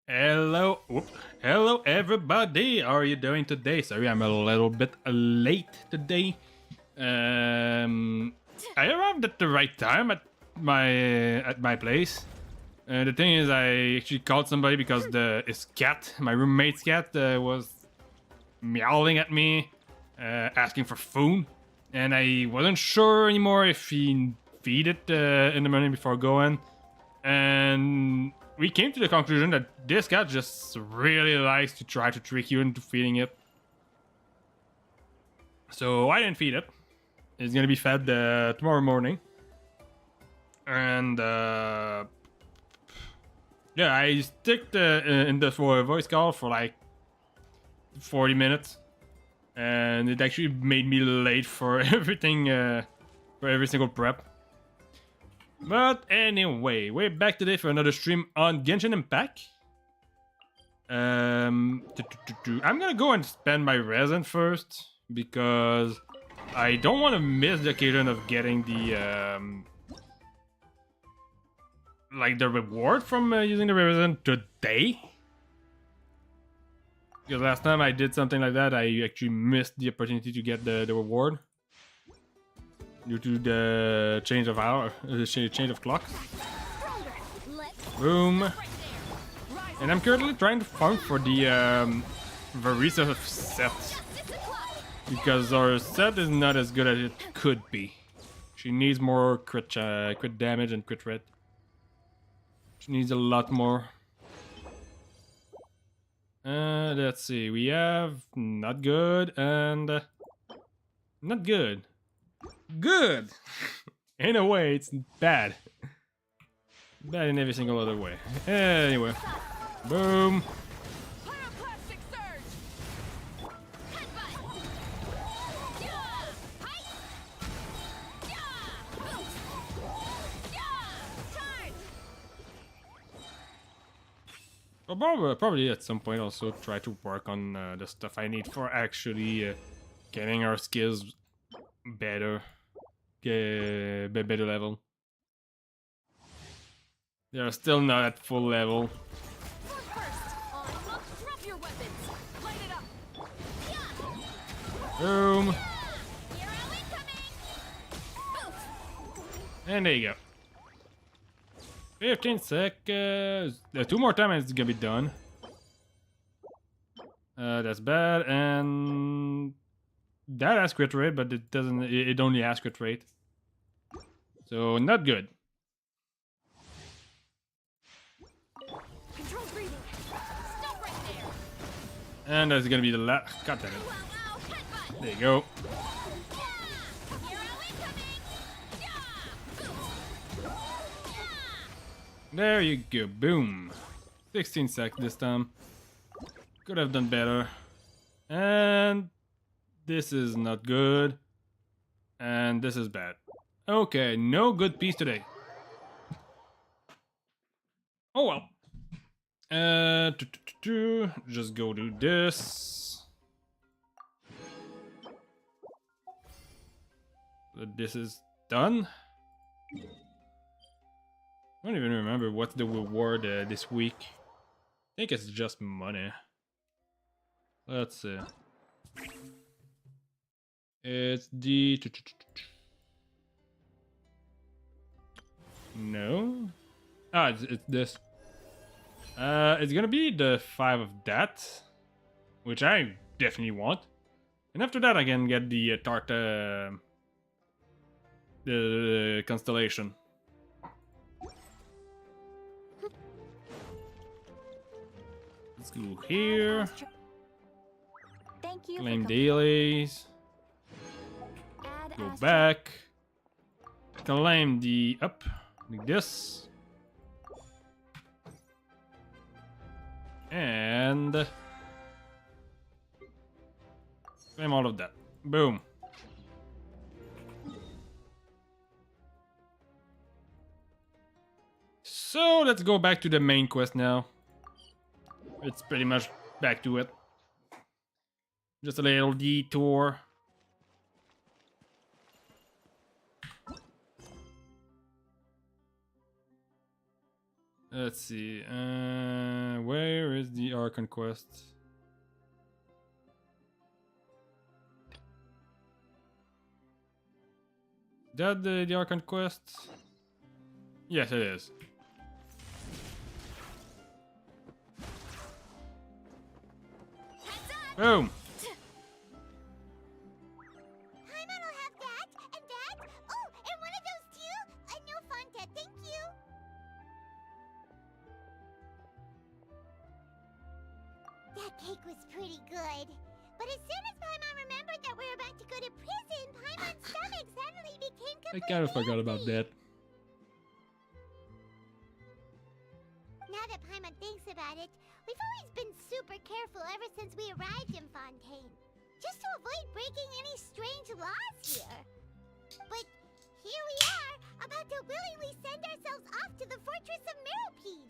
Hello, hello everybody. How are you doing today? Sorry, I'm a little bit late today. I arrived at the right time at my place. The thing is, I actually called somebody because his cat, my roommate's cat, was meowing at me, asking for food, and I wasn't sure anymore if he feed it in the morning before going. And we came to the conclusion that this cat just really likes to try to trick you into feeding it. So I didn't feed it. It's gonna be fed tomorrow morning. And yeah, I sticked in the voice call for like 40 minutes, and it actually made me late for everything, for every single prep. But anyway, we're back today for another stream on Genshin Impact. I'm gonna go and spend my resin first because I don't want to miss the occasion of getting the like the reward from using the resin today. Because last time I did something like that, I actually missed the opportunity to get the reward due to the change of change of clock. Boom. And I'm currently trying to farm for the Varisa set, because our set is not as good as it could be. She needs more crit damage and crit rate. She needs a lot more. Let's see. We have not good and not good. Good! In a way, it's bad. Bad in every single other way. Anyway. Boom. I'll probably at some point also try to work on the stuff I need for actually getting our skills better. Better level. They are still not at full level. Boom. And there you go. 15 seconds. 2 more times it's gonna be done. That's bad, and that has crit rate, but it doesn't. It only has crit rate, so not good. And that's gonna be the last. God damn it! There you go. There you go. Boom. 16 seconds this time. Could have done better. And this is not good. And this is bad. Okay, no good piece today. Oh well. Just go do this. This is done. I don't even remember what's the reward this week. I think it's just money. Let's see. It's the... No? Ah, it's this. It's gonna be the 5 of that, which I definitely want. And after that I can get the the constellation. Let's go here. Thank you. Claim dailies. Go back. Claim the up. Like this. And claim all of that. Boom. So let's go back to the main quest now. It's pretty much back to it. Just a little detour. Let's see. Where is the Archon quest? That the Archon quest? Yes, it is. Boom! Paimon will have that, and that. Oh, and one of those too. No Fonta, thank you. That cake was pretty good. But as soon as Paimon remembered that we were about to go to prison, Paimon's stomach suddenly became I completely kind of forgot about empty. that. Now that Paimon thinks about it, we've always been super careful ever since we arrived in Fontaine. Just to avoid breaking any strange laws here. But here we are, about to willingly send ourselves off to the fortress of Meropide.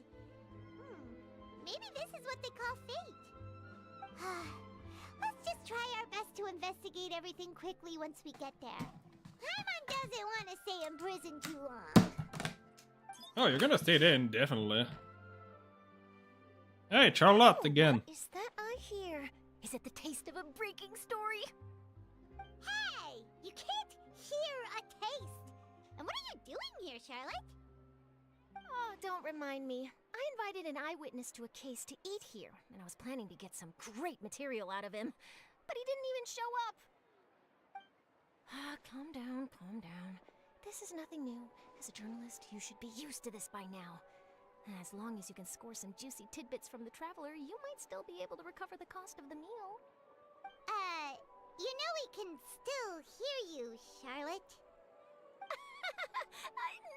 Maybe this is what they call fate. Let's just try our best to investigate everything quickly once we get there. Paimon doesn't want to stay in prison too long. Oh, you're gonna stay there indefinitely. Hey, Charlotte again. What is that I hear? Is it the taste of a breaking story? Hey! You can't hear a taste! And what are you doing here, Charlotte? Oh, don't remind me. I invited an eyewitness to a case to eat here, and I was planning to get some great material out of him. But he didn't even show up. Calm down, calm down. This is nothing new. As a journalist, you should be used to this by now. As long as you can score some juicy tidbits from the traveler, you might still be able to recover the cost of the meal. You know we can still hear you, Charlotte.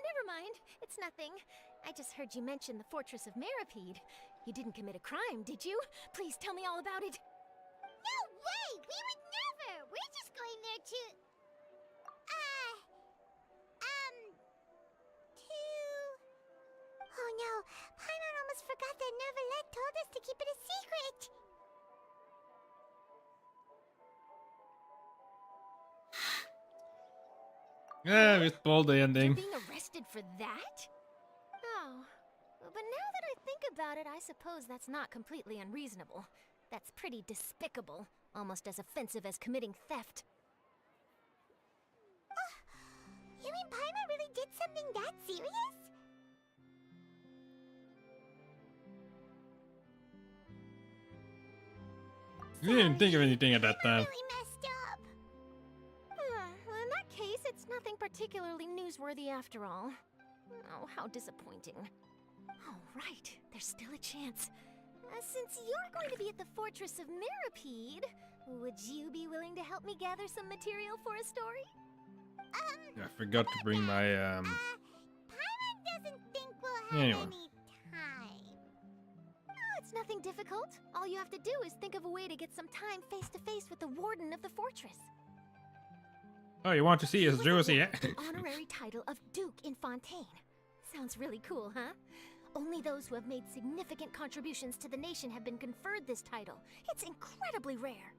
Never mind. It's nothing. I just heard you mention the fortress of Meropide. You didn't commit a crime, did you? Please tell me all about it. No way! We would never! We're just going there to... Oh no, Paimon almost forgot that Neverlet told us to keep it a secret! Yeah, we spoiled the You're ending. being arrested for that? Oh. But now that I think about it, I suppose that's not completely unreasonable. That's pretty despicable. Almost as offensive as committing theft. You mean Paimon really did something that serious? We didn't think of anything at that time. Really messed up. Well, in that case, it's nothing particularly newsworthy after all. Oh, how disappointing. Oh, right. There's still a chance. Since you're going to be at the Fortress of Meropide, would you be willing to help me gather some material for a story? I forgot to bring my Paimon doesn't think we'll have Anyway. any time. Oh, it's nothing difficult. All you have to do is think of a way to get some time face to face with the warden of the fortress. Oh, you want to see his He was juicy? awarded the honorary title of Duke in Fontaine. Sounds really cool, huh? Only those who have made significant contributions to the nation have been conferred this title. It's incredibly rare.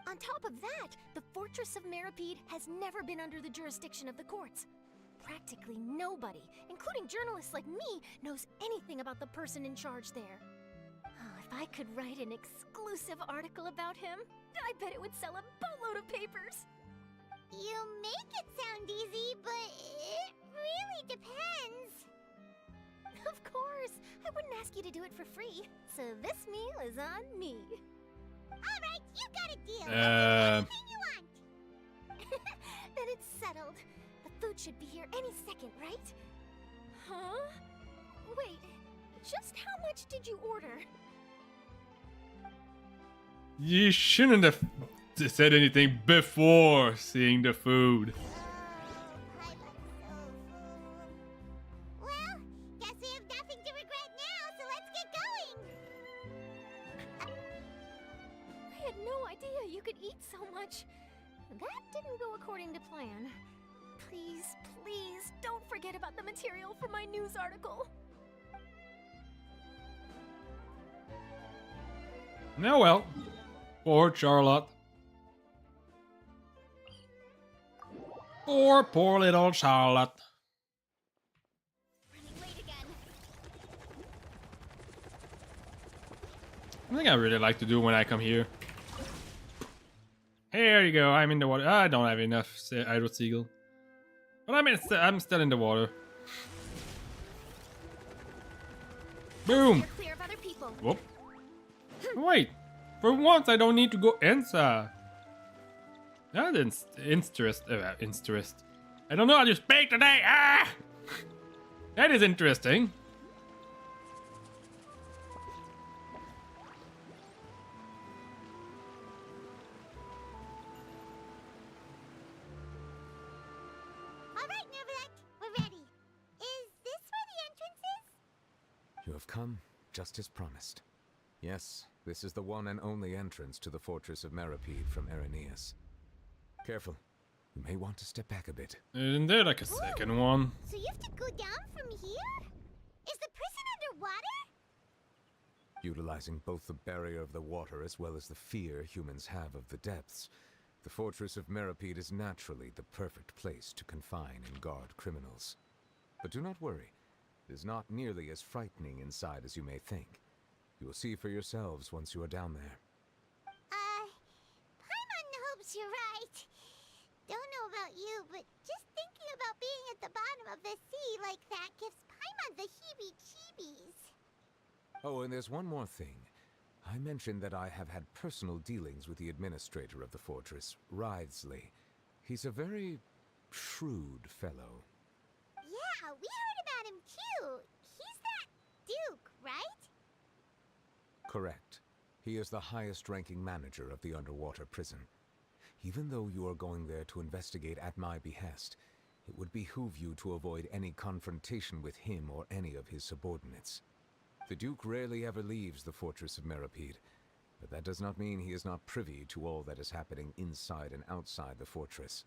On top of that, the Fortress of Meropide has never been under the jurisdiction of the courts. Practically nobody, including journalists like me, knows anything about the person in charge there. Oh, if I could write an exclusive article about him, I bet it would sell a boatload of papers. You make it sound easy, but it really depends. Of course, I wouldn't ask you to do it for free, so this meal is on me. All right, you got a deal. Uh, Anything you want. Then it's settled. The food should be here any second, right? Huh? Wait, just how much did you order? You shouldn't have said anything before seeing the food. Paimon's so full. Well, guess we have nothing to regret now, so let's get going. I had no idea you could eat so much. That didn't go according to plan. Please, please, don't forget about the material for my news article. No, well, poor Charlotte. Poor little Charlotte. Running late again. Something I really like to do when I come here. Here you go. I'm in the water. I don't have enough idle seagull, but I'm still in the water. Boom. Steer clear of other people. Whoop. Wait. For once, I don't need to go inside. That's interest. I don't know how to speak today. Ah! That is interesting. Alright, Neverland, we're ready. Is this where the entrance is? You have come just as promised. Yes, this is the one and only entrance to the fortress of Meripede from Araneus. Careful. You may want to step back a bit. Isn't there like a second one? So you have to go down from here? Is the prison underwater? Utilizing both the barrier of the water as well as the fear humans have of the depths, the fortress of Meripede is naturally the perfect place to confine and guard criminals. But do not worry. It is not nearly as frightening inside as you may think. You will see for yourselves once you are down there. Paimon hopes you're right. Don't know about you, but just thinking about being at the bottom of the sea like that gives Paimon the heebie-jeebies. Oh, and there's one more thing. I mentioned that I have had personal dealings with the administrator of the fortress, Writhsley. He's a very shrewd fellow. Yeah, we heard about him too. He's that Duke, right? Correct. He is the highest-ranking manager of the underwater prison. Even though you are going there to investigate at my behest, it would behoove you to avoid any confrontation with him or any of his subordinates. The Duke rarely ever leaves the fortress of Meripede, but that does not mean he is not privy to all that is happening inside and outside the fortress.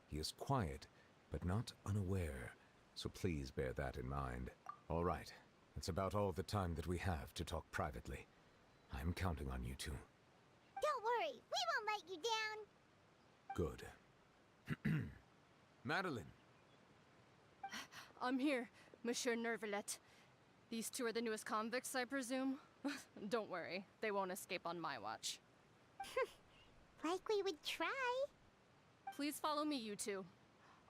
He is quiet, but not unaware, so please bear that in mind. All right, that's about all the time that we have to talk privately. I'm counting on you two. Don't worry, we won't let you down. Good. Madeline! I'm here, Monsieur Nervalet. These two are the newest convicts, I presume? Don't worry, they won't escape on my watch. Like we would try. Please follow me, you two.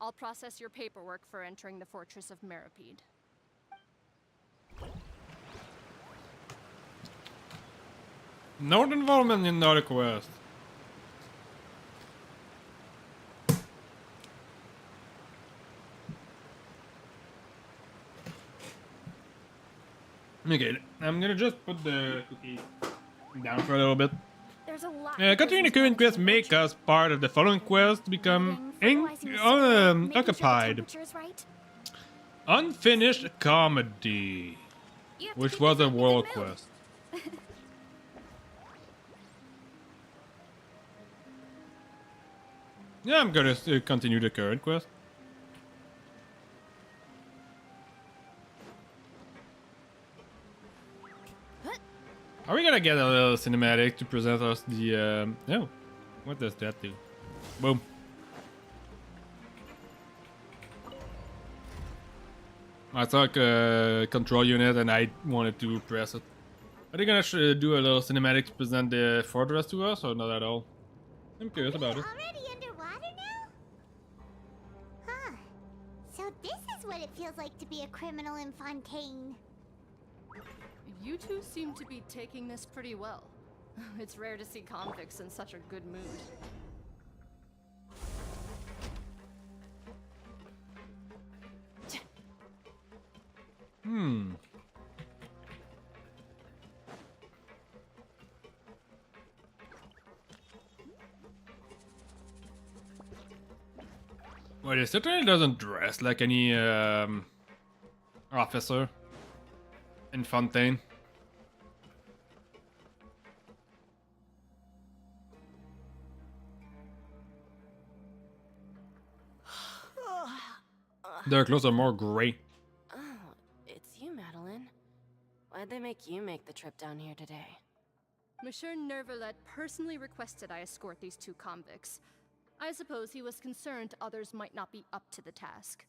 I'll process your paperwork for entering the fortress of Meripede. No involvement in the quest. Okay, I'm gonna just put the cookie down for a little bit. There's a lot. Continuing the current quest make us part of the following quest to become occupied. Right? Unfinished comedy, You have to which keep was a yourself in the world mood. quest. Yeah, I'm gonna continue the current quest. Are we gonna get a little cinematic to present us the no? What does that do? Boom. I saw a control unit and I wanted to press it. Are they gonna do a little cinematic to present the fortress to us or not at all? I'm curious about it. Already underwater now? Huh. So this is what it feels like to be a criminal in Fontaine. You two seem to be taking this pretty well. It's rare to see convicts in such a good mood. Well, he certainly doesn't dress like any officer in Fontaine. Their clothes are more gray. Oh, it's you, Madeline. Why'd they make you make the trip down here today? Monsieur Nervalet personally requested I escort these two convicts. I suppose he was concerned others might not be up to the task.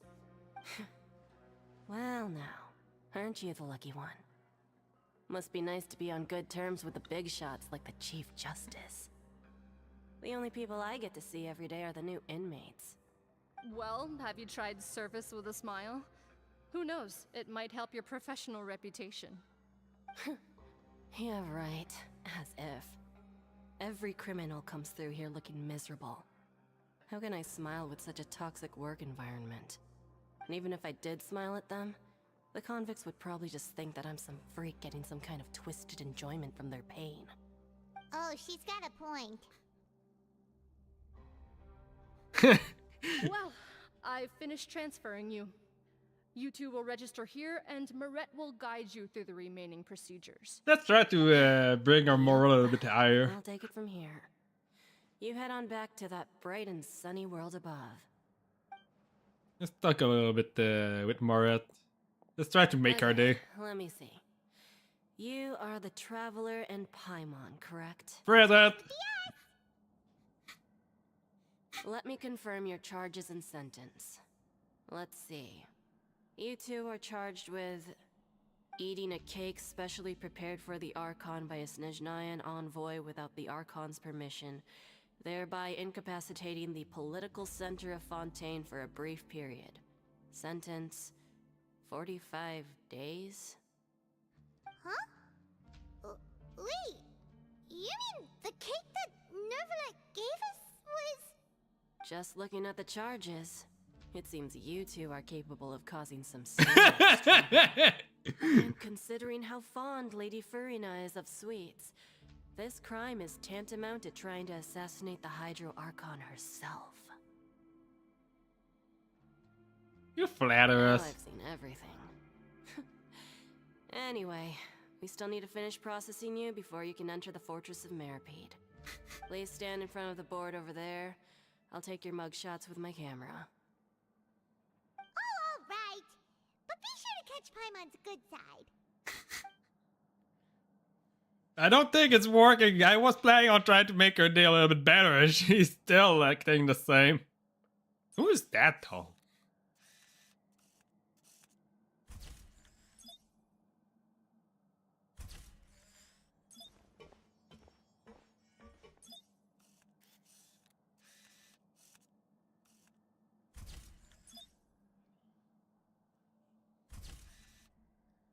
Well, now, aren't you the lucky one? Must be nice to be on good terms with the big shots like the Chief Justice. The only people I get to see every day are the new inmates. Well, have you tried service with a smile? Who knows, it might help your professional reputation. Yeah, right. As if. Every criminal comes through here looking miserable. How can I smile with such a toxic work environment? And even if I did smile at them, the convicts would probably just think that I'm some freak getting some kind of twisted enjoyment from their pain. Oh, she's got a point. Well, I've finished transferring you. You two will register here, and Marette will guide you through the remaining procedures. Let's try to bring our moral a little bit higher. I'll take it from here. You head on back to that bright and sunny world above. Let's talk a little bit with Morat. Let's try to make our day. Let me see. You are the Traveler and Paimon, correct? Present! Let me confirm your charges and sentence. Let's see. You two are charged with eating a cake specially prepared for the Archon by a Snezhnayan envoy without the Archon's permission, thereby incapacitating the political center of Fontaine for a brief period. Sentence: 45 days? Huh? Wait, you mean the cake that Nervalet gave us was... Just looking at the charges, it seems you two are capable of causing some serious trouble. And considering how fond Lady Furina is of sweets, this crime is tantamount to trying to assassinate the Hydro Archon herself. You flatter Oh, us. I've seen everything. Anyway, we still need to finish processing you before you can enter the Fortress of Meripede. Please stand in front of the board over there. I'll take your mug shots with my camera. Oh, all right. But be sure to catch Paimon's good side. I don't think it's working. I was planning on trying to make her day a little bit better, and she's still acting the same. Who is that, though?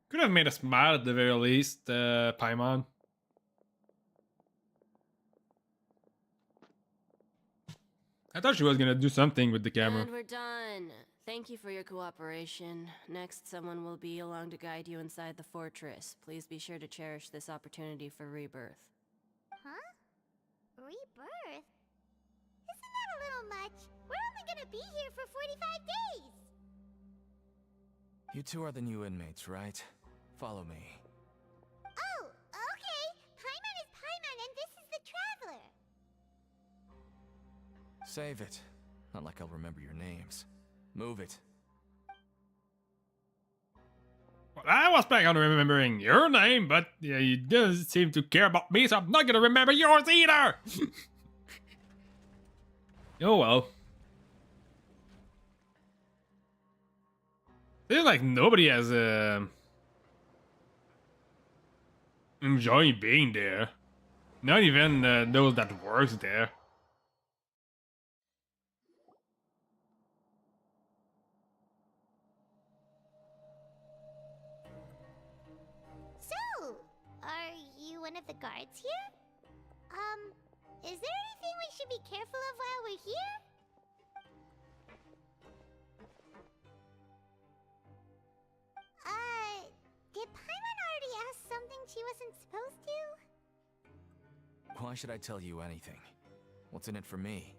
Could have made a smile at the very least, Paimon. I thought she was gonna do something with the camera. And we're done. Thank you for your cooperation. Next, someone will be along to guide you inside the fortress. Please be sure to cherish this opportunity for rebirth. Huh? Rebirth? Isn't that a little much? We're only gonna be here for 45 days! You two are the new inmates, right? Follow me. Oh, okay. Paimon is Paimon and this is the Traveler. Save it. Not like I'll remember your names. Move it. Well, I was planning on remembering your name, but you don't seem to care about me, so I'm not gonna remember yours either! Oh well. Seems like nobody has enjoying being there. Not even those that works there. So, are you one of the guards here? Is there anything we should be careful of while we're here? Did Paimon already ask something she wasn't supposed to? Why should I tell you anything? What's in it for me?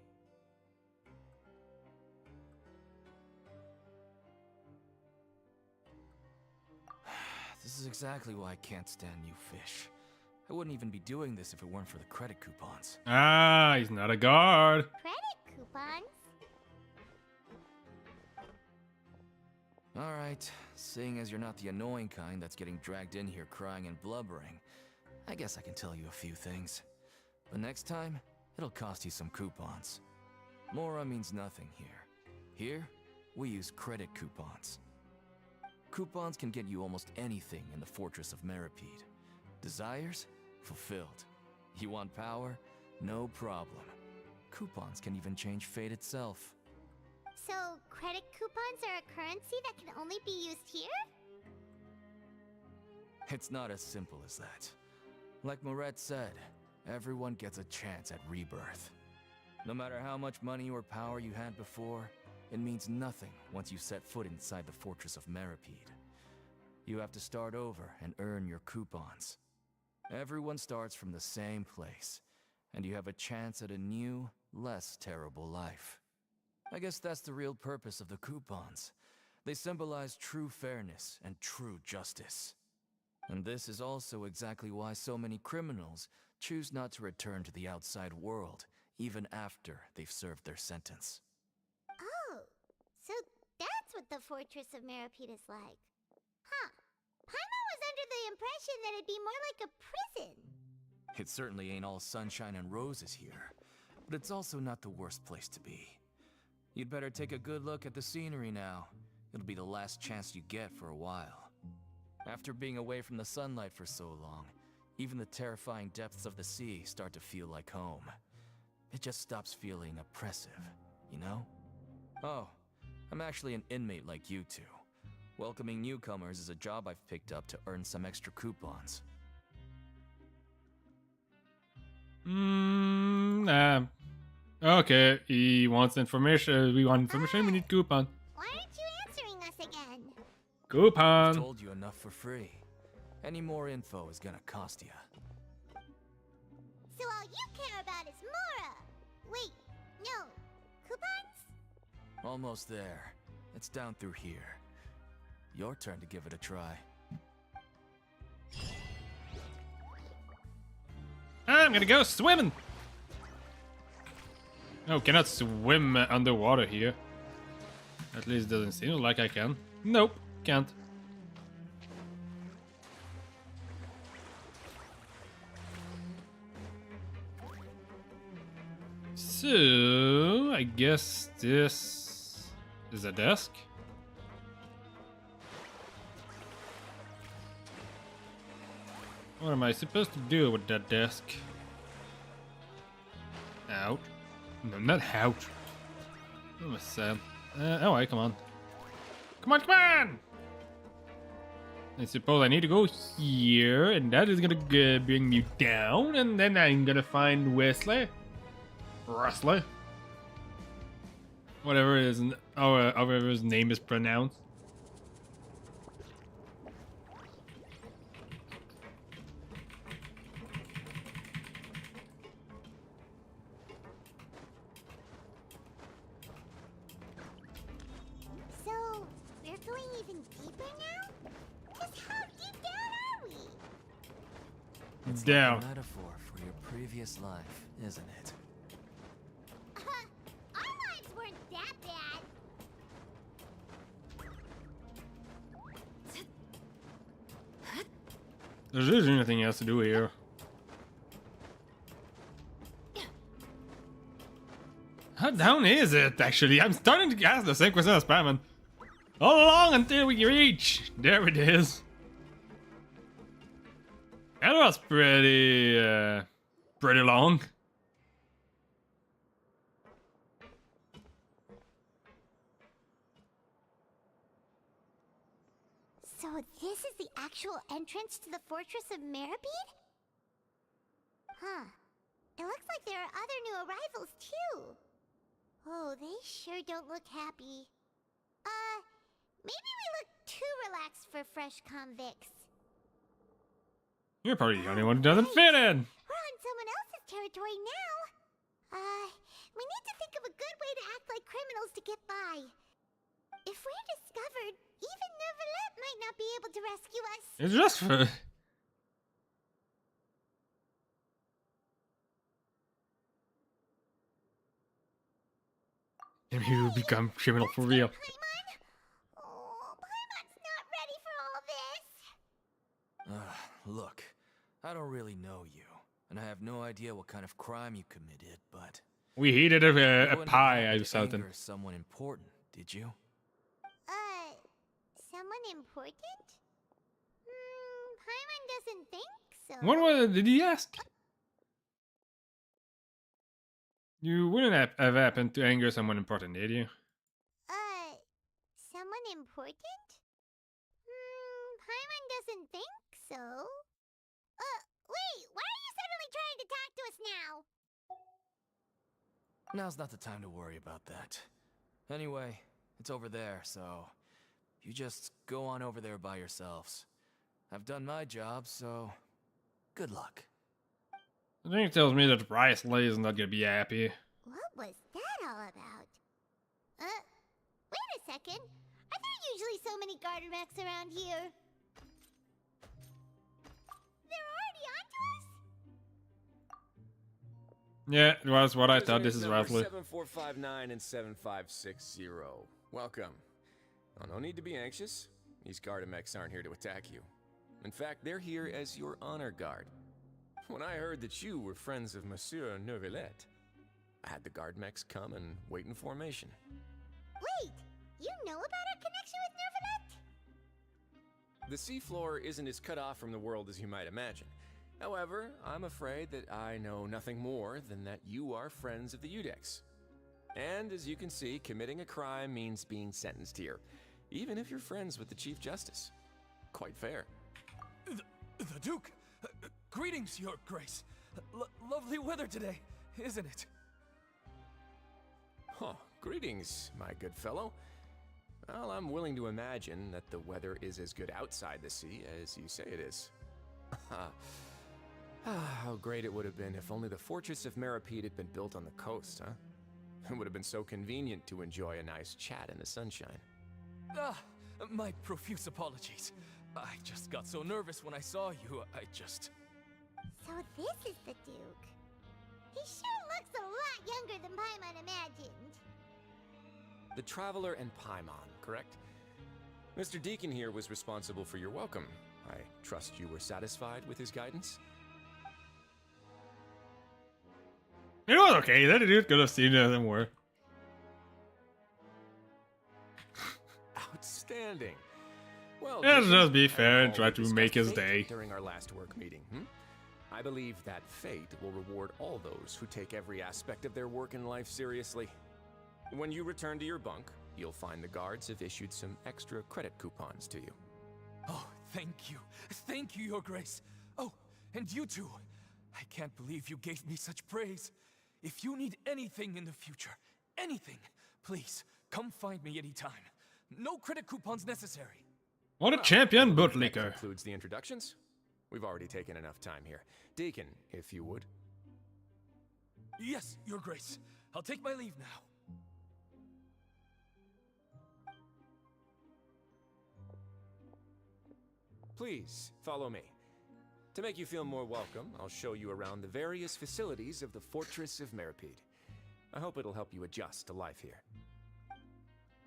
This is exactly why I can't stand you fish. I wouldn't even be doing this if it weren't for the credit coupons. Ah, he's not a guard. Credit coupons? Alright, seeing as you're not the annoying kind that's getting dragged in here crying and blubbering, I guess I can tell you a few things. But next time, it'll cost you some coupons. Mora means nothing here. Here, we use credit coupons. Coupons can get you almost anything in the Fortress of Meripede, Desires? Fulfilled. You want power? No problem. Coupons can even change fate itself. So, credit coupons are a currency that can only be used here? It's not as simple as that. Like Moret said, everyone gets a chance at rebirth. No matter how much money or power you had before, it means nothing once you set foot inside the Fortress of Meripede. You have to start over and earn your coupons. Everyone starts from the same place, and you have a chance at a new, less terrible life. I guess that's the real purpose of the coupons. They symbolize true fairness and true justice. And this is also exactly why so many criminals choose not to return to the outside world, even after they've served their sentence. Oh, so that's what the Fortress of Meripede is like. Huh. Paimon was under the impression that it'd be more like a prison. It certainly ain't all sunshine and roses here, but it's also not the worst place to be. You'd better take a good look at the scenery now. It'll be the last chance you get for a while. After being away from the sunlight for so long, even the terrifying depths of the sea start to feel like home. It just stops feeling oppressive, you know? Oh, I'm actually an inmate like you two. Welcoming newcomers is a job I've picked up to earn some extra coupons. Okay, he wants information. We want information, we need coupon. Why aren't you answering us again? I've Coupon! told you enough for free. Any more info is gonna cost you. So all you care about is Mora! Wait, no. Coupons? Almost there. It's down through here. Your turn to give it a try. I'm gonna go swimming! Oh, cannot swim underwater here. At least doesn't seem like I can. Nope, can't. So, I guess this is a desk. What am I supposed to do with that desk? Out. No, not out. What was that? Oh, wait, come on. Come on, come on! I suppose I need to go here, and that is gonna bring me down, and then I'm gonna find Wesley. Wesley? Whatever it is, however his name is pronounced. So, we're going even deeper now? Just how deep down are we? It's Down. like a metaphor for your previous life, isn't it? Our lives weren't that bad. There's just anything else to do here. How down is it, actually? I'm starting to ask the same question as Batman. How long until we reach? There it is. That was pretty long. So this is the actual entrance to the Fortress of Meripede? Huh. It looks like there are other new arrivals too. Oh, they sure don't look happy. Maybe we look too relaxed for fresh convicts. You're probably the only one who doesn't fit in. We're on someone else's territory now. We need to think of a good way to act like criminals to get by. If we're discovered, even Neuvillette might not be able to rescue us. It's just for... Maybe you'll become criminal for real. Paimon? Oh, Paimon's not ready for all this. Look, I don't really know you, and I have no idea what kind of crime you committed, but... We heated you a wouldn't pie happen out to of something. anger someone important, did you? Someone important? Paimon doesn't think so... Did he ask? You wouldn't have happened to anger someone important, did you? Someone important? Paimon doesn't think so. Wait, why are you suddenly trying to talk to us now? Now's not the time to worry about that. Anyway, it's over there, so you just go on over there by yourselves. I've done my job, so good luck. I think it tells me that Risley is not gonna be happy. What was that all about? Wait a second. Are there usually so many garter mechs around here? They're already onto us? Yeah, it was what I thought. Prisoners This is number Risley. 7459 and 7560. Welcome. Oh, no need to be anxious. These Gardamex aren't here to attack you. In fact, they're here as your honor guard. When I heard that you were friends of Monsieur Neuvillette, I had the Gardamex come and wait in formation. Wait, you know about our connection with Neuvillette? The seafloor isn't as cut off from the world as you might imagine. However, I'm afraid that I know nothing more than that you are friends of the Udex. And as you can see, committing a crime means being sentenced here, even if you're friends with the Chief Justice. Quite fair. The Duke! Greetings, Your Grace. Lovely weather today, isn't it? Huh, greetings, my good fellow. Well, I'm willing to imagine that the weather is as good outside the sea as you say it is. How great it would have been if only the Fortress of Meripede had been built on the coast, huh? It would have been so convenient to enjoy a nice chat in the sunshine. My profuse apologies. I just got so nervous when I saw you, So this is the Duke. He sure looks a lot younger than Paimon imagined. The Traveler and Paimon, correct? Mr. Deacon here was responsible for your welcome. I trust you were satisfied with his guidance? It was okay. That dude could have seen it more. Outstanding. Well, Let's Deacon, just be fair and I try recall we to make his discussed fate day. during our last work meeting. I believe that fate will reward all those who take every aspect of their work and life seriously. When you return to your bunk, you'll find the guards have issued some extra credit coupons to you. Oh, thank you. Thank you, Your Grace. Oh, and you too. I can't believe you gave me such praise. If you need anything in the future, anything, please, come find me anytime. No credit coupons necessary. What a champion That bootlicker. concludes the introductions. We've already taken enough time here. Deacon, if you would. Yes, Your Grace. I'll take my leave now. Please, follow me. To make you feel more welcome, I'll show you around the various facilities of the Fortress of Meripede. I hope it'll help you adjust to life here.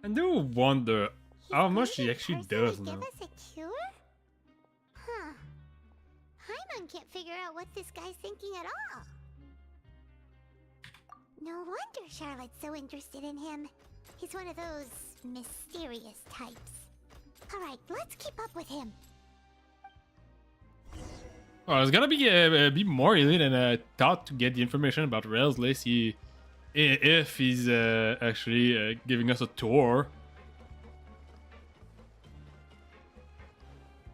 I do wonder how much Going he to actually personally does know. Give us a cure? Huh. Paimon can't figure out what this guy's thinking at all. No wonder Charlotte's so interested in him. He's one of those mysterious types. Alright, let's keep up with him. Well, it's gonna be more easy than I thought to get the information about Risley. See if he's actually giving us a tour.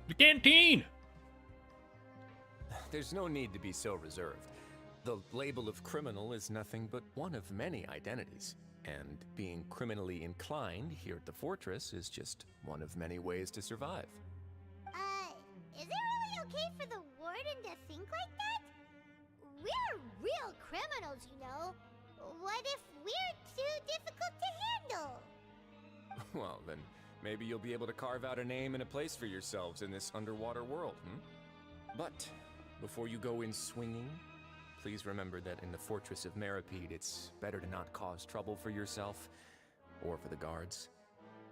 The canteen! There's no need to be so reserved. The label of criminal is nothing but one of many identities. And being criminally inclined here at the Fortress is just one of many ways to survive. Is it really okay for the warden to think like that? We're real criminals, you know. What if we're too difficult to handle? Well, then maybe you'll be able to carve out a name and a place for yourselves in this underwater world, But before you go in swinging, please remember that in the Fortress of Meripede, it's better to not cause trouble for yourself or for the guards.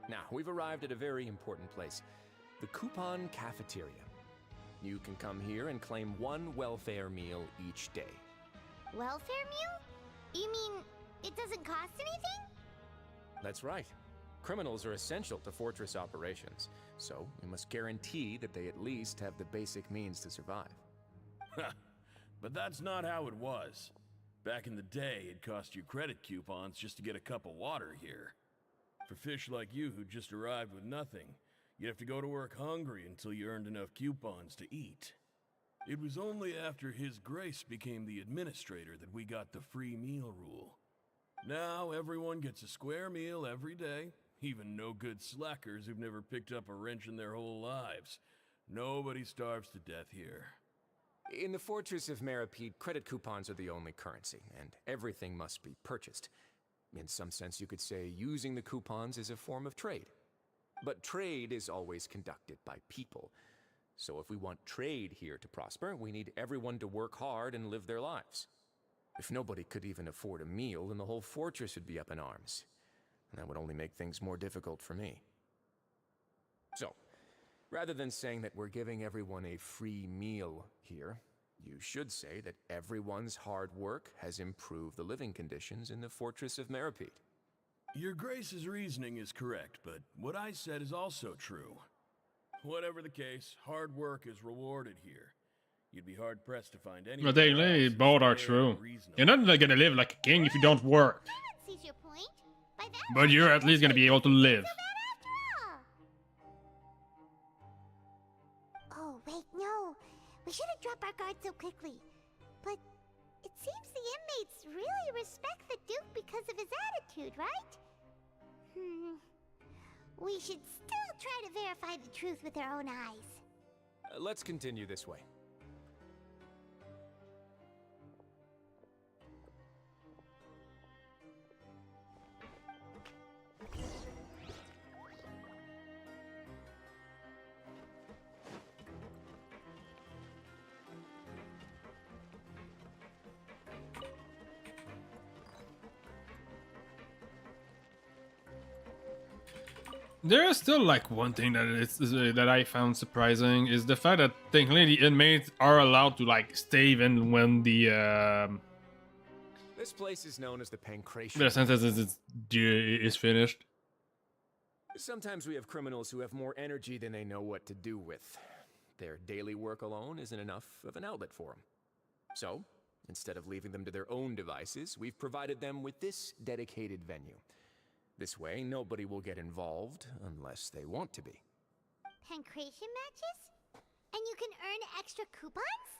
Now, we've arrived at a very important place, the Coupon Cafeteria. You can come here and claim one welfare meal each day. Welfare meal? You mean it doesn't cost anything? That's right. Criminals are essential to Fortress operations, so we must guarantee that they at least have the basic means to survive. But that's not how it was. Back in the day, it cost you credit coupons just to get a cup of water here. For fish like you who just arrived with nothing, you'd have to go to work hungry until you earned enough coupons to eat. It was only after His Grace became the administrator that we got the free meal rule. Now everyone gets a square meal every day, even no-good slackers who've never picked up a wrench in their whole lives. Nobody starves to death here. In the Fortress of Meripede, credit coupons are the only currency, and everything must be purchased. In some sense, you could say using the coupons is a form of trade. But trade is always conducted by people. So if we want trade here to prosper, we need everyone to work hard and live their lives. If nobody could even afford a meal, then the whole fortress would be up in arms. And that would only make things more difficult for me. So, rather than saying that we're giving everyone a free meal here, you should say that everyone's hard work has improved the living conditions in the Fortress of Meripede. Your Grace's reasoning is correct, but what I said is also true. Whatever the case, hard work is rewarded here. You'd be hard-pressed to find any. But they both are true. You're not gonna live like a king if you don't work. No one sees your point. By that But you're at least gonna be able to live. Oh, wait, no. We shouldn't drop our guard so quickly. But it seems the inmates really respect the Duke because of his attitude, right? We should still try to verify the truth with our own eyes. Let's continue this way. There is still like one thing that I found surprising is the fact that technically the inmates are allowed to like stay even when the This place is known as the Pancration. sentence is finished. Sometimes we have criminals who have more energy than they know what to do with. Their daily work alone isn't enough of an outlet for them. So, instead of leaving them to their own devices, we've provided them with this dedicated venue. This way, nobody will get involved unless they want to be. Pancration matches? And you can earn extra coupons?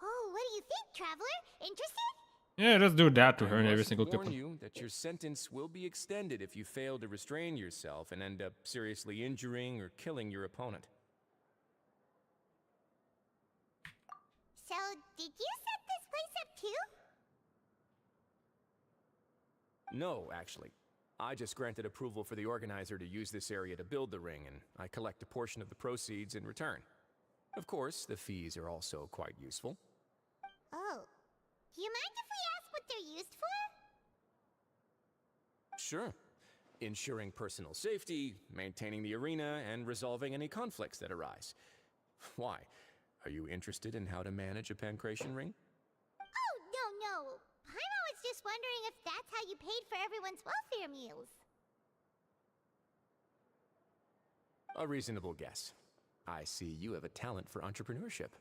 Oh, what do you think, traveler? Interested? Yeah, let's do that to I earn every must single warn coupon. you that your sentence will be extended if you fail to restrain yourself and end up seriously injuring or killing your opponent. So, did you set this place up too? No, actually. I just granted approval for the organizer to use this area to build the ring, and I collect a portion of the proceeds in return. Of course, the fees are also quite useful. Oh. Do you mind if we ask what they're used for? Sure. Ensuring personal safety, maintaining the arena, and resolving any conflicts that arise. Why? Are you interested in how to manage a pancration ring? Oh, no. Paimon was just wondering if that's how you paid for everyone's welfare meals. A reasonable guess. I see you have a talent for entrepreneurship.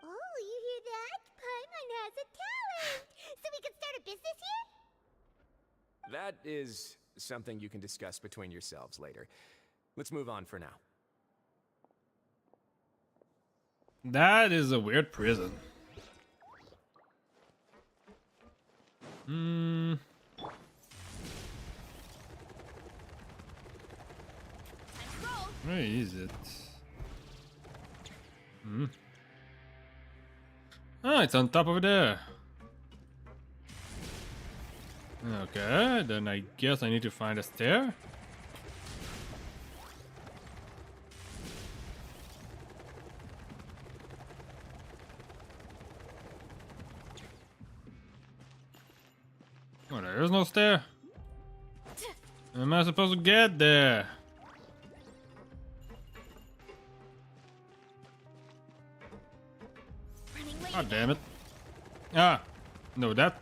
Oh, you hear that? Paimon has a talent! So we can start a business here? That is something you can discuss between yourselves later. Let's move on for now. That is a weird prison. Where is it? Ah, it's on top over there. Okay, then I guess I need to find a stair. Oh, there is no stair. How am I supposed to get there? Oh, damn it. Ah, no, that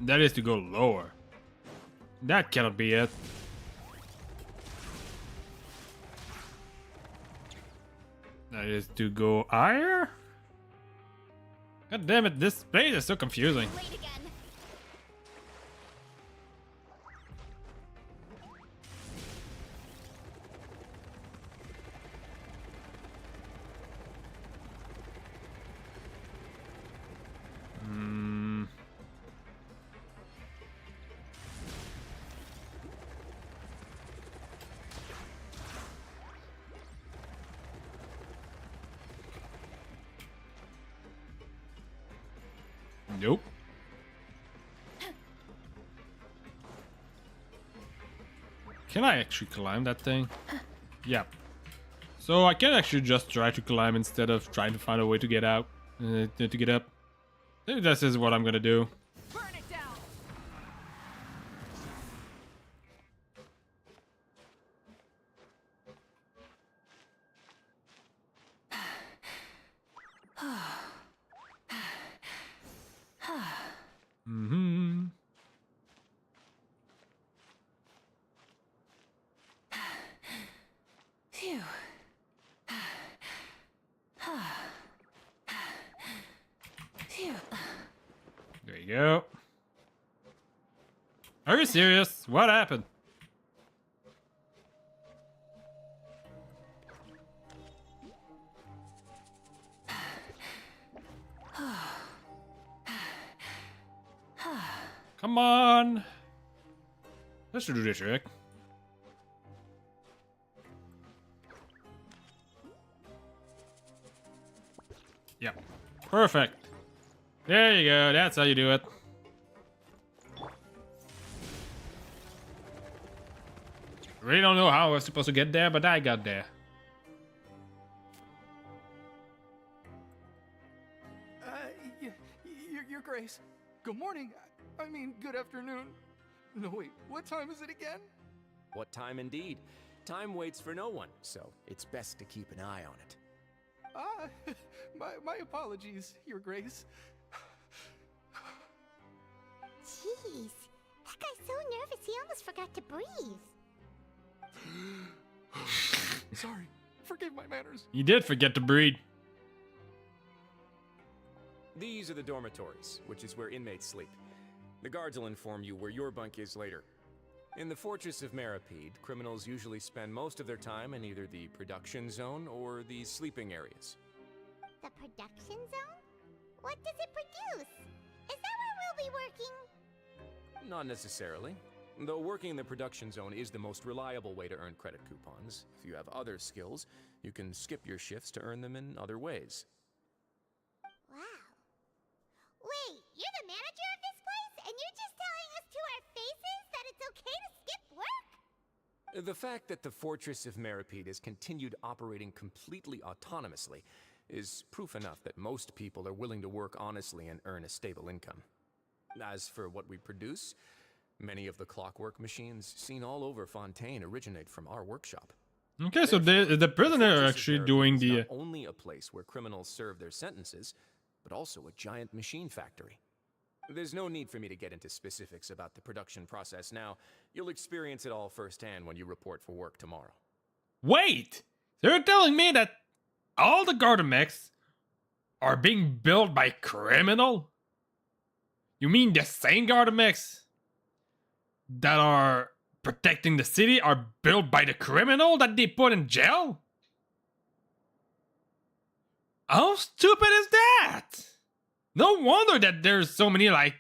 is to go lower. That cannot be it. That is to go higher? God damn it, this place is so confusing. Late again. Nope. Can I actually climb that thing? Yep. So I can actually just try to climb instead of trying to find a way to get out, to get up. I think this is what I'm gonna do. Burn it down. Mm-hmm. Phew. Phew. There you go. Are you serious? What happened? Come on. Let's do the trick. Yep. Perfect. There you go. That's how you do it. Really don't know how I was supposed to get there, but I got there. Your Grace. Good morning. I mean, good afternoon. No, wait, what time is it again? What time indeed? Time waits for no one, so it's best to keep an eye on it. My apologies, Your Grace. Jeez, that guy's so nervous he almost forgot to breathe. Sorry, forgive my manners. You did forget to breathe. These are the dormitories, which is where inmates sleep. The guards will inform you where your bunk is later. In the Fortress of Meripede, criminals usually spend most of their time in either the production zone or the sleeping areas. The production zone? What does it produce? Is that where we'll be working? Not necessarily. Though working in the production zone is the most reliable way to earn credit coupons. If you have other skills, you can skip your shifts to earn them in other ways. Wow. Wait, you're the manager of this place? And you're just telling us to our faces that it's okay to skip work? The fact that the Fortress of Meripede has continued operating completely autonomously is proof enough that most people are willing to work honestly and earn a stable income. As for what we produce, many of the clockwork machines seen all over Fontaine originate from our workshop. Okay, so the prisoner are Fortress of actually Meripede doing is the. not only a place where criminals serve their sentences, but also a giant machine factory. There's no need for me to get into specifics about the production process now. You'll experience it all firsthand when you report for work tomorrow. Wait! So you're telling me that all the Gardamex are being built by criminal? You mean the same Gardamex that are protecting the city are built by the criminal that they put in jail? How stupid is that? No wonder that there's so many like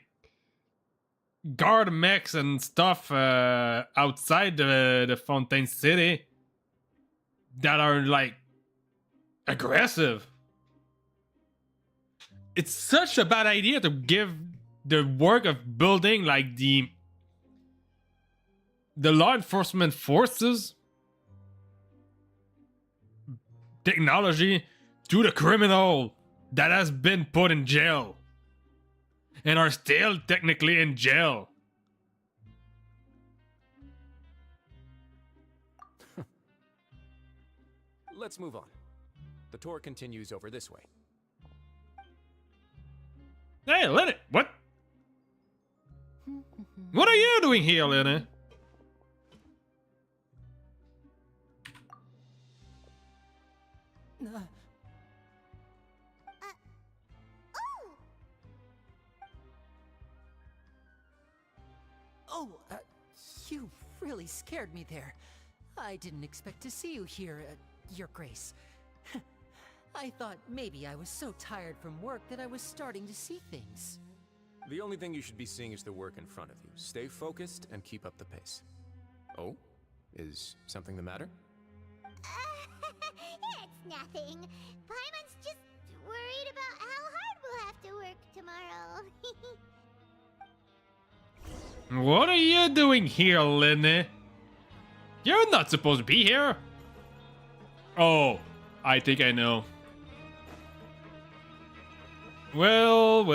Gardamex and stuff outside the Fontaine City that are like aggressive. It's such a bad idea to give the work of building like the law enforcement forces technology to the criminal that has been put in jail and are still technically in jail. Let's move on. The tour continues over this way. Hey, Lenny, what? What are you doing here, Lenny? Oh, You really scared me there. I didn't expect to see you here, Your Grace. I thought maybe I was so tired from work that I was starting to see things. The only thing you should be seeing is the work in front of you. Stay focused and keep up the pace. Oh? Is something the matter? It's nothing. Paimon's just worried about how hard we'll have to work tomorrow. What are you doing here, Linny? You're not supposed to be here. Oh, I think I know. Well.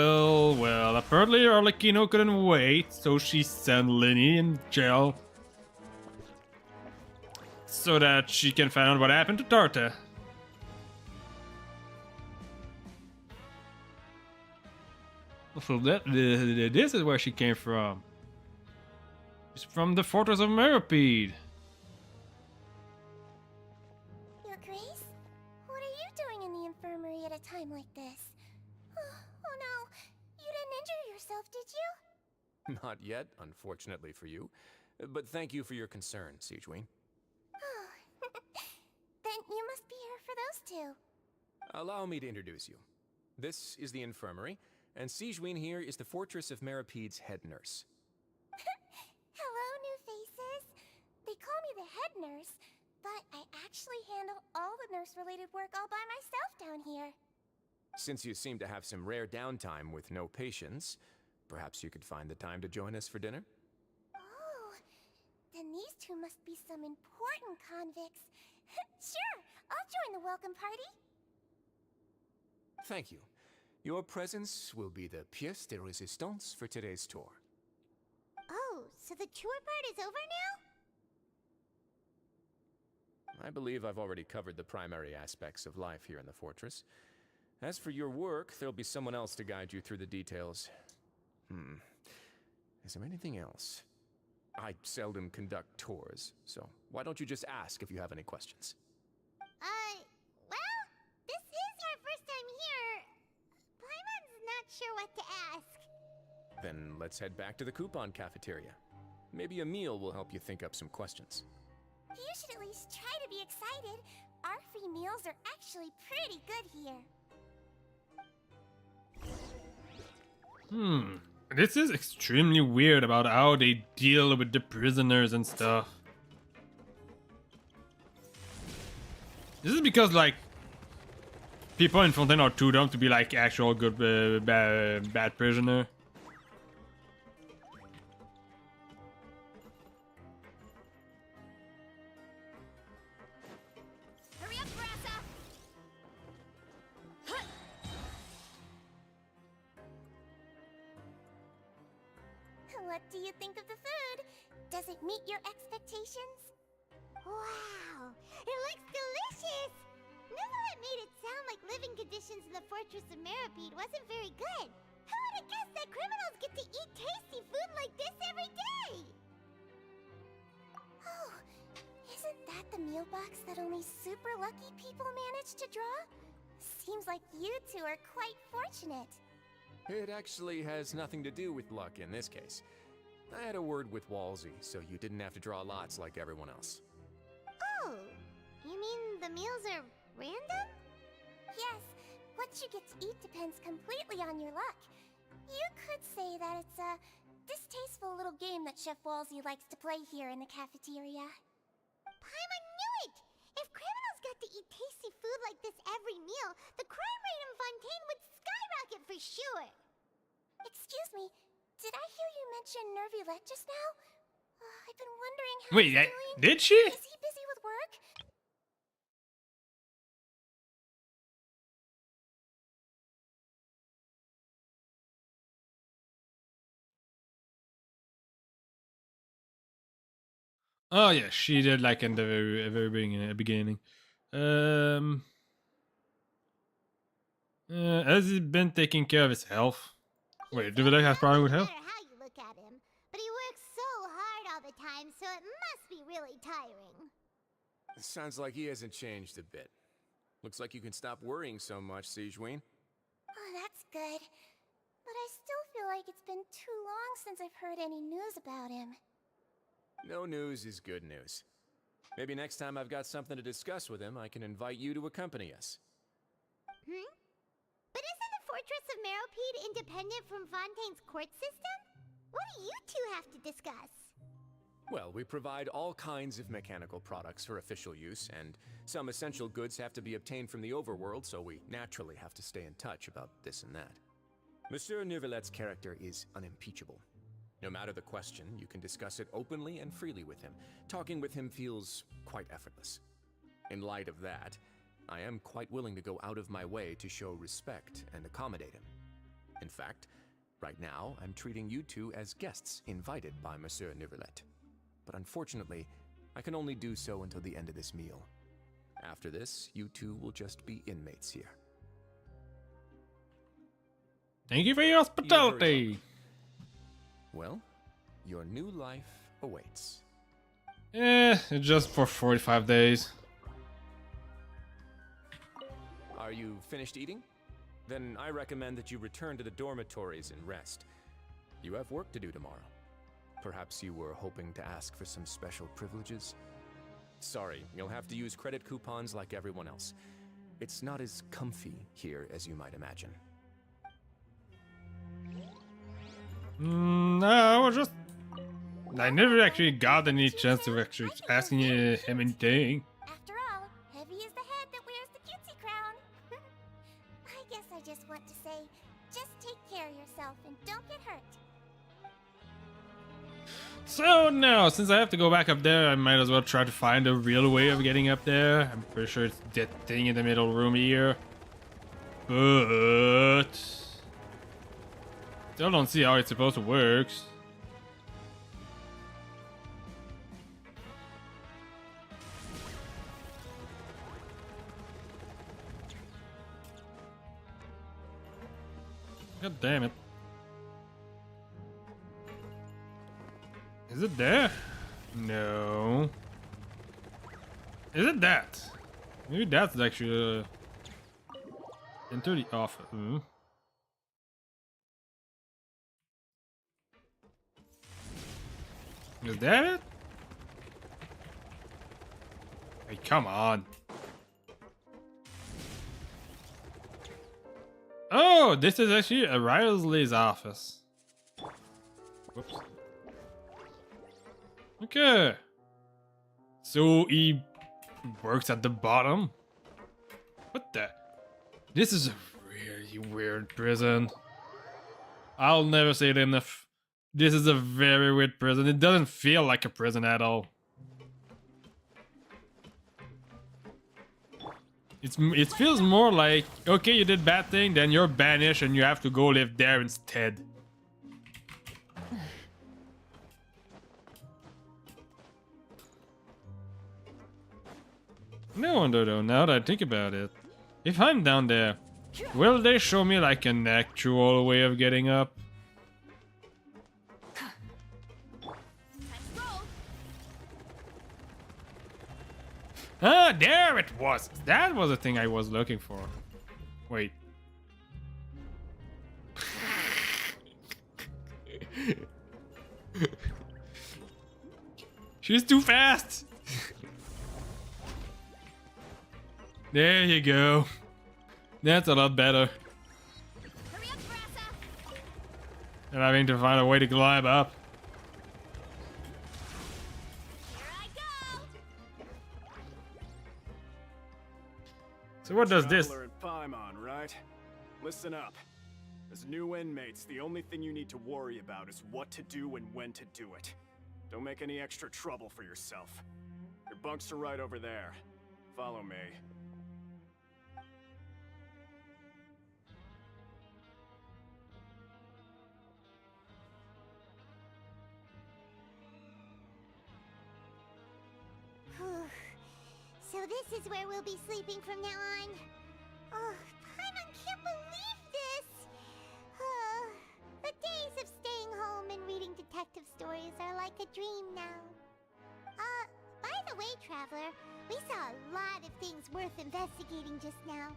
Apparently Arlecchino couldn't wait, so she sent Linny in jail. So that she can find out what happened to Tarta. So this is where she came from. She's from the Fortress of Meripede. Your Grace? What are you doing in the infirmary at a time like this? Oh no, you didn't injure yourself, did you? Not yet, unfortunately for you. But thank you for your concern, Sigewinne. Then you must be here for those two. Allow me to introduce you. This is the infirmary, and Sigewinne here is the Fortress of Meripede's head nurse. Hello, new faces. They call me the head nurse, but I actually handle all the nurse-related work all by myself down here. Since you seem to have some rare downtime with no patients, perhaps you could find the time to join us for dinner? Oh, then these two must be some important convicts. Sure, I'll join the welcome party. Thank you. Your presence will be the pièce de résistance for today's tour. Oh, so the tour part is over now? I believe I've already covered the primary aspects of life here in the fortress. As for your work, there'll be someone else to guide you through the details. Is there anything else? I seldom conduct tours, so why don't you just ask if you have any questions? Well, this is our first time here. Paimon's not sure what to ask. Then let's head back to the coupon cafeteria. Maybe a meal will help you think up some questions. You should at least try to be excited. Our free meals are actually pretty good here. This is extremely weird about how they deal with the prisoners and stuff. This is because, like, people in Fontaine are too dumb to be, like, actual good, bad prisoner. Hurry up, Brassa! What do you think of the food? Does it meet your expectations? Wow, it looks delicious! Neverlet made it sound like living conditions in the Fortress of Meripede wasn't very good. Who would have guessed that criminals get to eat tasty food like this every day? Oh, isn't that the meal box that only super lucky people manage to draw? Seems like you two are quite fortunate. It actually has nothing to do with luck in this case. I had a word with Walsey, so you didn't have to draw lots like everyone else. Oh, you mean the meals are random? Yes, what you get to eat depends completely on your luck. You could say that it's a distasteful little game that Chef Walsey likes to play here in the cafeteria. Paimon knew it! If criminals got to eat tasty food like this every meal, the crime rate in Fontaine would skyrocket for sure! Excuse me, did I hear you mention Nervulette just now? I've been wondering how Wait, he's doing. did she? Is he busy with work? Oh yeah, she did, like, in the very beginning. Has he been taking care of his health? Wait, do they have problem with No health? matter how you look at him, but he works so hard all the time, so it must be really tiring. Sounds like he hasn't changed a bit. Looks like you can stop worrying so much, Sigewinne. Oh, that's good. But I still feel like it's been too long since I've heard any news about him. No news is good news. Maybe next time I've got something to discuss with him, I can invite you to accompany us. But isn't the Fortress of Meropide independent from Fontaine's court system? What do you two have to discuss? Well, we provide all kinds of mechanical products for official use, and some essential goods have to be obtained from the overworld, so we naturally have to stay in touch about this and that. Monsieur Neuvillett's character is unimpeachable. No matter the question, you can discuss it openly and freely with him. Talking with him feels quite effortless. In light of that, I am quite willing to go out of my way to show respect and accommodate him. In fact, right now, I'm treating you two as guests invited by Monsieur Neuvillette. But unfortunately, I can only do so until the end of this meal. After this, you two will just be inmates here. Thank you for your hospitality. Well, your new life awaits. Just for 45 days. Are you finished eating? Then I recommend that you return to the dormitories and rest. You have work to do tomorrow. Perhaps you were hoping to ask for some special privileges? Sorry, you'll have to use credit coupons like everyone else. It's not as comfy here as you might imagine. No, I never actually got any chance to actually asking him anything. After all, heavy is the head that wears the cutesy crown. I guess I just want to say, just take care of yourself and don't get hurt. So now, since I have to go back up there, I might as well try to find a real way of getting up there. I'm pretty sure it's that thing in the middle room here. But still don't see how it's supposed to work. God damn it. Is it there? No. Is it that? Maybe that's actually enter the office. Is that it? Hey, come on. Oh, this is actually a Rilesley's office. Whoops. Okay. So he works at the bottom? What the? This is a really weird prison. I'll never say it enough. This is a very weird prison. It doesn't feel like a prison at all. It feels more like, okay, you did bad thing, then you're banished and you have to go live there instead. No wonder though, now that I think about it. If I'm down there, will they show me like an actual way of getting up? Ah, there it was! That was the thing I was looking for. Wait. She's too fast! There you go. That's a lot better. Hurry up, Brassa! And having to find a way to climb up. Here I go! So what does this? Traveler in Paimon, right? Listen up. As new inmates, the only thing you need to worry about is what to do and when to do it. Don't make any extra trouble for yourself. Your bunks are right over there. Follow me. So this is where we'll be sleeping from now on. Oh, Paimon can't believe this! The days of staying home and reading detective stories are like a dream now. By the way, Traveler, we saw a lot of things worth investigating just now.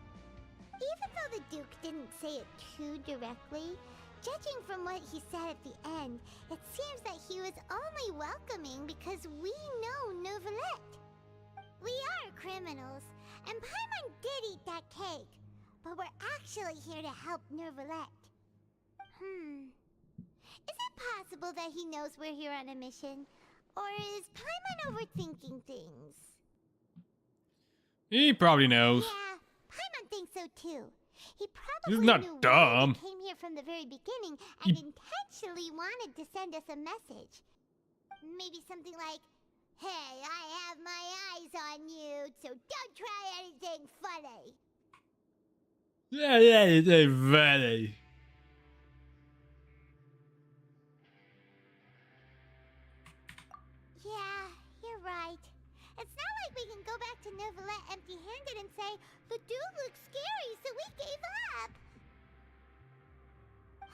Even though the Duke didn't say it too directly, Judging from what he said at the end, it seems that he was only welcoming because we know Neuvillette. We are criminals, and Paimon did eat that cake, but we're actually here to help Neuvillette. Is it possible that he knows we're here on a mission? Or is Paimon overthinking things? He probably knows. Yeah, Paimon thinks so too. He probably He's not knew dumb. why we came here from the very beginning and intentionally wanted to send us a message. Maybe something like, "Hey, I have my eyes on you, so don't try anything funny." Yeah, it's funny. Yeah, you're right. It's not like we can go back to Neuvillette empty-handed and say, "The dude looks scary, so we gave up."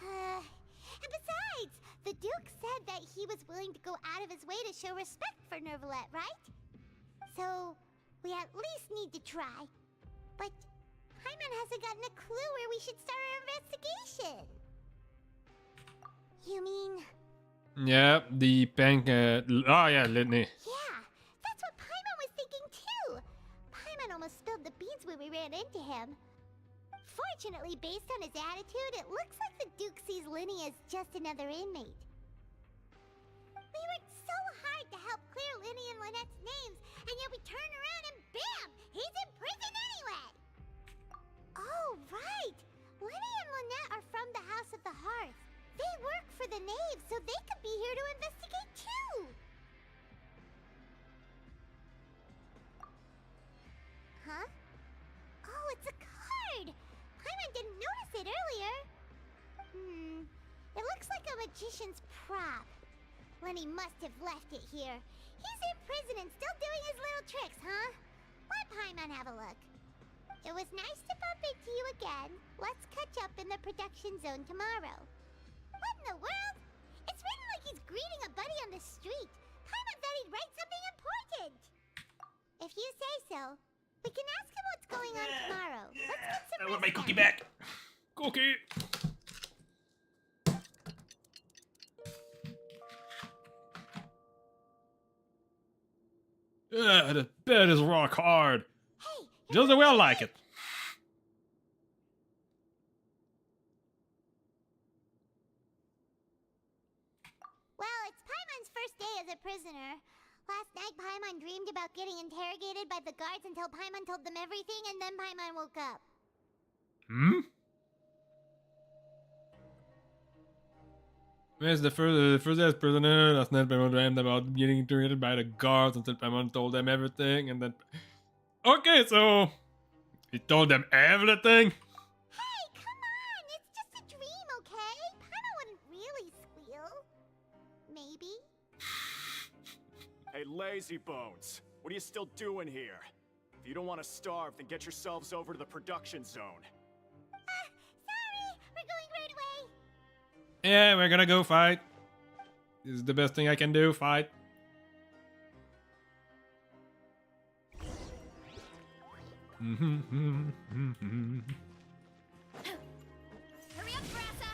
And besides, the Duke said that he was willing to go out of his way to show respect for Neuvillette, right? So, we at least need to try. But Paimon hasn't gotten a clue where we should start our investigation. You mean... Yeah, the bank. Oh yeah, Litany. Yeah, that's what Paimon was thinking too. Paimon almost spilled the beans when we ran into him. Fortunately, based on his attitude, it looks like the Duke sees Linny as just another inmate. We worked so hard to help clear Linny and Lynette's names, and yet we turn around and bam! He's in prison anyway! Oh, right! Linny and Lynette are from the House of the Hearth. They work for the Knave, so they could be here to investigate too! Huh? Oh, it's a card! Paimon didn't notice it earlier. It looks like a magician's prop. Lenny must have left it here. He's in prison and still doing his little tricks, huh? Let Paimon have a look. It was nice to bump into you again. Let's catch up in the production zone tomorrow. What in the world? It's written like he's greeting a buddy on the street. Paimon thought he'd write something important. If you say so, we can ask him what's going on tomorrow. Let's get some I want rest my cookie now. back. Cookie. The bed is rock hard. Hey, Just the way I like it. well, it's Paimon's first day as a prisoner. Last night, Paimon dreamed about getting interrogated by the guards until Paimon told them everything, and then Paimon woke up. Where's the first as prisoner? Last night Paimon dreamed about getting interrogated by the guards until Paimon told them everything, and then... Okay, so... He told them everything? Hey, come on! It's just a dream, okay? Paimon wouldn't really squeal. Maybe? Hey, lazy bones. What are you still doing here? If you don't want to starve, then get yourselves over to the production zone. Sorry! We're going right away! Yeah, we're gonna go fight. This is the best thing I can do, fight. Hurry up, Brassa!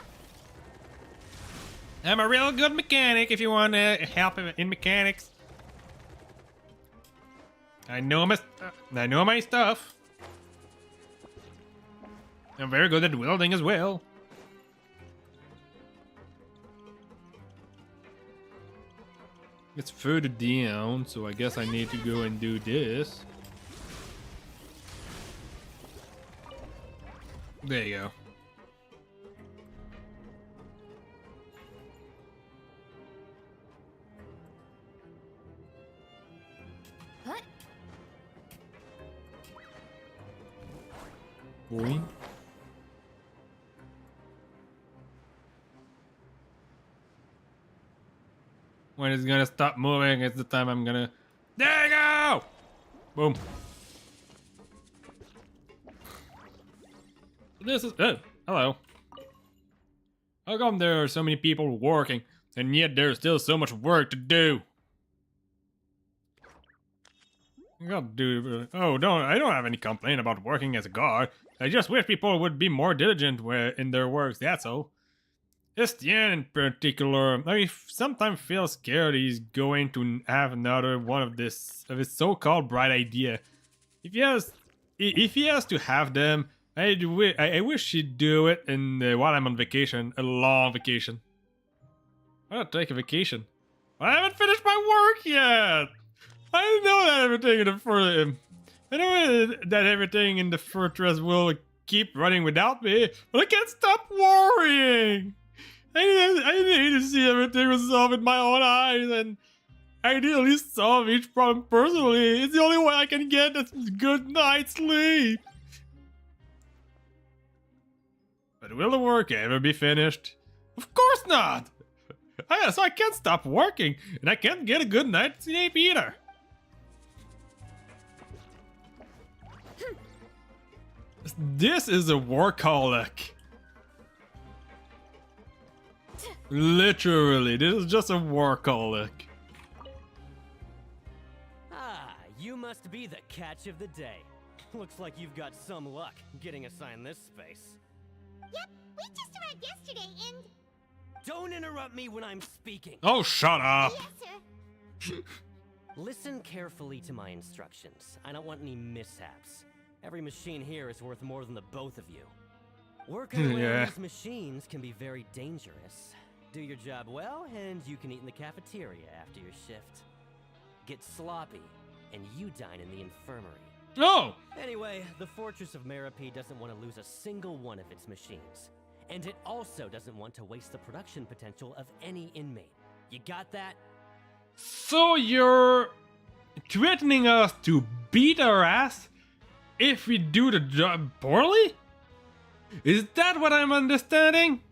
I'm a real good mechanic if you want to help in mechanics. I know my stuff. I'm very good at welding as well. It's further down, so I guess I need to go and do this. There you go. What? Boing. When it's gonna stop moving, it's the time I'm gonna... There you go! Boom. This is... Oh, hello. How come there are so many people working, and yet there's still so much work to do? I gotta do... Oh, I don't have any complaint about working as a guard. I just wish people would be more diligent in their works, that's all. Estienne in particular, I sometimes feel scared he's going to have another one of his so-called bright idea. If he has to have them, I wish he'd do it while I'm on vacation, a long vacation. I'll take a vacation. I haven't finished my work yet. I know that everything in the fortress will keep running without me, but I can't stop worrying. I need to see everything resolved with my own eyes and ideally solve each problem personally. It's the only way I can get a good night's sleep. But will the work ever be finished? Of course not! So I can't stop working, and I can't get a good night's sleep either. This is a workaholic. Literally, this is just a workaholic. Ah, you must be the catch of the day. Looks like you've got some luck getting assigned this space. Yep, we just arrived yesterday and... Don't interrupt me when I'm speaking. Oh, shut up. Yes, sir. Listen carefully to my instructions. I don't want any mishaps. Every machine here is worth more than the both of you. Working around these machines can be very dangerous. Do your job well, and you can eat in the cafeteria after your shift. Get sloppy, and you dine in the infirmary. No! Anyway, the Fortress of Merope doesn't want to lose a single one of its machines. And it also doesn't want to waste the production potential of any inmate. You got that? So you're threatening us to beat our ass if we do the job poorly? Is that what I'm understanding?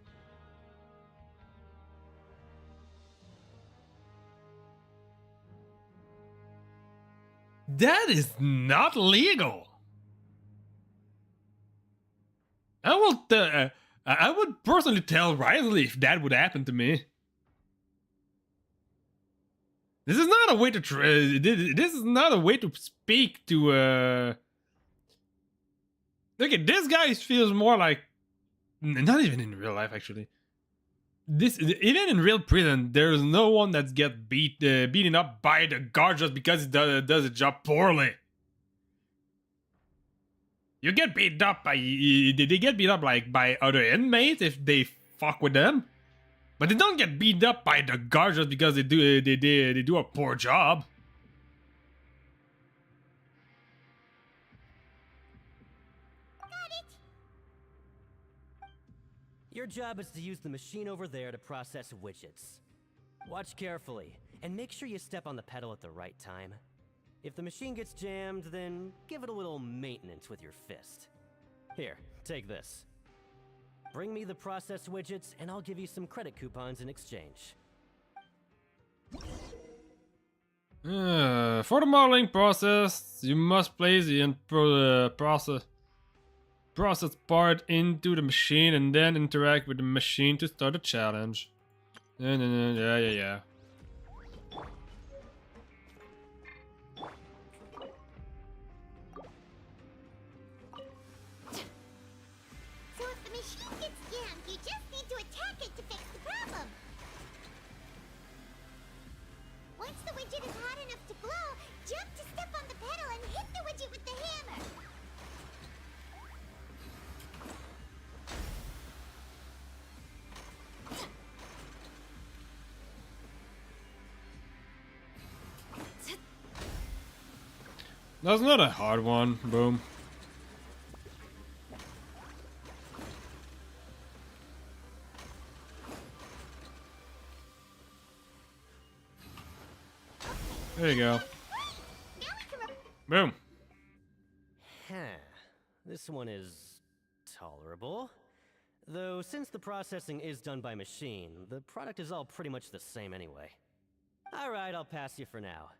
That is not legal. I would personally tell Riley if that would happen to me. This is not a way to this is not a way to speak to Look at this guy feels more like not even in real life actually. This even in real prison, there's no one that's beaten up by the guard just because he does a job poorly. You get beat up by they get beat up like by other inmates if they fuck with them, but they don't get beat up by the guard just because they do a poor job. Your job is to use the machine over there to process widgets. Watch carefully, and make sure you step on the pedal at the right time. If the machine gets jammed, then give it a little maintenance with your fist. Here, take this. Bring me the process widgets, and I'll give you some credit coupons in exchange. For the modeling process, you must place the process part into the machine and then interact with the machine to start a challenge. Yeah. So if the machine gets jammed, you just need to attack it to fix the problem. Once the widget is hot enough to blow, jump to step on the pedal and hit the widget with the hammer. That's not a hard one. Boom. There you go. Boom. Huh. This one is tolerable. Though since the processing is done by machine, the product is all pretty much the same anyway. Alright, I'll pass you for now.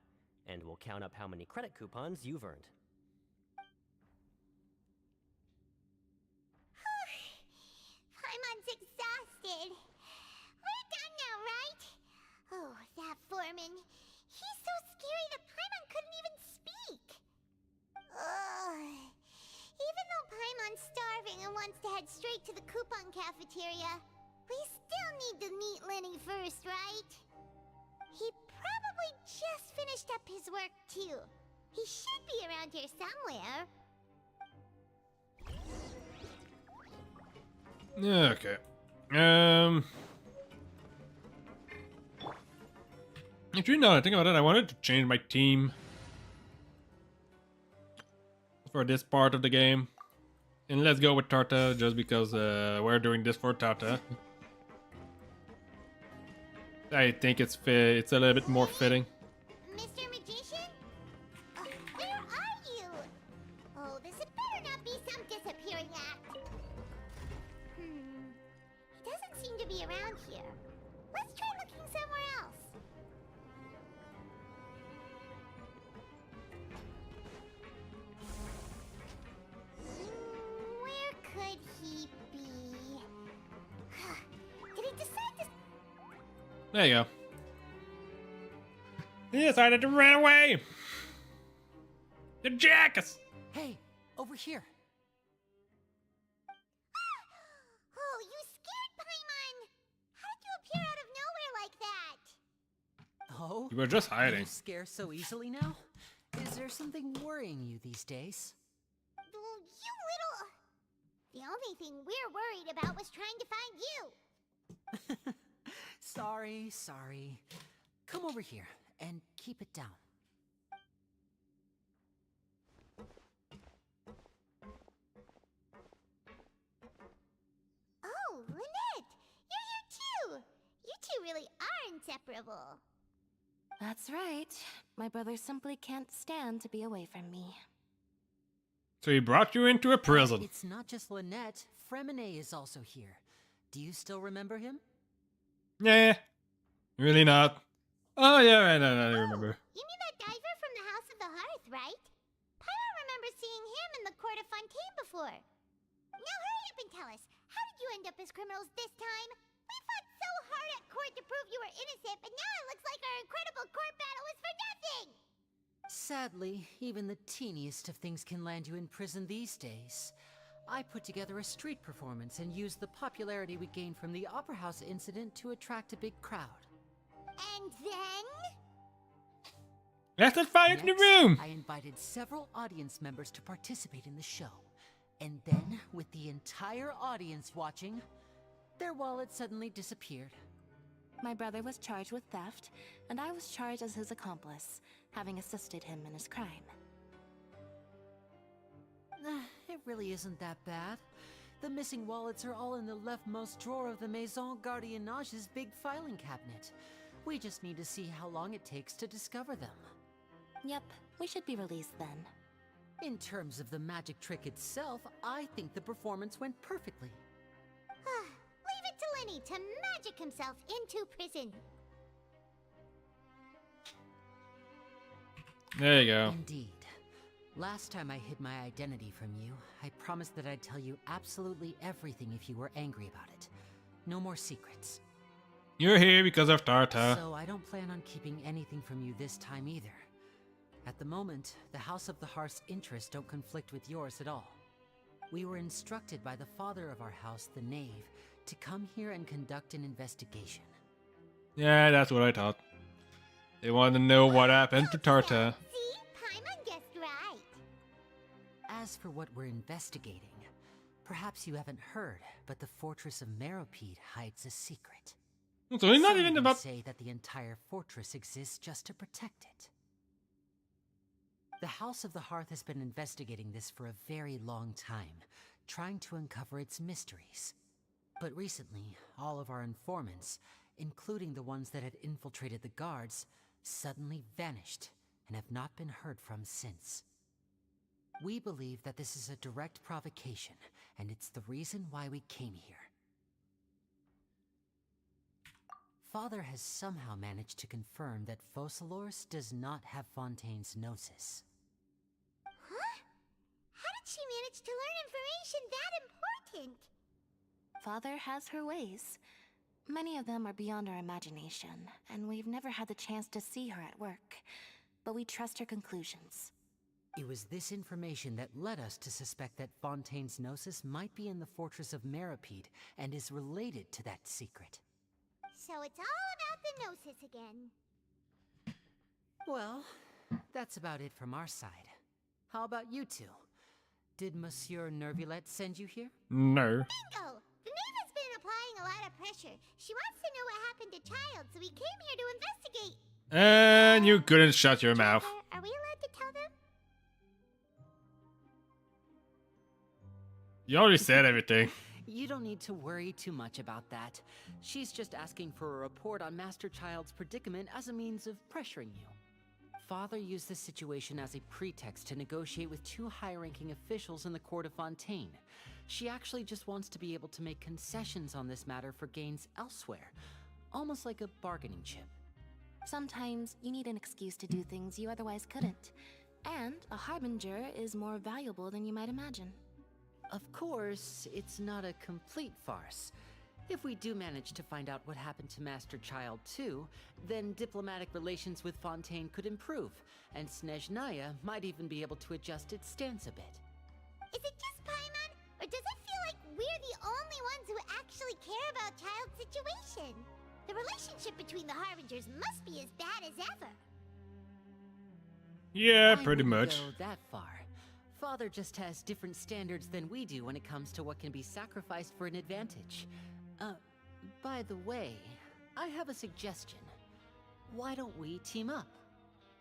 And we'll count up how many credit coupons you've earned. Paimon's exhausted. We're done now, right? Oh, that foreman. He's so scary that Paimon couldn't even speak. Ugh. Even though Paimon's starving and wants to head straight to the coupon cafeteria, We still need to meet Lenny first, right? He probably just finished up his work, too. He should be around here somewhere. Okay. Actually, now that I think about it, I wanted to change my team for this part of the game. And let's go with Tarta, just because we're doing this for Tarta. I think it's a little bit more fitting. Mr. Magician? Where are you? Oh, this had better not be some disappearing act. He doesn't seem to be around here. Let's try looking somewhere else. Where could he be? Did he decide to... There you go. He decided to run away! The jackass! Hey, over here. Oh, you scared Paimon! How did you appear out of nowhere like that? Oh? You were just hiding. You scare so easily now? Is there something worrying you these days? You little... The only thing we're worried about was trying to find you. Sorry. Come over here and keep it down. Oh, Lynette! You're here too! You two really are inseparable. That's right. My brother simply can't stand to be away from me. So he brought you into a prison. It's not just Lynette. Fremine is also here. Do you still remember him? Nah, really not. Oh yeah, right, I remember. You mean that diver from the House of the Hearth, right? Paimon remembers seeing him in the Court of Fontaine before. Now hurry up and tell us, how did you end up as criminals this time? We fought so hard at court to prove you were innocent, but now it looks like our incredible court battle was for nothing! Sadly, even the teeniest of things can land you in prison these days. I put together a street performance and used the popularity we gained from the Opera House incident to attract a big crowd. And then? Let's fire in the room! I invited several audience members to participate in the show. And then, with the entire audience watching, their wallet suddenly disappeared. My brother was charged with theft, and I was charged as his accomplice, having assisted him in his crime. It really isn't that bad. The missing wallets are all in the leftmost drawer of the Maison Gardiennage's big filing cabinet. We just need to see how long it takes to discover them. Yep, we should be released then. In terms of the magic trick itself, I think the performance went perfectly. Leave it to Lenny to magic himself into prison. There you go. Indeed. Last time I hid my identity from you, I promised that I'd tell you absolutely everything if you were angry about it. No more secrets. You're here because of Tarta. So I don't plan on keeping anything from you this time either. At the moment, the House of the Hearth's interests don't conflict with yours at all. We were instructed by the father of our house, the Knave, to come here and conduct an investigation. Yeah, that's what I thought. They wanted to know what happened to Tarta. See? Paimon guessed right. As for what we're investigating, perhaps you haven't heard, but the fortress of Meropide hides a secret. So it's not Some even about... say that the entire fortress exists just to protect it. The House of the Hearth has been investigating this for a very long time, trying to uncover its mysteries. But recently, all of our informants, including the ones that had infiltrated the guards, suddenly vanished and have not been heard from since. We believe that this is a direct provocation, and it's the reason why we came here. Father has somehow managed to confirm that Focalors does not have Fontaine's Gnosis. Huh? How did she manage to learn information that important? Father has her ways. Many of them are beyond our imagination, and we've never had the chance to see her at work. But we trust her conclusions. It was this information that led us to suspect that Fontaine's Gnosis might be in the fortress of Meripede and is related to that secret. So it's all about the Gnosis again. Well, that's about it from our side. How about you two? Did Monsieur Nervulette send you here? No. Bingo! The Knave has been applying a lot of pressure. She wants to know what happened to Child, so we came here to investigate. And you couldn't shut your mouth. Are we allowed to tell them? You already said everything. You don't need to worry too much about that. She's just asking for a report on Master Child's predicament as a means of pressuring you. Father used this situation as a pretext to negotiate with two high-ranking officials in the court of Fontaine. She actually just wants to be able to make concessions on this matter for gains elsewhere, almost like a bargaining chip. Sometimes you need an excuse to do things you otherwise couldn't. And a harbinger is more valuable than you might imagine. Of course, it's not a complete farce. If we do manage to find out what happened to Master Child too, then diplomatic relations with Fontaine could improve, and Snezhnaya might even be able to adjust its stance a bit. Is it just Paimon? Or does it feel like we're the only ones who actually care about Child's situation? The relationship between the Harbingers must be as bad as ever. Yeah, I pretty wouldn't much. go that far. Father just has different standards than we do when it comes to what can be sacrificed for an advantage. By the way, I have a suggestion. Why don't we team up?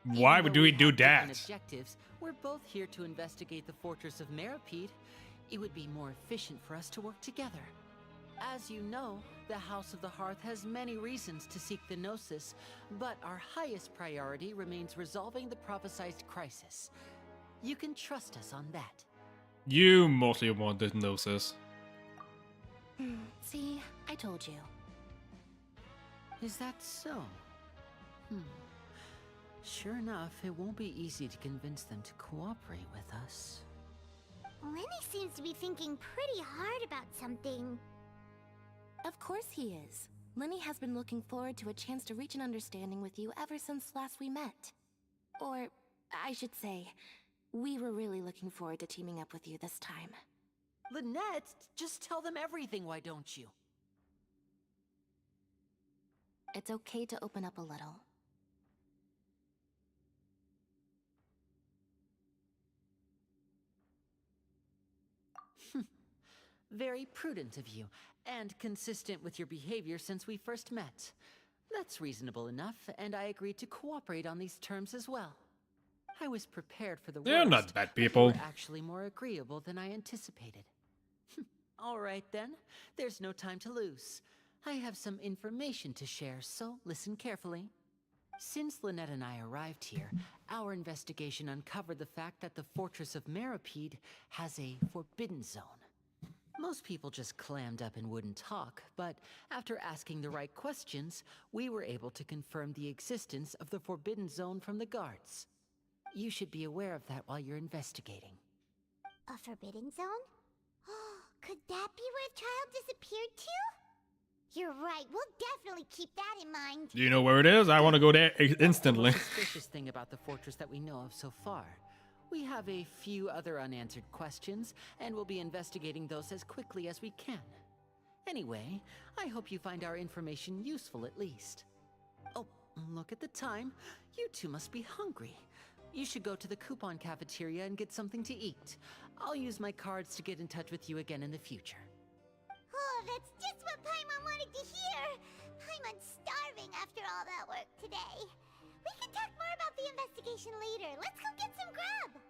Why Even would though we do have different that? Objectives, we're both here to investigate the fortress of Meripede. It would be more efficient for us to work together. As you know, the House of the Hearth has many reasons to seek the Gnosis, but our highest priority remains resolving the prophesized crisis. You can trust us on that. You mostly want the Gnosis. See, I told you. Is that so? Sure enough, it won't be easy to convince them to cooperate with us. Lenny seems to be thinking pretty hard about something. Of course he is. Lenny has been looking forward to a chance to reach an understanding with you ever since last we met. Or, I should say, we were really looking forward to teaming up with you this time. Lynette, just tell them everything, why don't you? It's okay to open up a little. Very prudent of you, and consistent with your behavior since we first met. That's reasonable enough, and I agreed to cooperate on these terms as well. I was prepared for the worst. They're not bad but you people. were actually more agreeable than I anticipated. All right then, there's no time to lose. I have some information to share, so listen carefully. Since Lynette and I arrived here, our investigation uncovered the fact that the fortress of Meripede has a forbidden zone. Most people just clammed up and wouldn't talk, but after asking the right questions, we were able to confirm the existence of the forbidden zone from the guards. You should be aware of that while you're investigating. A forbidden zone? Could that be where Child disappeared to? You're right, we'll definitely keep that in mind. Do you know where it is? I want to go there instantly. The most suspicious thing about the fortress that we know of so far. We have a few other unanswered questions, and we'll be investigating those as quickly as we can. Anyway, I hope you find our information useful at least. Oh, look at the time. You two must be hungry. You should go to the coupon cafeteria and get something to eat. I'll use my cards to get in touch with you again in the future. Oh, that's just what Paimon wanted to hear! Paimon's starving after all that work today. We can talk more about the investigation later. Let's go get some grub!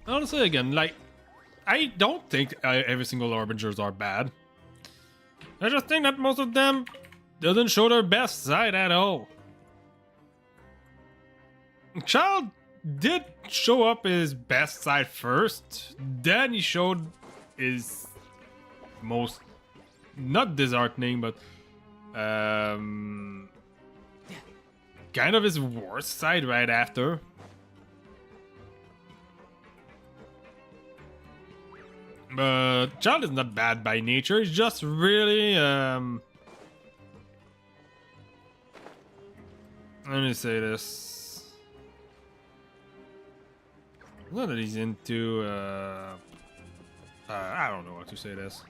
Honestly, again, like, I don't think every single Harbingers are bad. I just think that most of them doesn't show their best side at all. Child did show up his best side first, then he showed his most, not disheartening, but kind of his worst side right after. But Child is not bad by nature, he's just really let me say this. Not that he's into. I don't know how to say this.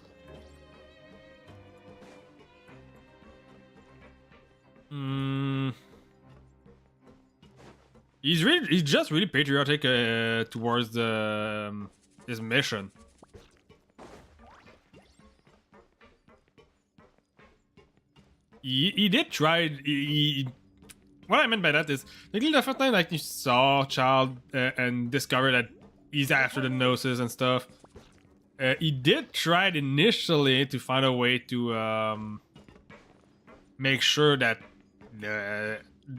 He's just really patriotic towards the his mission. He did try. What I meant by that is, like, the first time like you saw Child and discovered that he's after the noses and stuff. He did try initially to find a way to make sure that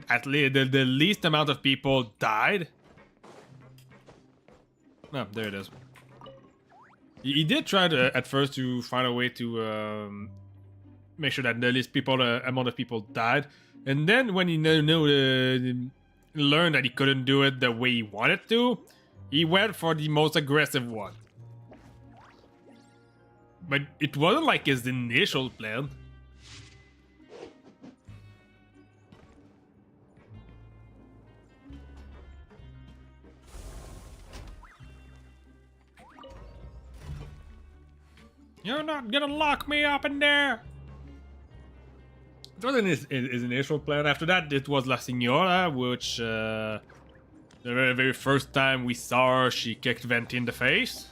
at least the least amount of people died. Oh, there it is. He did try at first to find a way to make sure that the least amount of people died, and then when he learned that he couldn't do it the way he wanted to, he went for the most aggressive one. But it wasn't like his initial plan. You're not gonna lock me up in there! It wasn't his initial plan. After that, it was La Signora, which the very first time we saw her, she kicked Venti in the face.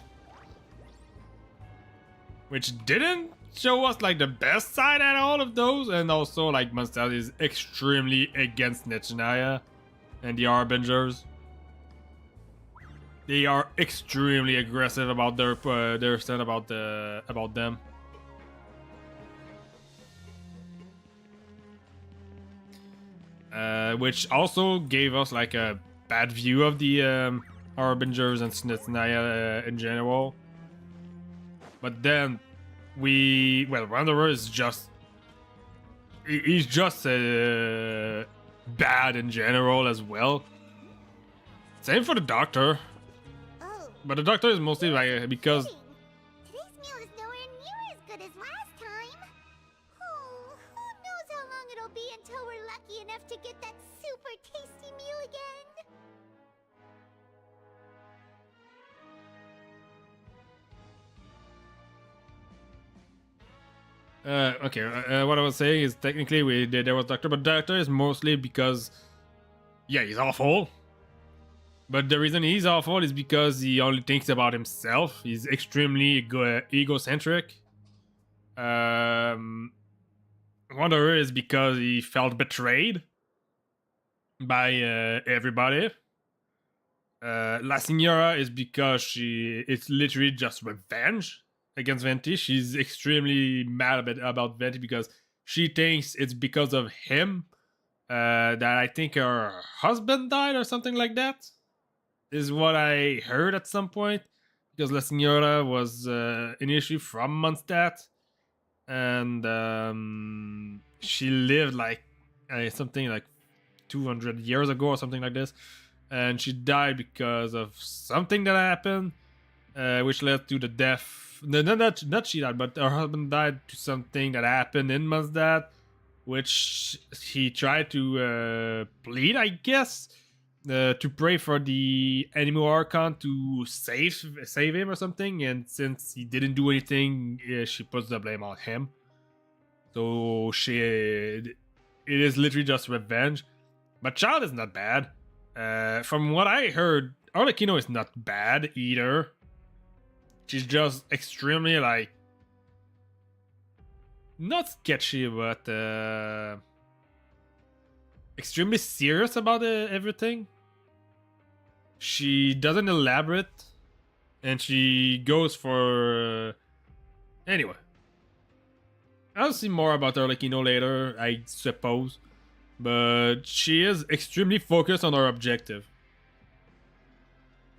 Which didn't show us like the best side at all of those, and also like Mondstadt is extremely against Nechinaya and the Harbingers. They are extremely aggressive about their stand about them. Which also gave us like a bad view of the Harbingers and Nechinaya in general. But then Wanderer is just he's just bad in general as well. Same for the Doctor. Oh. But the Doctor is mostly like because Today's meal is nowhere near as good as last time. Oh, who knows how long it'll be until we're lucky enough to get that super tasty meal again. Okay, what I was saying is technically there was Doctor, but Doctor is mostly because, yeah, he's awful. But the reason he's awful is because he only thinks about himself. He's extremely egocentric. Wanderer is because he felt betrayed by everybody. La Signora is because it's literally just revenge against Venti. She's extremely mad about Venti because she thinks it's because of him that I think her husband died or something like that, is what I heard at some point. Because La Signora was initially from Mondstadt, and she lived like something like 200 years ago or something like this, and she died because of something that happened, which led to the death. No, not she died, but her husband died to something that happened in Mondstadt, which he tried to plead, I guess, to pray for the Animal Archon to save him or something. And since he didn't do anything, she puts the blame on him. So it is literally just revenge. But Child is not bad. From what I heard, Arlecchino is not bad either. She's just extremely, like, not sketchy, but extremely serious about everything. She doesn't elaborate, and she goes for... Anyway. I'll see more about Arlecchino later, I suppose. But she is extremely focused on her objective.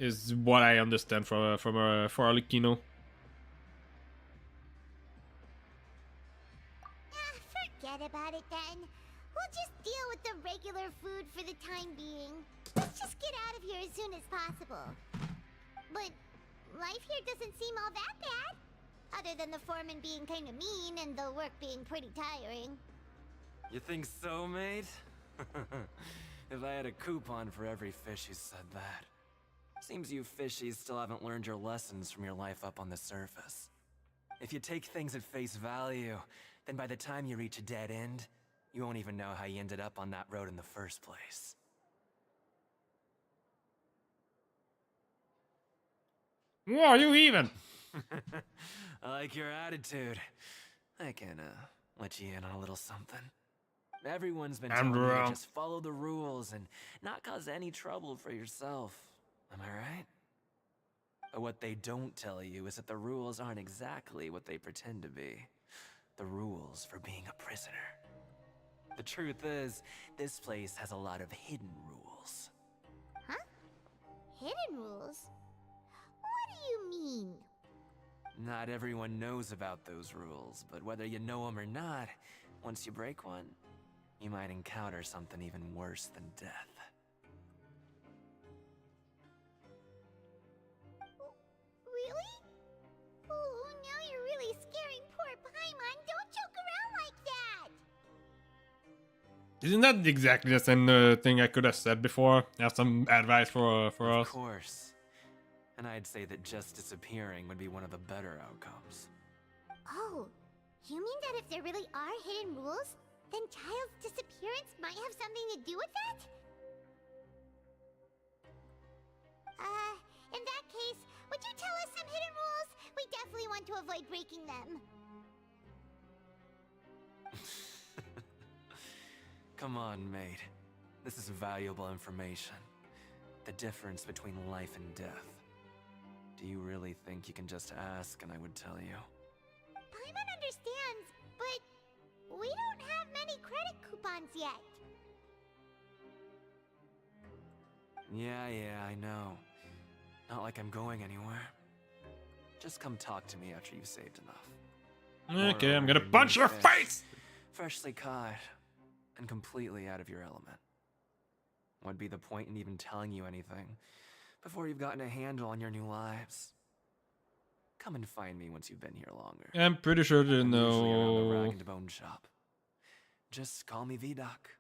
Is what I understand for Arlecchino. Forget about it then. We'll just deal with the regular food for the time being. Let's just get out of here as soon as possible. But life here doesn't seem all that bad. Other than the foreman being kinda mean and the work being pretty tiring. You think so, mate? If I had a coupon for every fish who said that. Seems you fishies still haven't learned your lessons from your life up on the surface. If you take things at face value, then by the time you reach a dead end, you won't even know how you ended up on that road in the first place. Who are you even? I like your attitude. I can, let you in on a little something. Everyone's been telling you to just follow the rules and not cause any trouble for yourself. Am I right? But what they don't tell you is that the rules aren't exactly what they pretend to be. The rules for being a prisoner. The truth is, this place has a lot of hidden rules. Huh? Hidden rules? What do you mean? Not everyone knows about those rules, but whether you know them or not, once you break one, you might encounter something even worse than death. Really? Oh, now you're really scaring poor Paimon. Don't joke around like that! Isn't that exactly the same thing I could have said before? Have some advice for us? Of course. And I'd say that just disappearing would be one of the better outcomes. Oh, you mean that if there really are hidden rules, then Child's disappearance might have something to do with that? In that case, would you tell us some hidden rules? We definitely want to avoid breaking them. Come on, mate. This is valuable information. The difference between life and death. Do you really think you can just ask and I would tell you? Paimon understands, but we don't have many credit coupons yet. Yeah, I know. Not like I'm going anywhere. Just come talk to me after you've saved enough. Okay, I'm gonna punch your face! Freshly caught and completely out of your element. What'd be the point in even telling you anything before you've gotten a handle on your new lives? Come and find me once you've been here longer. I'm pretty sure they I'm usually around the know. Rag and Bone shop. Just call me V-Doc.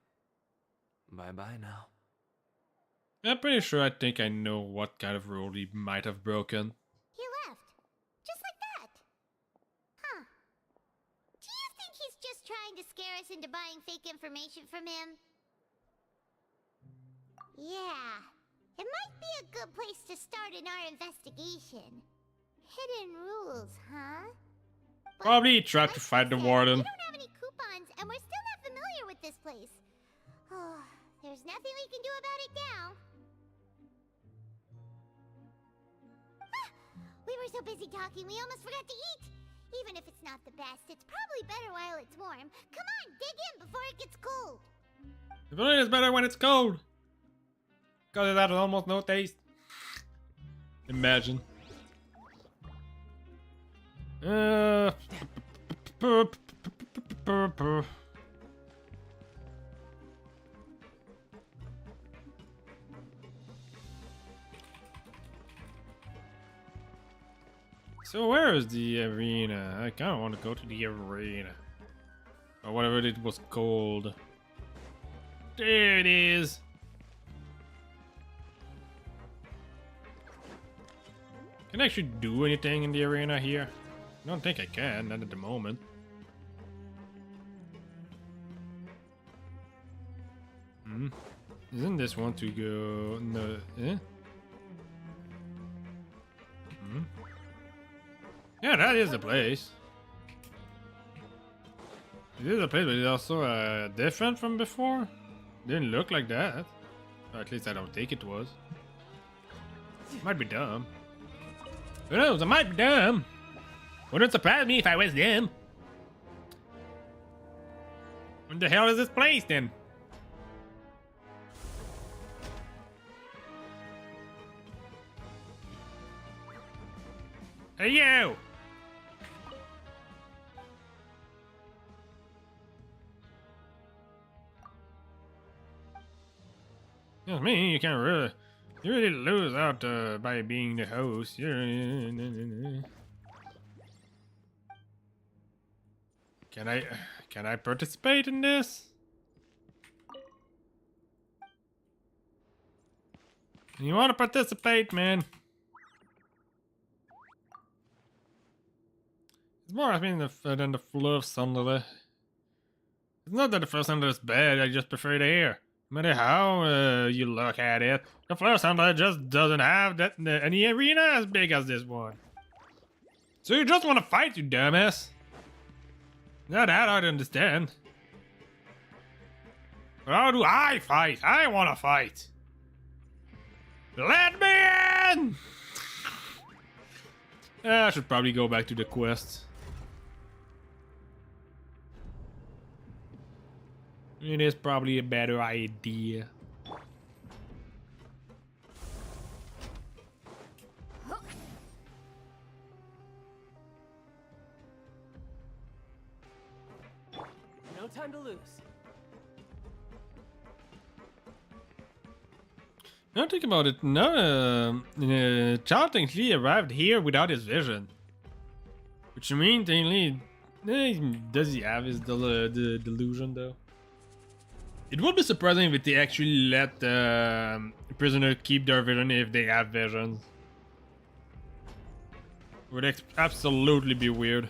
Bye-bye now. I'm pretty sure I think I know what kind of rule he might have broken. He left. Just like that. Huh. Do you think he's just trying to scare us into buying fake information from him? Yeah. It might be a good place to start in our investigation. Hidden rules, huh? But Probably he tried to fight the warden. we don't have any coupons, and we're still not familiar with this place. Oh, there's nothing we can do about it now. Ah, we were so busy talking, we almost forgot to eat. Even if it's not the best, it's probably better while it's warm. Come on, dig in before it gets cold. The food is better when it's cold. Because it has almost no taste. Imagine. So where is the arena? I kind of want to go to the arena. Or whatever it was called. There it is. Can I actually do anything in the arena here? I don't think I can, not at the moment. Isn't this one to go? No, Yeah, that is the place. It is a place, but it's also different from before. Didn't look like that. Or at least I don't think it was. Might be dumb. Who knows? I might be dumb. Wouldn't surprise me if I was them. What the hell is this place then? Hey you! That's me. You can't really, you really lose out by being the host. Can I participate in this? You want to participate, man? It's more, I mean, than the Fluff Thunder. It's not that the Fluff Thunder is bad, I just prefer the air. No matter how you look at it, the Fluff Thunder just doesn't have that any arena as big as this one. So you just want to fight, you dumbass? Not that I understand. But how do I fight? I want to fight. Let me in! I should probably go back to the quest. It is probably a better idea. No time to lose. Now think about it. No, Child technically arrived here without his vision, which means technically, does he have his the delusion though? It would be surprising if they actually let prisoners keep their vision if they have visions. Would absolutely be weird.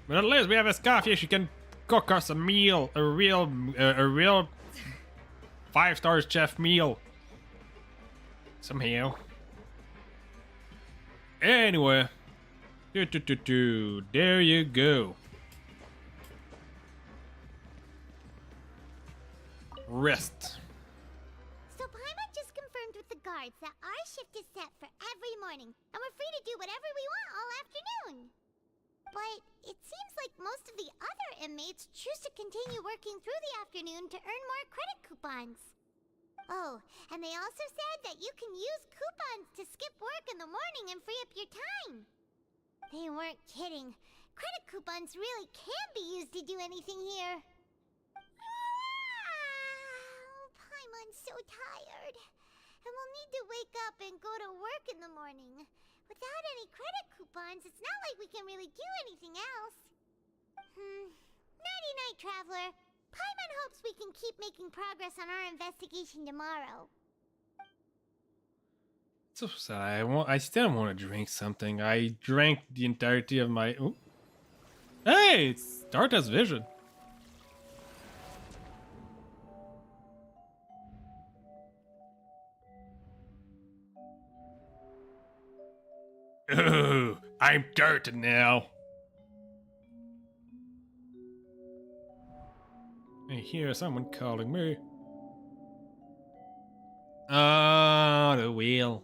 But at least we have a scarf here. She can cook us a meal, a real 5-star chef meal. Somehow. Anyway, there you go. Rest. So Paimon just confirmed with the guards that our shift is set for every morning, and we're free to do whatever we want all afternoon. But it seems like most of the other inmates choose to continue working through the afternoon to earn more credit coupons. Oh, and they also said that you can use coupons to skip work in the morning and free up your time. They weren't kidding. Credit coupons really can be used to do anything here. Paimon's so tired. And we'll need to wake up and go to work in the morning. Without any credit coupons, it's not like we can really do anything else. Nighty-night, Traveler. Paimon hopes we can keep making progress on our investigation tomorrow. So sad. I still want to drink something. I drank the entirety of my. Oh. Hey, it's Darta's vision. Oh, I'm Darta now. I hear someone calling me. Ah, the wheel.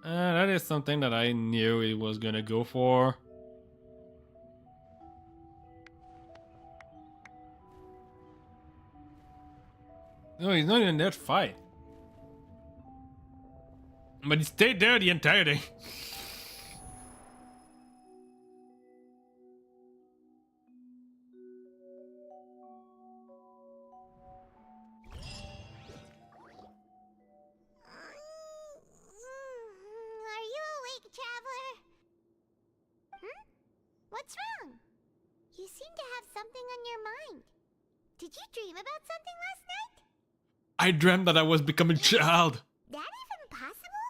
That is something that I knew he was gonna go for. No, he's not even in that fight. But he stayed there the entire day. Are you awake, Traveler? What's wrong? You seem to have something on your mind. Did you dream about something last night? I dreamt that I was becoming a child. That even possible?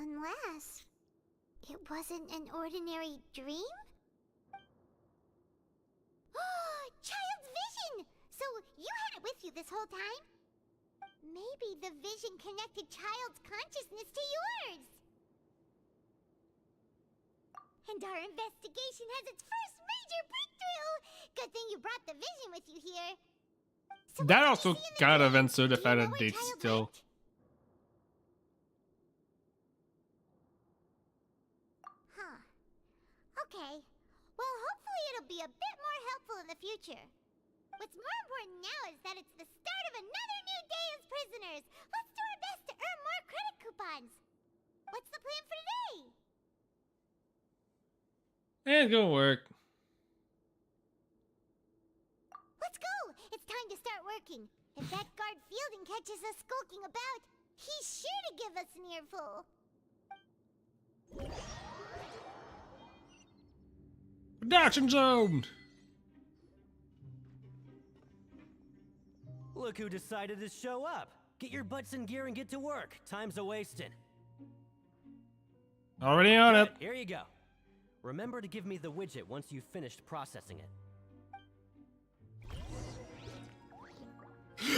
Unless it wasn't an ordinary dream? Child's vision! So you had it with you this whole time? Maybe the vision connected Child's consciousness to yours. And our investigation has its first major breakthrough! Good thing you brought the vision with you here. So That also kind of answered the fact that they still. Huh. Okay. Well, hopefully it'll be a bit more helpful in the future. What's more important now is that it's the start of another new day as prisoners. Let's do our best to earn more credit coupons. What's the plan for today? It's gonna work. Let's go! It's time to start working. If that guard Fielding catches us skulking about, he's sure to give us an earful. Production zone! Look who decided to show up. Get your butts in gear and get to work. Time's a-wasting. Already on it. Here you go. Remember to give me the widget once you've finished processing it.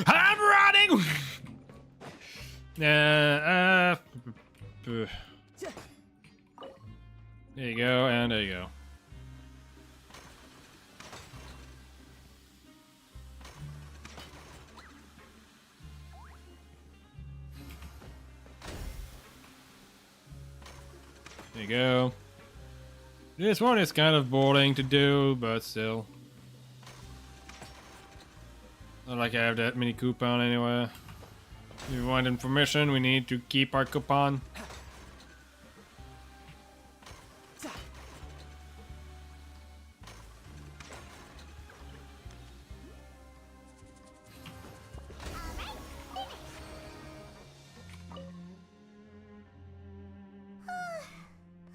I'm running! There you go, and there you go. There you go. This one is kind of boring to do, but still. Not like I have that many coupon anyway. If we want information, we need to keep our coupon.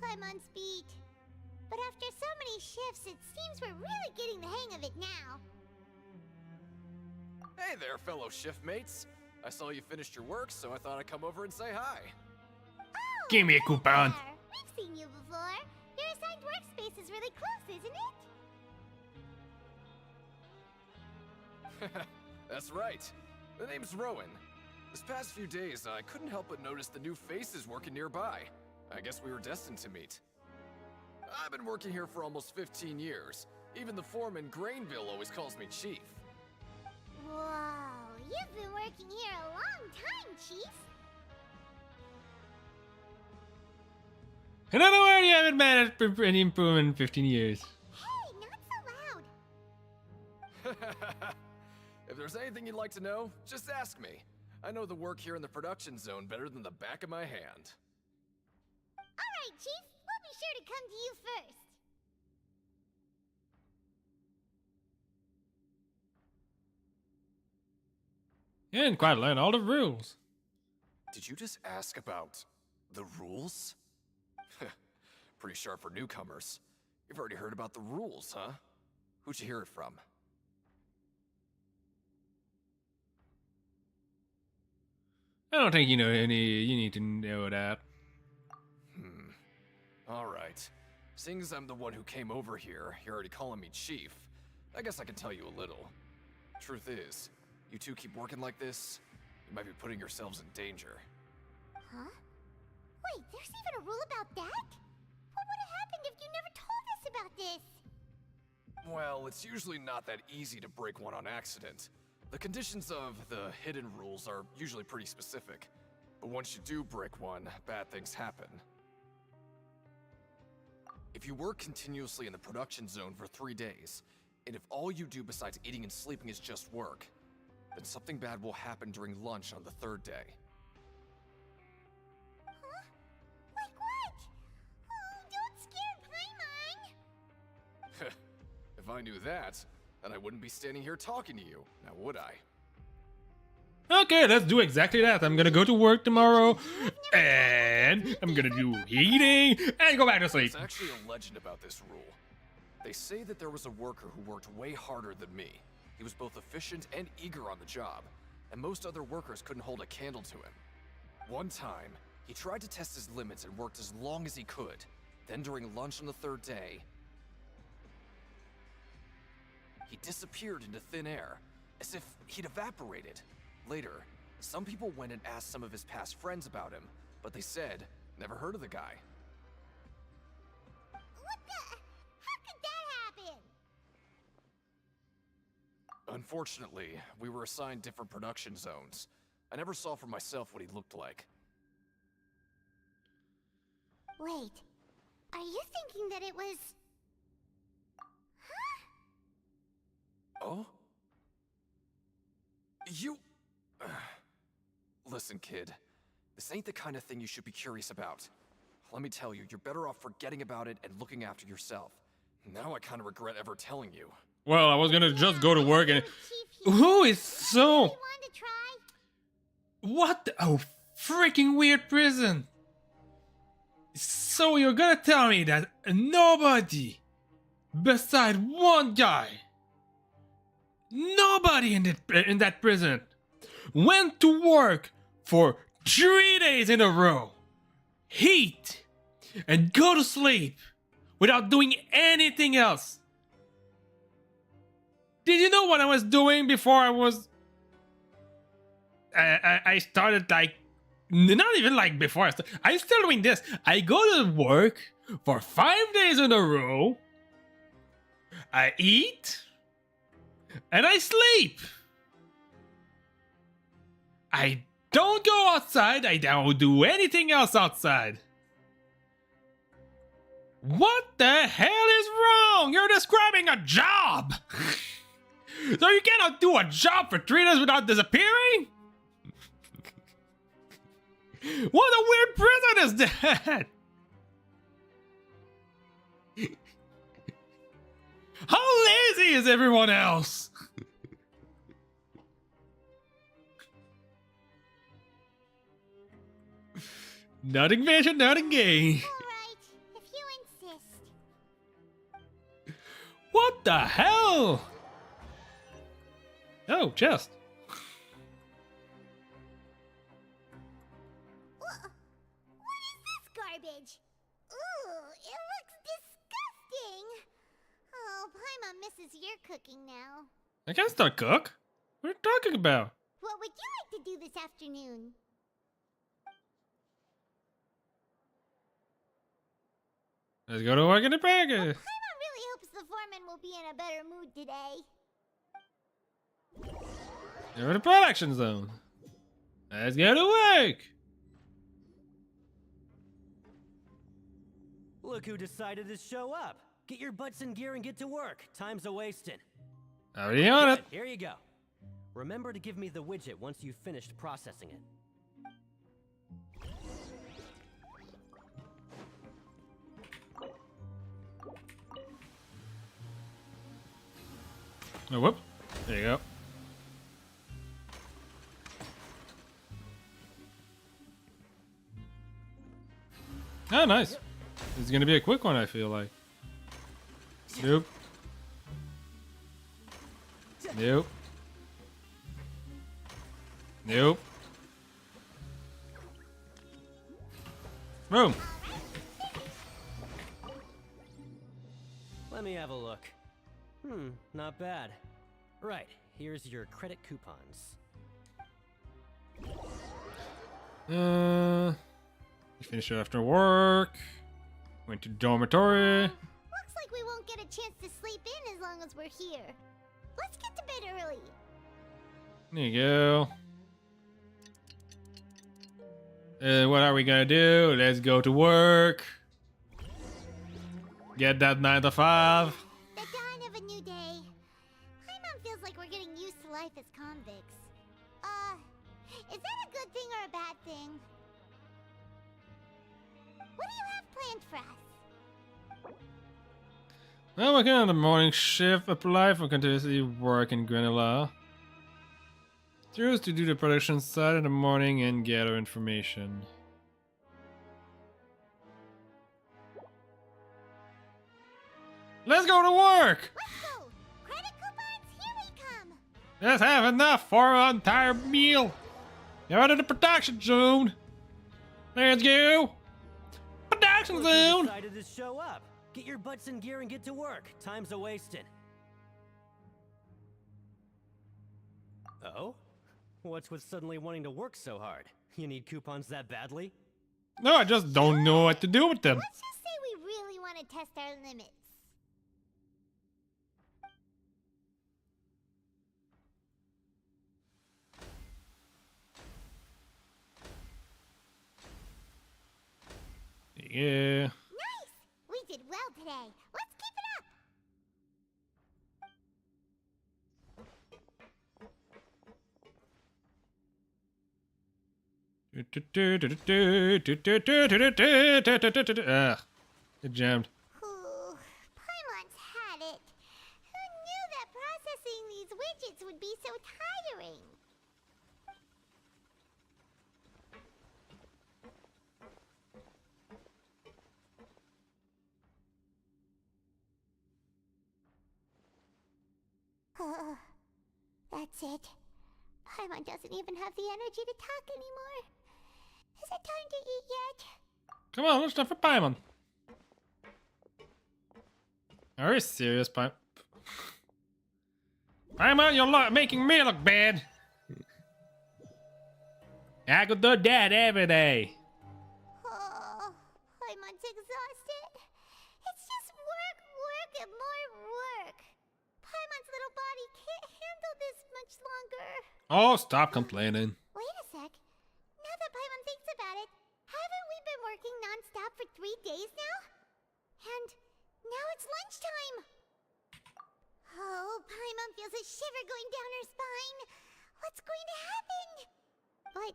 Paimon's beat. But after so many shifts, it seems we're really getting the hang of it now. Hey there, fellow shift mates. I saw you finished your work, so I thought I'd come over and say hi. Oh, Give me a coupon. there. We've seen you before. Your assigned workspace is really close, isn't it? That's right. The name's Rowan. This past few days, I couldn't help but notice the new faces working nearby. I guess we were destined to meet. I've been working here for almost 15 years. Even the foreman, Grainville, always calls me Chief. Whoa, you've been working here a long time, Chief. In other words, you haven't managed any improvement in 15 years. Hey, not so loud. If there's anything you'd like to know, just ask me. I know the work here in the production zone better than the back of my hand. All right, Chief. We'll be sure to come to you first. You didn't quite learn all the rules. Did you just ask about the rules? Pretty sharp for newcomers. You've already heard about the rules, huh? Who'd you hear it from? I don't think you know any. You need to know that. Alright. Seeing as I'm the one who came over here, you're already calling me Chief. I guess I can tell you a little. Truth is, you two keep working like this, you might be putting yourselves in danger. Huh? Wait, there's even a rule about that? What would have happened if you never told us about this? Well, it's usually not that easy to break one on accident. The conditions of the hidden rules are usually pretty specific. But once you do break one, bad things happen. If you work continuously in the production zone for 3 days, and if all you do besides eating and sleeping is just work, then something bad will happen during lunch on the 3rd day. Huh? Like what? Oh, don't scare Paimon! If I knew that, then I wouldn't be standing here talking to you, now would I? Okay, let's do exactly that. I'm gonna go to work tomorrow, and I'm gonna do eating, and go back to sleep. There's actually a legend about this rule. They say that there was a worker who worked way harder than me. He was both efficient and eager on the job, and most other workers couldn't hold a candle to him. One time, he tried to test his limits and worked as long as he could. Then during lunch on the 3rd day, he disappeared into thin air, as if he'd evaporated. Later, some people went and asked some of his past friends about him, but they said, never heard of the guy. What the? How could that happen? Unfortunately, we were assigned different production zones. I never saw for myself what he looked like. Wait, are you thinking that it was... Huh? Oh? You... Listen, kid. This ain't the kind of thing you should be curious about. Let me tell you, you're better off forgetting about it and looking after yourself. Now I kind of regret ever telling you. Well, I was gonna just go to work and... Who is so... What the... Oh, freaking weird prison. So you're gonna tell me that nobody, beside one guy, nobody in that prison went to work for 3 days in a row, eat, and go to sleep without doing anything else? Did you know what I was doing before I was... I started like... Not even like before I'm still doing this. I go to work for 5 days in a row. I eat. And I sleep. I don't go outside. I don't do anything else outside. What the hell is wrong? You're describing a job. So you cannot do a job for 3 days without disappearing? What a weird prison is that? How lazy is everyone else? Nothing mentioned, nothing gained. Alright, if you insist. What the hell? Oh, chest. What is this garbage? Ooh, it looks disgusting. Oh, Paimon misses your cooking now. I can still cook. What are you talking about? What would you like to do this afternoon? Let's go to work in the package. Paimon really hopes the foreman will be in a better mood today. Go to the production zone. Let's go to work. Look who decided to show up. Get your butts in gear and get to work. Time's a-wasting. Already on it. Here you go. Remember to give me the widget once you've finished processing it. Oh, whoop. There you go. Oh, nice. This is gonna be a quick one, I feel like. Nope. Nope. Nope. Boom. Let me have a look. Not bad. Right, here's your credit coupons. You finished it after work. Went to dormitory. Looks like we won't get a chance to sleep in as long as we're here. Let's get to bed early. There you go. What are we gonna do? Let's go to work. Get that 9 to 5. The dawn of a new day. Paimon feels like we're getting used to life as convicts. Is that a good thing or a bad thing? What do you have planned for us? I'm working on the morning shift. Apply for continuously work in Granola. Choose to do the production side in the morning and gather information. Let's go to work! Let's go! Credit coupons, here we come! Let's have enough for an entire meal! You're out of the production zone! Let's go! Production zone! Decided to show up. Get your butts in gear and get to work. Time's a-wasting. Oh? What's with suddenly wanting to work so hard? You need coupons that badly? No, I just don't know what to do with them. Let's just say we really want to test our limits. Yeah. Nice! We did well today. Let's keep it up! It jammed. Ooh, Paimon's had it. Who knew that processing these widgets would be so tiring? That's it. Paimon doesn't even have the energy to talk anymore. Is it time to eat yet? Come on, let's stuff for Paimon. Are you serious, Paimon? Paimon, you're making me look bad. I could do that every day. Oh, Paimon's exhausted. It's just work, work, and more work. Paimon's little body can't handle this much longer. Oh, stop complaining. Wait a sec. Now that Paimon thinks about it, haven't we been working non-stop for 3 days now? And now it's lunchtime. Oh, Paimon feels a shiver going down her spine. What's going to happen? But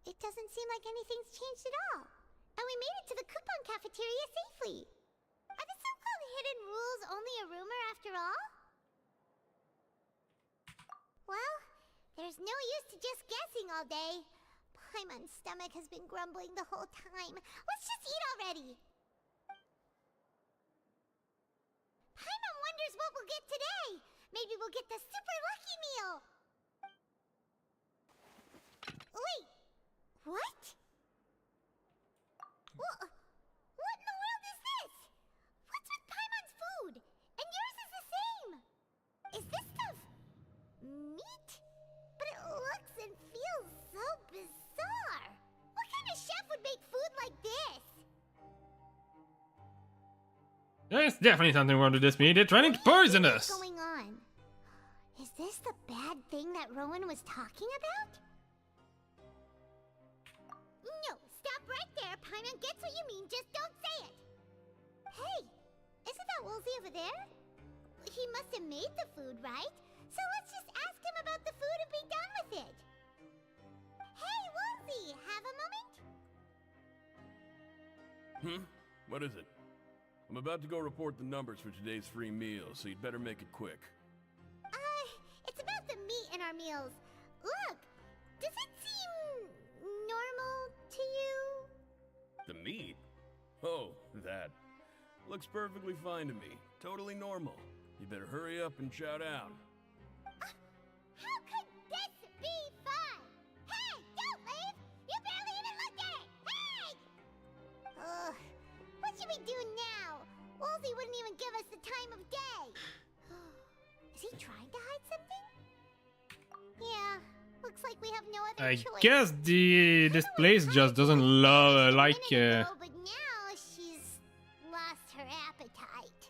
it doesn't seem like anything's changed at all. And we made it to the coupon cafeteria safely. Are the so-called hidden rules only a rumor after all? Well, there's no use to just guessing all day. Paimon's stomach has been grumbling the whole time. Let's just eat already. Paimon wonders what we'll get today. Maybe we'll get the super lucky meal. Wait, what? What in the world is this? What's with Paimon's food? And yours is the same. Is this stuff meat? But it looks and feels so bizarre. What kind of chef would make food like this? There's definitely something wrong with this meat. They're trying to poison us. What's going on? Is this the bad thing that Rowan was talking about? No, stop right there. Paimon gets what you mean, just don't say it. Hey, isn't that Woolsey over there? He must have made the food, right? So let's just ask him about the food and be done with it. Hey, Woolsey, have a moment? What is it? I'm about to go report the numbers for today's free meal, so you'd better make it quick. It's about the meat in our meals. Look, does it seem normal to you? The meat? Oh, that. Looks perfectly fine to me. Totally normal. You better hurry up and chow down. How could this be fun? Hey, don't leave! You barely even looked at it! Hey! What should we do now? Woolsey wouldn't even give us the time of day. Is he trying to hide something? Yeah, looks like we have no other choice. I guess this place just doesn't like. But now she's lost her appetite.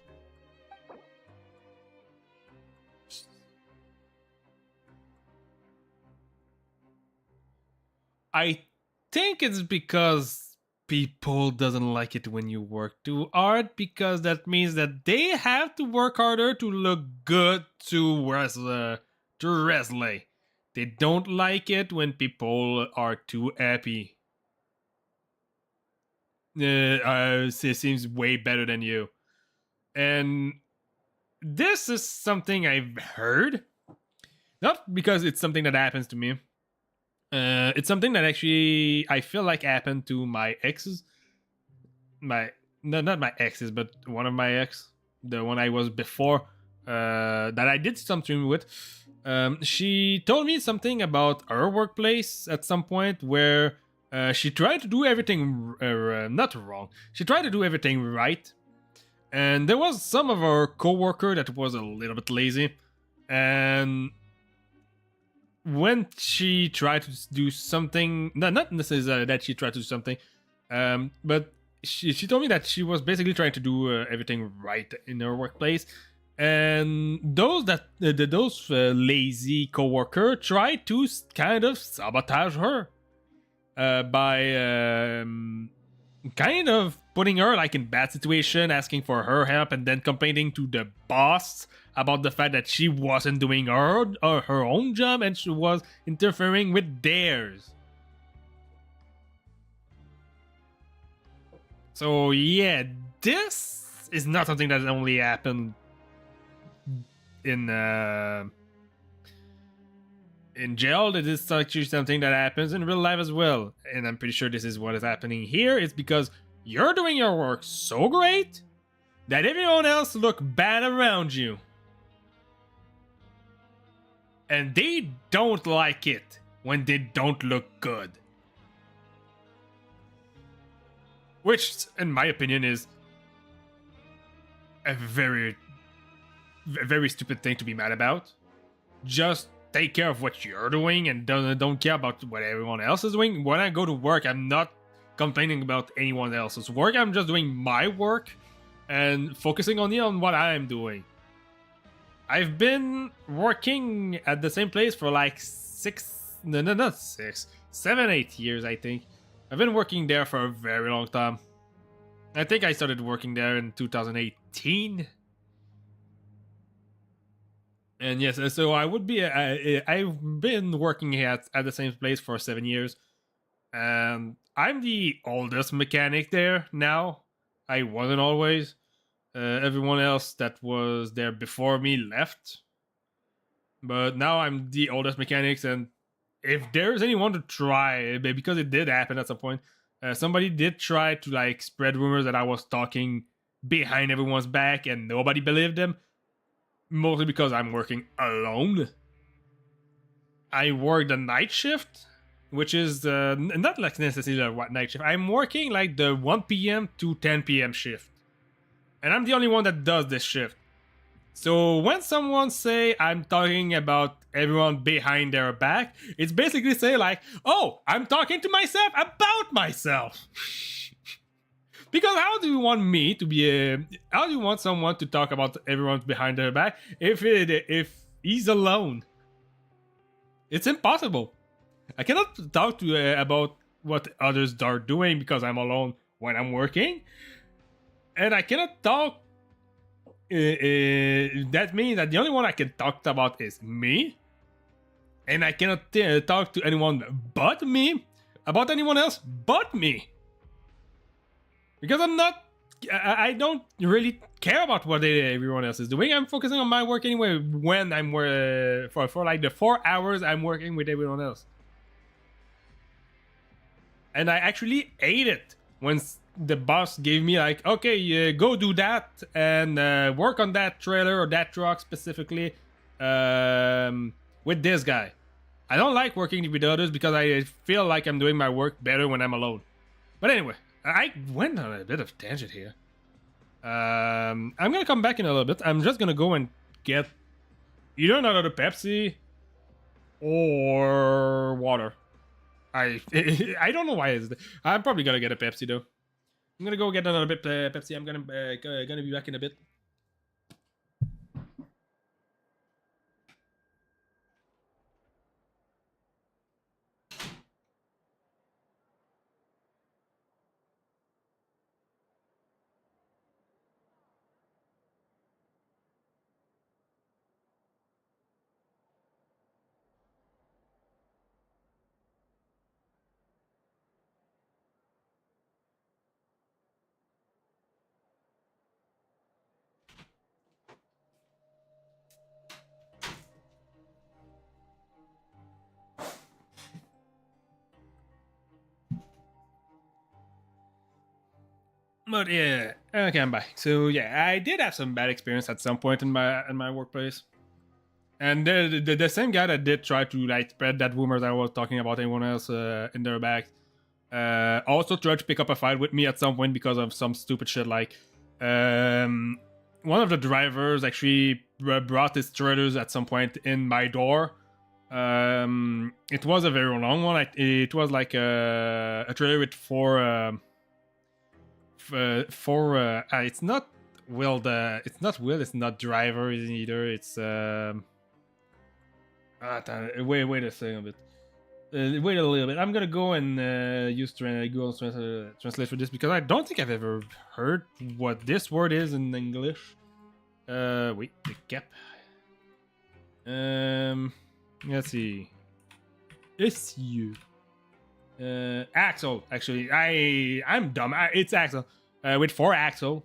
I think it's because people doesn't like it when you work too hard, because that means that they have to work harder to look good to Wesley. They don't like it when people are too happy. It seems way better than you. And this is something I've heard. Not because it's something that happens to me. It's something that actually I feel like happened to my exes. Not my exes, but one of my ex, the one I was before, that I did something with. She told me something about her workplace at some point where she tried to do everything not wrong. She tried to do everything right, and there was some of her coworker that was a little bit lazy, and when she tried to do something, not necessarily that she tried to do something, but she told me that she was basically trying to do everything right in her workplace, and those lazy coworker tried to kind of sabotage her by kind of putting her like in bad situation, asking for her help, and then complaining to the boss about the fact that she wasn't doing her own job and she was interfering with theirs. So yeah, this is not something that only happened in jail. It is actually something that happens in real life as well, and I'm pretty sure this is what is happening here. It's because you're doing your work so great that everyone else look bad around you, and they don't like it when they don't look good. Which, in my opinion, is a very stupid thing to be mad about. Just take care of what you're doing and don't care about what everyone else is doing. When I go to work, I'm not complaining about anyone else's work. I'm just doing my work and focusing only on what I'm doing. I've been working at the same place for like 7, 8 years, I think. I've been working there for a very long time. I think I started working there in 2018. And yes, so I would be. I've been working at the same place for 7 years, and I'm the oldest mechanic there now. I wasn't always. Everyone else that was there before me left, but now I'm the oldest mechanics. And if there's anyone to try, because it did happen at some point, somebody did try to like spread rumors that I was talking behind everyone's back, and nobody believed them. Mostly because I'm working alone. I work the night shift, which is not like necessarily a night shift. I'm working like the 1 p.m. to 10 p.m. shift. And I'm the only one that does this shift. So when someone say I'm talking about everyone behind their back, it's basically say like, oh, I'm talking to myself about myself. Because how do you want me to be how do you want someone to talk about everyone behind their back if he's alone? It's impossible. I cannot talk to about what others are doing because I'm alone when I'm working. And I cannot talk that means that the only one I can talk about is me. And I cannot talk to anyone but me about anyone else but me. Because I don't really care about what everyone else is doing. I'm focusing on my work anyway when I'm for like the 4 hours I'm working with everyone else. And I actually hate it when the boss gave me like, okay, go do that and work on that trailer or that truck specifically with this guy. I don't like working with others because I feel like I'm doing my work better when I'm alone. But anyway, I went on a bit of a tangent here. I'm gonna come back in a little bit. I'm just gonna go and get either another Pepsi or water. I don't know why I'm probably gonna get a Pepsi though. I'm gonna go get another bit Pepsi. I'm gonna be back in a bit. But yeah, okay, I'm back. So yeah, I did have some bad experience at some point in my workplace, and the same guy that did try to like spread that rumor that I was talking about anyone else in their back, also tried to pick up a fight with me at some point because of some stupid shit. Like, one of the drivers actually brought his trailers at some point in my door. It was a very long one. It was like a trailer with four. It's not Will. It's not Will. It's not Driver either. It's wait a second a bit. Wait a little bit. I'm gonna go and use Google Translate for this because I don't think I've ever heard what this word is in English. Wait, the cap. Let's see. Issue. Axle. Actually, I'm dumb. It's Axle. with 4 axle.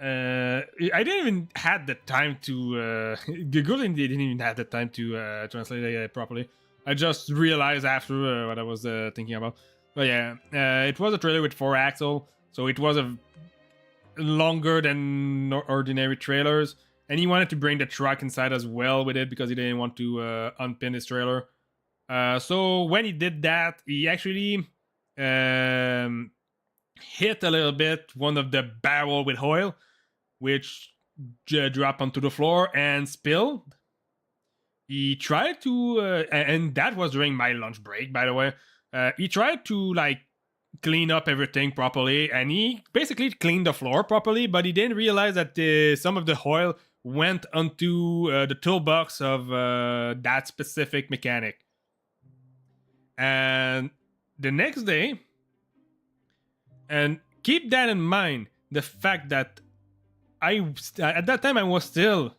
I didn't even had the time to Google didn't even have the time to translate it properly. I just realized after what I was thinking about. But yeah, it was a trailer with 4 axle, so it was a longer than ordinary trailers, and he wanted to bring the truck inside as well with it because he didn't want to unpin his trailer. So when he did that, he actually hit a little bit one of the barrel with oil, which dropped onto the floor and spilled. He tried to, and that was during my lunch break, by the way. He tried to like clean up everything properly, and he basically cleaned the floor properly, but he didn't realize that some of the oil went onto the toolbox of that specific mechanic. And the next day, and keep that in mind, the fact that at that time I was still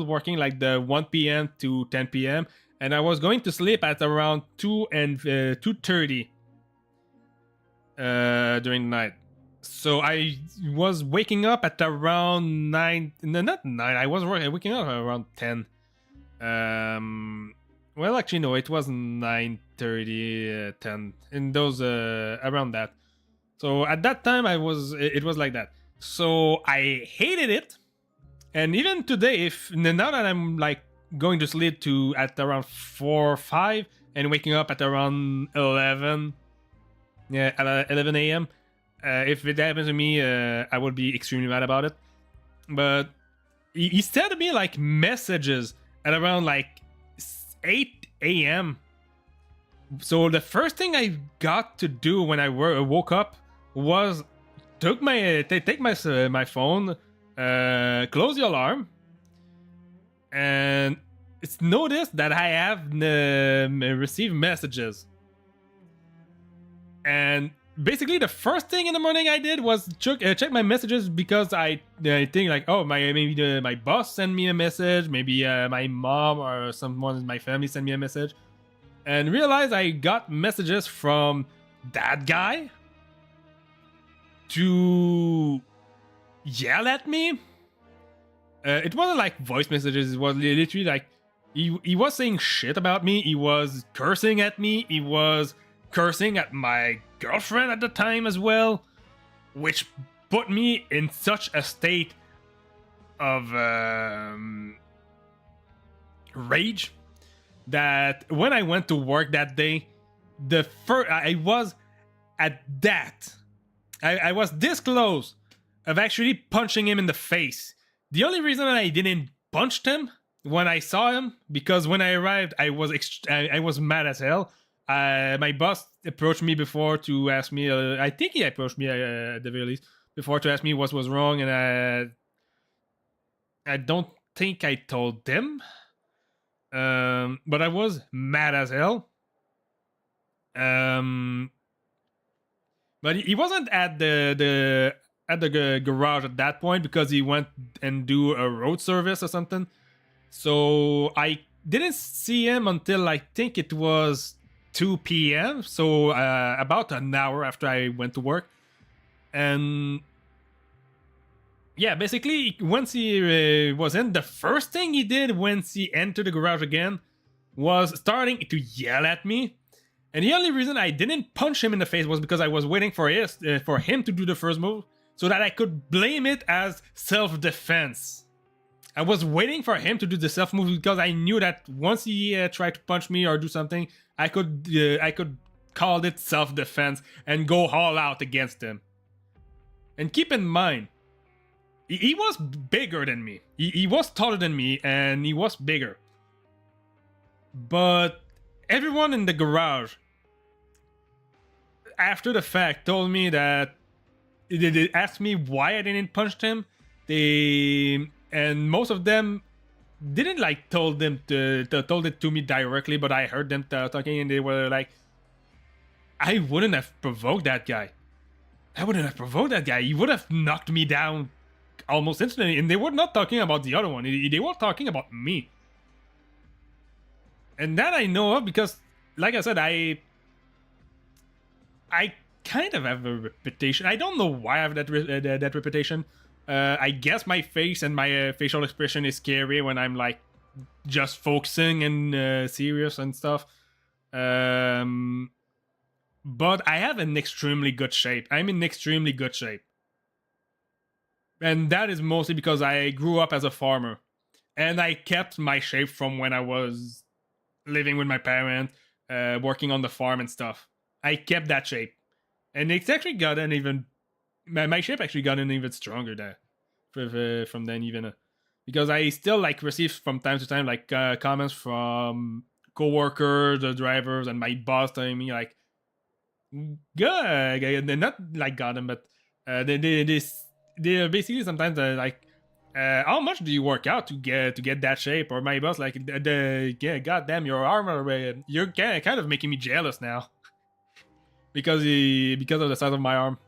working like the 1 p.m. to 10 p.m. and I was going to sleep at around 2 and 2:30 during the night. So I was waking up at around 9. No, not 9. I was waking up around 10. Well, actually, no. It was 9:30, 10. In those around that. So at that time, it was like that. So I hated it, and even today, now that I'm like going to sleep at around 4 or 5 and waking up at around 11, at 11 a.m. If it happens to me, I would be extremely mad about it. But he sent me like messages at around like 8 a.m. So the first thing I got to do when I woke up was take my phone, close the alarm, and it's noticed that I have received messages. And basically, the first thing in the morning I did was check my messages because I think like, oh, maybe my boss sent me a message, maybe my mom or someone in my family sent me a message, and realized I got messages from that guy to yell at me. It wasn't like voice messages. It was literally like he was saying shit about me. He was cursing at me. He was cursing at my girlfriend at the time as well, which put me in such a state of rage that when I went to work that day, I was this close of actually punching him in the face. The only reason that I didn't punch him when I saw him, because when I arrived, I was mad as hell. My boss approached me before to ask me. I think he approached me at the very least before to ask me what was wrong, and I don't think I told them. But I was mad as hell. But he wasn't at the garage at that point because he went and do a road service or something. So I didn't see him until I think it was 2 p.m. So about an hour after I went to work. And yeah, basically once he was in, the first thing he did once he entered the garage again was starting to yell at me. And the only reason I didn't punch him in the face was because I was waiting for him to do the first move so that I could blame it as self-defense. I was waiting for him to do the self move because I knew that once he tried to punch me or do something, I could call it self-defense and go all out against him. And keep in mind, he was bigger than me. He was taller than me and he was bigger. But everyone in the garage, after the fact, told me that they asked me why I didn't punch him. And most of them didn't like told it to me directly, but I heard them talking, and they were like, "I wouldn't have provoked that guy. I wouldn't have provoked that guy. He would have knocked me down almost instantly." And they were not talking about the other one. They were talking about me. And that I know of because, like I said, I kind of have a reputation. I don't know why I have that reputation. I guess my face and my facial expression is scary when I'm like just focusing and serious and stuff. But I have an extremely good shape. I'm in extremely good shape. And that is mostly because I grew up as a farmer. And I kept my shape from when I was living with my parents, working on the farm and stuff. I kept that shape. And it's actually gotten even... My shape actually gotten even stronger there. From then even. Because I still like receive from time to time like comments from co-workers, the drivers, and my boss telling me like, good. They're not like got them, but they basically sometimes like, how much do you work out to get that shape? Or my boss like, yeah, goddamn, your armor, you're kind of making me jealous now because of the size of my arm.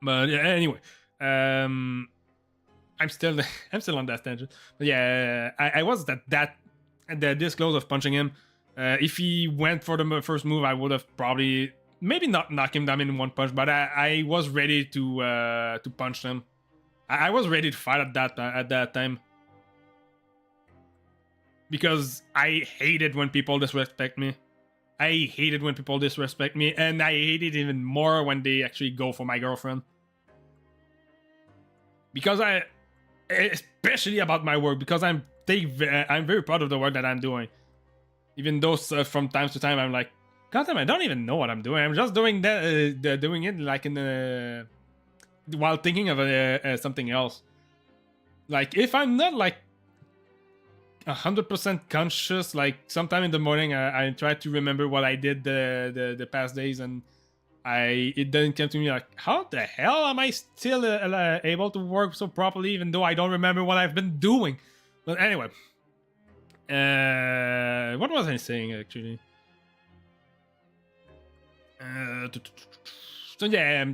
But yeah, anyway, I'm still on that tangent. But yeah, I was this close of punching him. If he went for the first move, I would have probably maybe not knock him down in one punch, but I was ready to punch him. I was ready to fight at that time because I hated when people disrespect me. I hated when people disrespect me, and I hate it even more when they actually go for my girlfriend. Because especially about my work, because I'm very proud of the work that I'm doing. Even though from time to time I'm like, God damn, I don't even know what I'm doing. I'm just doing that, doing it like while thinking of something else. Like if I'm not like 100% conscious, like sometime in the morning, I try to remember what I did the past days, and it doesn't come to me like, how the hell am I still able to work so properly even though I don't remember what I've been doing? But anyway, what was I saying actually? So yeah,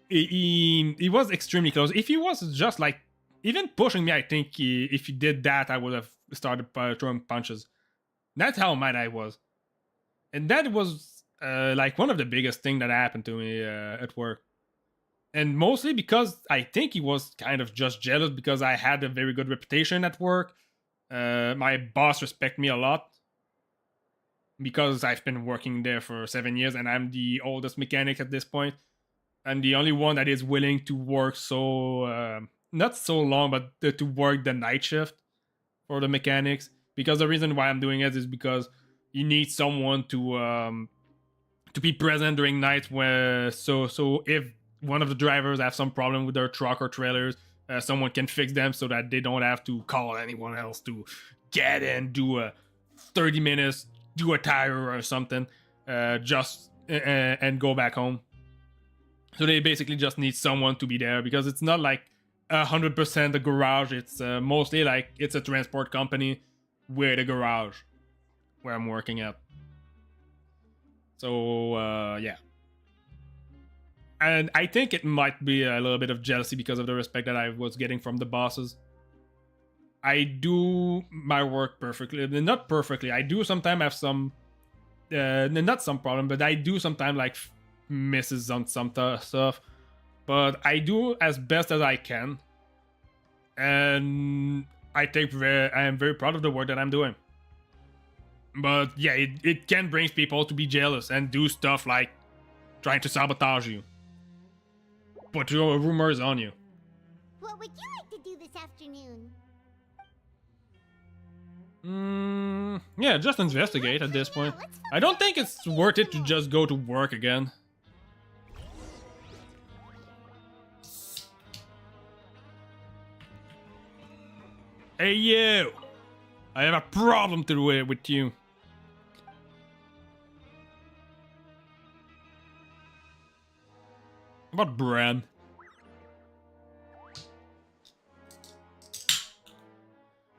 he was extremely close. If he was just like even pushing me, I think if he did that, I would have started throwing punches. That's how mad I was, and that was like one of the biggest thing that happened to me at work. And mostly because I think he was kind of just jealous because I had a very good reputation at work. My boss respect me a lot because I've been working there for 7 years and I'm the oldest mechanic at this point. I'm the only one that is willing to work not so long, but to work the night shift for the mechanics. Because the reason why I'm doing it is because you need someone to be present during nights so if one of the drivers have some problem with their truck or trailers, someone can fix them so that they don't have to call anyone else to get in, do a 30 minutes, do a tire or something, and go back home. So they basically just need someone to be there because it's not like 100% a garage. It's mostly like it's a transport company with a garage where I'm working at. So yeah. And I think it might be a little bit of jealousy because of the respect that I was getting from the bosses. I do my work perfectly. Not perfectly. I do sometimes have some... not some problem, but I do sometimes like misses on some stuff. But I do as best as I can. And I am very proud of the work that I'm doing. But yeah, it can bring people to be jealous and do stuff like trying to sabotage you. Put your rumors on you. What would you like to do this afternoon? Yeah, just investigate at this point. I don't think it's worth it to just go to work again. Hey you! I have a problem with you. About Bran.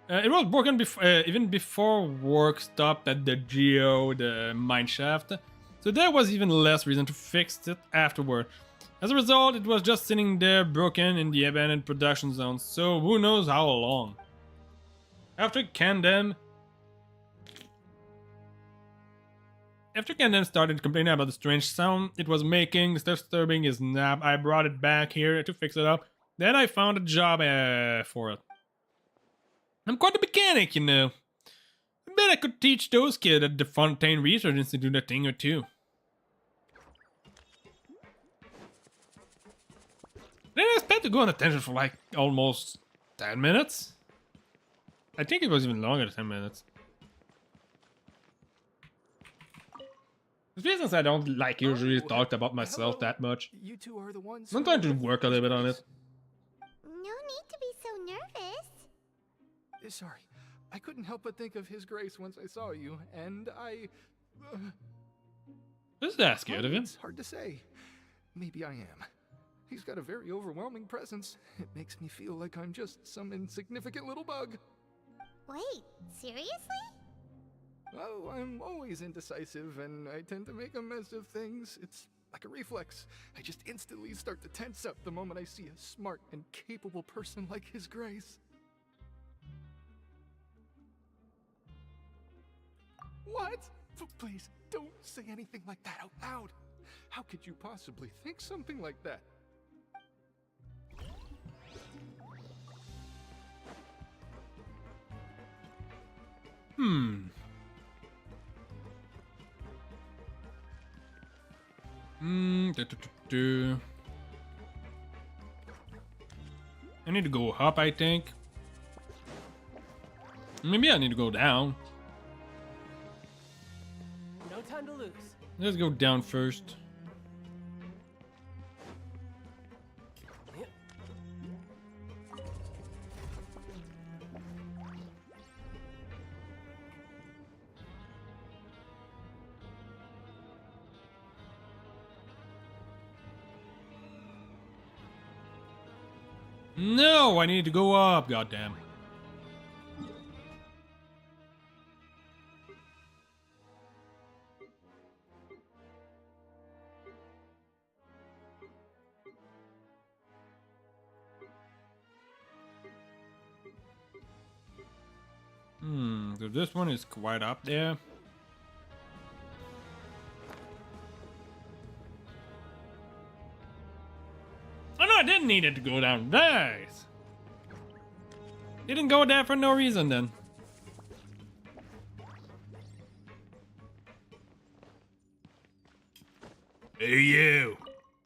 It was broken even before work stopped at the the mine shaft, so there was even less reason to fix it afterward. As a result, it was just sitting there broken in the abandoned production zone, so who knows how long. After Candem, after Gundam started complaining about the strange sound it was making, disturbing his nap, I brought it back here to fix it up. Then I found a job for it. I'm quite a mechanic, you know. I bet I could teach those kids at the Fontaine Research Institute a thing or two. Then I expect to go on attention for like almost 10 minutes. I think it was even longer than 10 minutes. The reasons I don't like usually talk about myself that much. You two are the ones. I'm trying to work a little bit on it. No need to be so nervous. Sorry, I couldn't help but think of His Grace once I saw you, and I... This is that scared of him. It's hard to say. Maybe I am. He's got a very overwhelming presence. It makes me feel like I'm just some insignificant little bug. Wait, seriously? Oh, I'm always indecisive, and I tend to make a mess of things. It's like a reflex. I just instantly start to tense up the moment I see a smart and capable person like His Grace. What? Please, don't say anything like that out loud. How could you possibly think something like that? I need to go up, I think. Maybe I need to go down. No time to lose. Let's go down first. No, I need to go up, goddamn. So this one is quite up there. Oh no, I didn't need it to go down. Nice. Didn't go there for no reason then. Hey you,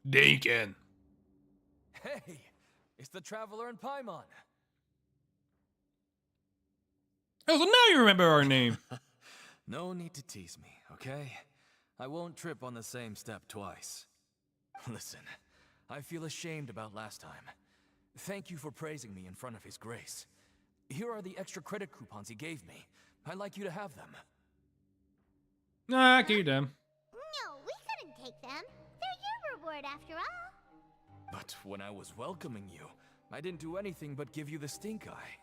Deacon. Hey, it's the Traveler and Paimon. Oh, so now you remember our name. No need to tease me, okay? I won't trip on the same step twice. Listen, I feel ashamed about last time. Thank you for praising me in front of His Grace. Here are the extra credit coupons he gave me. I'd like you to have them. Nah, keep them. No, we couldn't take them. They're your reward after all. But when I was welcoming you, I didn't do anything but give you the stink eye.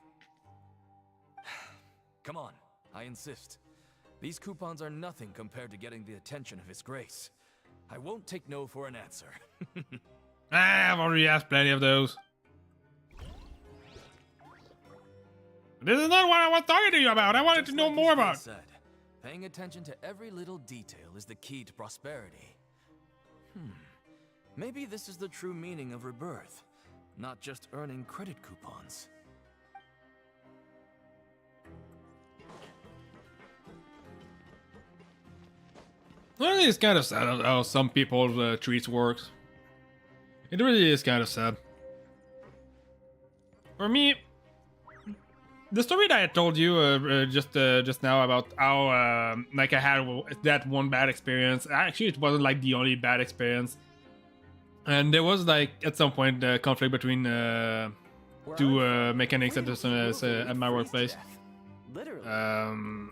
Come on, I insist. These coupons are nothing compared to getting the attention of His Grace. I won't take no for an answer. I've already asked plenty of those. This is not what I was talking to you about. I wanted to know more about. Said, paying attention to every little detail is the key to prosperity. Maybe this is the true meaning of rebirth, not just earning credit coupons. Well, it's kind of sad how some people's treats works. It really is kind of sad. For me, the story that I told you just now about how like I had that one bad experience. Actually, it wasn't like the only bad experience, and there was like at some point a conflict between two mechanics at my workplace. Literally.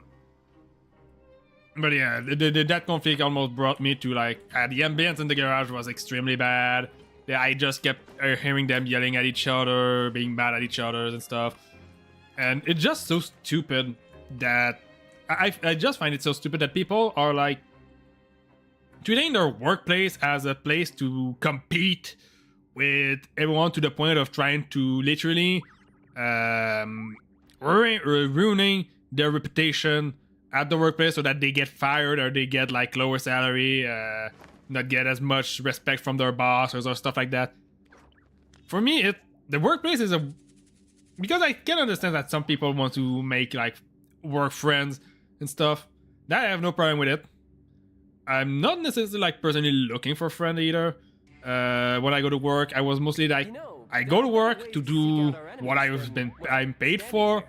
But yeah, that conflict almost brought me to like the ambience in the garage was extremely bad. Yeah, I just kept hearing them yelling at each other, being mad at each other and stuff. And it's just so stupid that I just find it so stupid that people are like treating their workplace as a place to compete with everyone to the point of trying to literally ruining their reputation at the workplace so that they get fired or they get like lower salary, not get as much respect from their bosses or stuff like that. For me, the workplace is because I can understand that some people want to make like work friends and stuff. That I have no problem with it. I'm not necessarily like personally looking for a friend either. When I go to work, I was mostly like, I go to work to do what I'm paid for.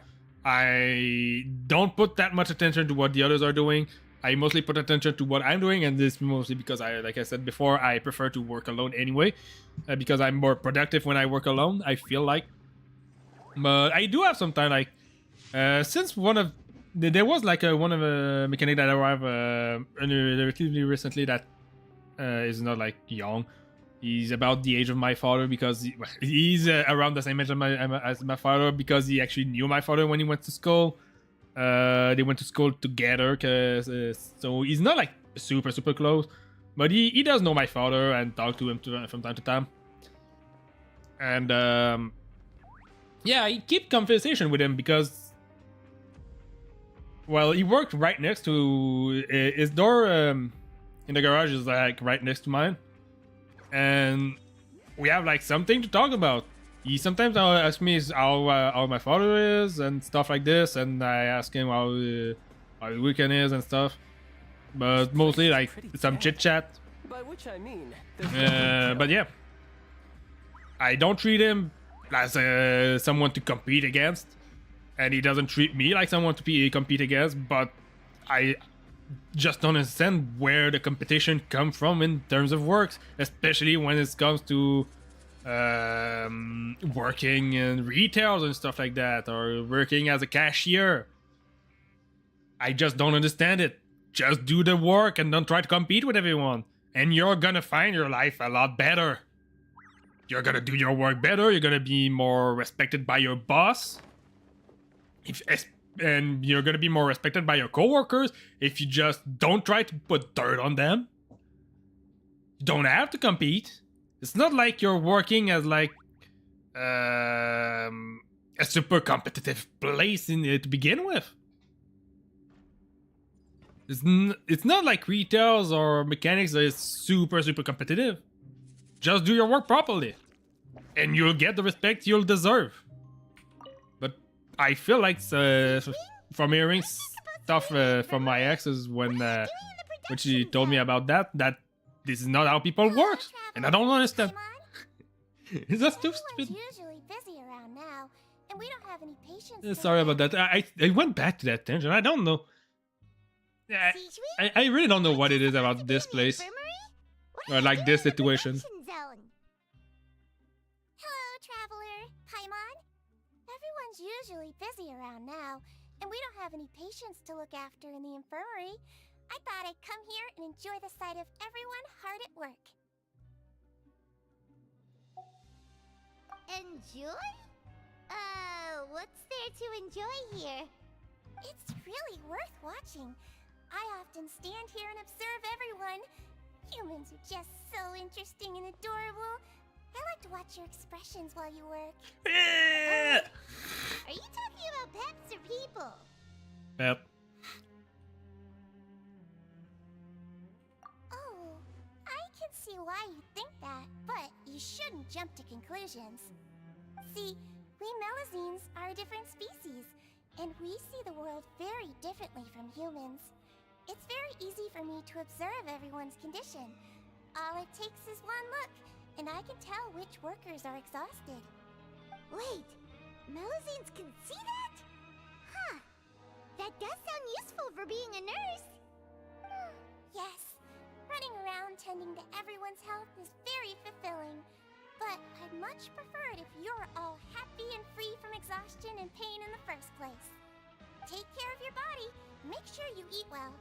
I don't put that much attention to what the others are doing. I mostly put attention to what I'm doing, and this mostly because like I said before, I prefer to work alone anyway, because I'm more productive when I work alone, I feel like. But I do have some time, like, since there was like one of the mechanic that arrived relatively recently that is not like young. He's about the age of my father because he's around the same age as my father because he actually knew my father when he went to school. They went to school together, so he's not like super close, but he does know my father and talk to him from time to time. And yeah, I keep conversation with him because, well, he worked right next to his door in the garage is like right next to mine. And we have like something to talk about. He sometimes asks me how my father is and stuff like this, and I ask him how the weekend is and stuff. But mostly like some chit chat. By which I mean, but yeah, I don't treat him as someone to compete against, and he doesn't treat me like someone to compete against. But I just don't understand where the competition comes from in terms of works, especially when it comes to working in retails and stuff like that, or working as a cashier. I just don't understand it. Just do the work and don't try to compete with everyone, and you're gonna find your life a lot better. You're gonna do your work better, you're gonna be more respected by your boss, and you're gonna be more respected by your coworkers if you just don't try to put dirt on them. You don't have to compete. It's not like you're working as like a super competitive place to begin with. It's not like retails or mechanics that is super competitive. Just do your work properly, and you'll get the respect you'll deserve. I feel like from hearing stuff from my exes when she told me about that this is not how people work, and I don't understand. It's just too stupid. Usually busy around now, and we don't have any patience. Sorry about that. I went back to that tangent. I don't know. I really don't know what it is about this place, or like this situation. Usually busy around now, and we don't have any patients to look after in the infirmary. I thought I'd come here and enjoy the sight of everyone hard at work. Enjoy? What's there to enjoy here? It's really worth watching. I often stand here and observe everyone. Humans are just so interesting and adorable. I like to watch your expressions while you work. Are you talking about pets or people? Yep. Oh, I can see why you think that, but you shouldn't jump to conclusions. See, we Melazines are a different species, and we see the world very differently from humans. It's very easy for me to observe everyone's condition. All it takes is one look, and I can tell which workers are exhausted. Wait, Melazines can see that? Huh. That does sound useful for being a nurse. Yes. Running around tending to everyone's health is very fulfilling. But I'd much prefer it if you're all happy and free from exhaustion and pain in the first place. Take care of your body, make sure you eat well.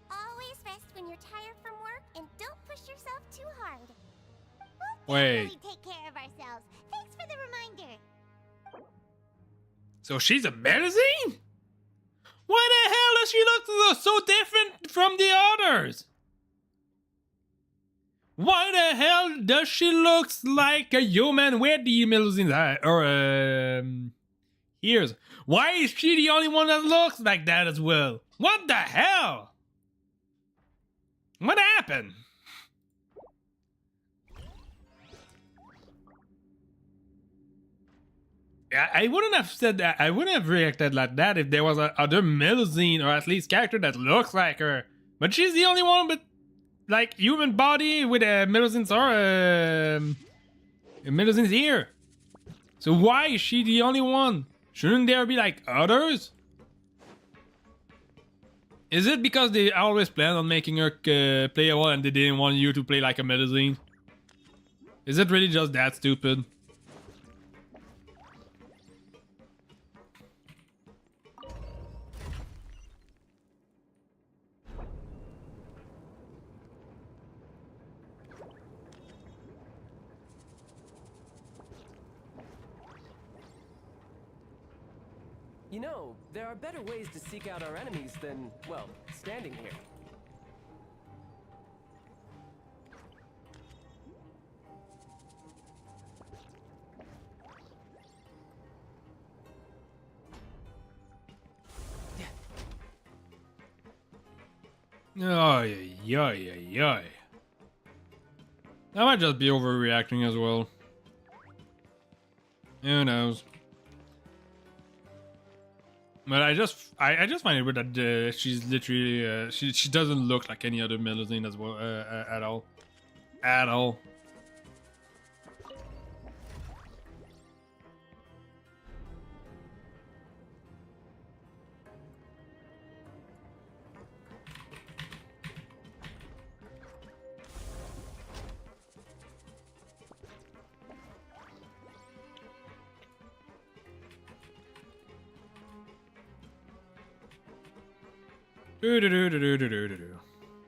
Always rest when you're tired from work, and don't push yourself too hard. We'll definitely take care of ourselves. Thanks for the reminder. So she's a Melazine? Why the hell does she look so different from the others? Why the hell does she look like a human with the Melazine ears? Why is she the only one that looks like that as well? What the hell? What happened? I wouldn't have said that. I wouldn't have reacted like that if there was a other Melusine or at least character that looks like her. But she's the only one with like human body with a Melusine's or a Melusine's ear. So why is she the only one? Shouldn't there be like others? Is it because they always plan on making her playable and they didn't want you to play like a Melusine? Is it really just that stupid? You know, there are better ways to seek out our enemies than, well, standing here. Ay, ay, ay, ay. I might just be overreacting as well. Who knows? But I just find it weird that she's literally she doesn't look like any other Melusine as well at all, at all.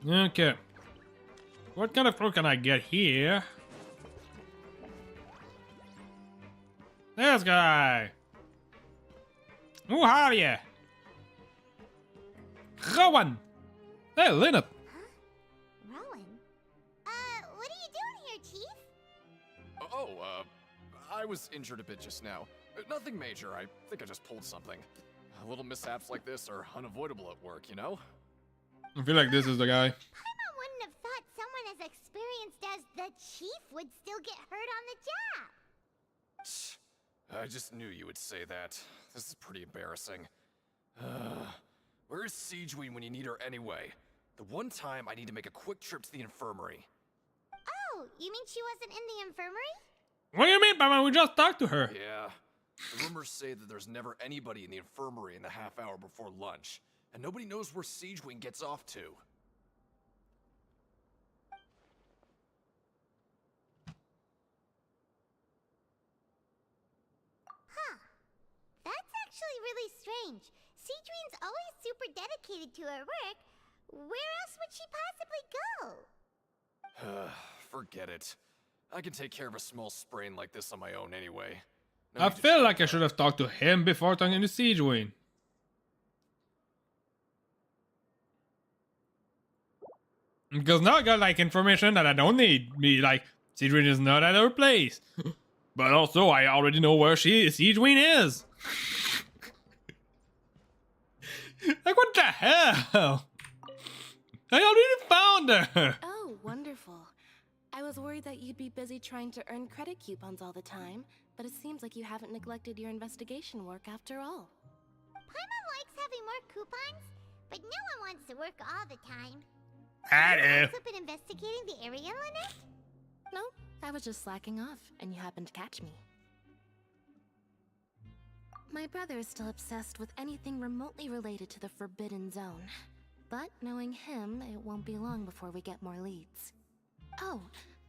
Okay. What kind of fruit can I get here? This guy. Who are you? Rowan. Hey, Lynette. Rowan? What are you doing here, Chief? Oh, I was injured a bit just now. Nothing major. I think I just pulled something. Little mishaps like this are unavoidable at work, you know? I feel like this is the guy. Paimon wouldn't have thought someone as experienced as the Chief would still get hurt on the job. I just knew you would say that. This is pretty embarrassing. Where is Siegeween when you need her anyway? The one time I need to make a quick trip to the infirmary. Oh, you mean she wasn't in the infirmary? What do you mean, Batman? We just talked to her. Yeah. The rumors say that there's never anybody in the infirmary in the half hour before lunch, and nobody knows where Siegeween gets off to. Huh. That's actually really strange. Siegeween's always super dedicated to her work. Where else would she possibly go? Forget it. I can take care of a small sprain like this on my own anyway. I feel like I should have talked to him before talking to Siegeween. Because now I got like information that I don't need. Me like Siegeween is not at her place, but also I already know where Siegeween is. Like what the hell? I already found her. Oh, wonderful. I was worried that you'd be busy trying to earn credit coupons all the time, but it seems like you haven't neglected your investigation work after all. Paimon likes having more coupons, but no one wants to work all the time. Have you also been investigating the area, Lynette? No, I was just slacking off, and you happened to catch me. My brother is still obsessed with anything remotely related to the Forbidden Zone. But knowing him, it won't be long before we get more leads. Oh,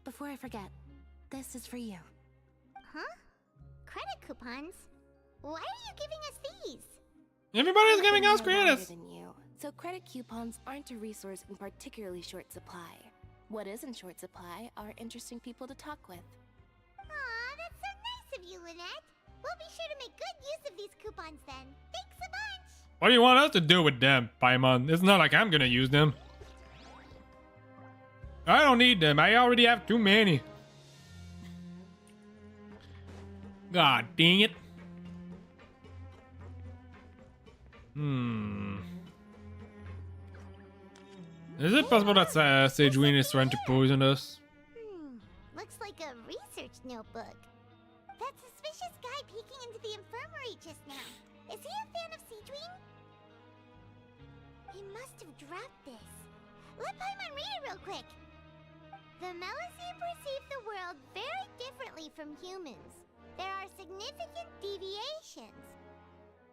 before I forget, this is for you. Huh? Credit coupons? Why are you giving us these? Everybody's giving us credits. Than you, so credit coupons aren't a resource in particularly short supply. What is in short supply are interesting people to talk with. Aw, that's so nice of you, Lynette. We'll be sure to make good use of these coupons then. Thanks a bunch! What do you want us to do with them, Paimon? It's not like I'm gonna use them. I don't need them. I already have too many. God dang it. Is it possible that Sageween is trying to poison us? Looks like a research notebook. That suspicious guy peeking into the infirmary just now. Is he a fan of Seedween? He must have dropped this. Let Paimon read it real quick. The Melusine perceive the world very differently from humans. There are significant deviations.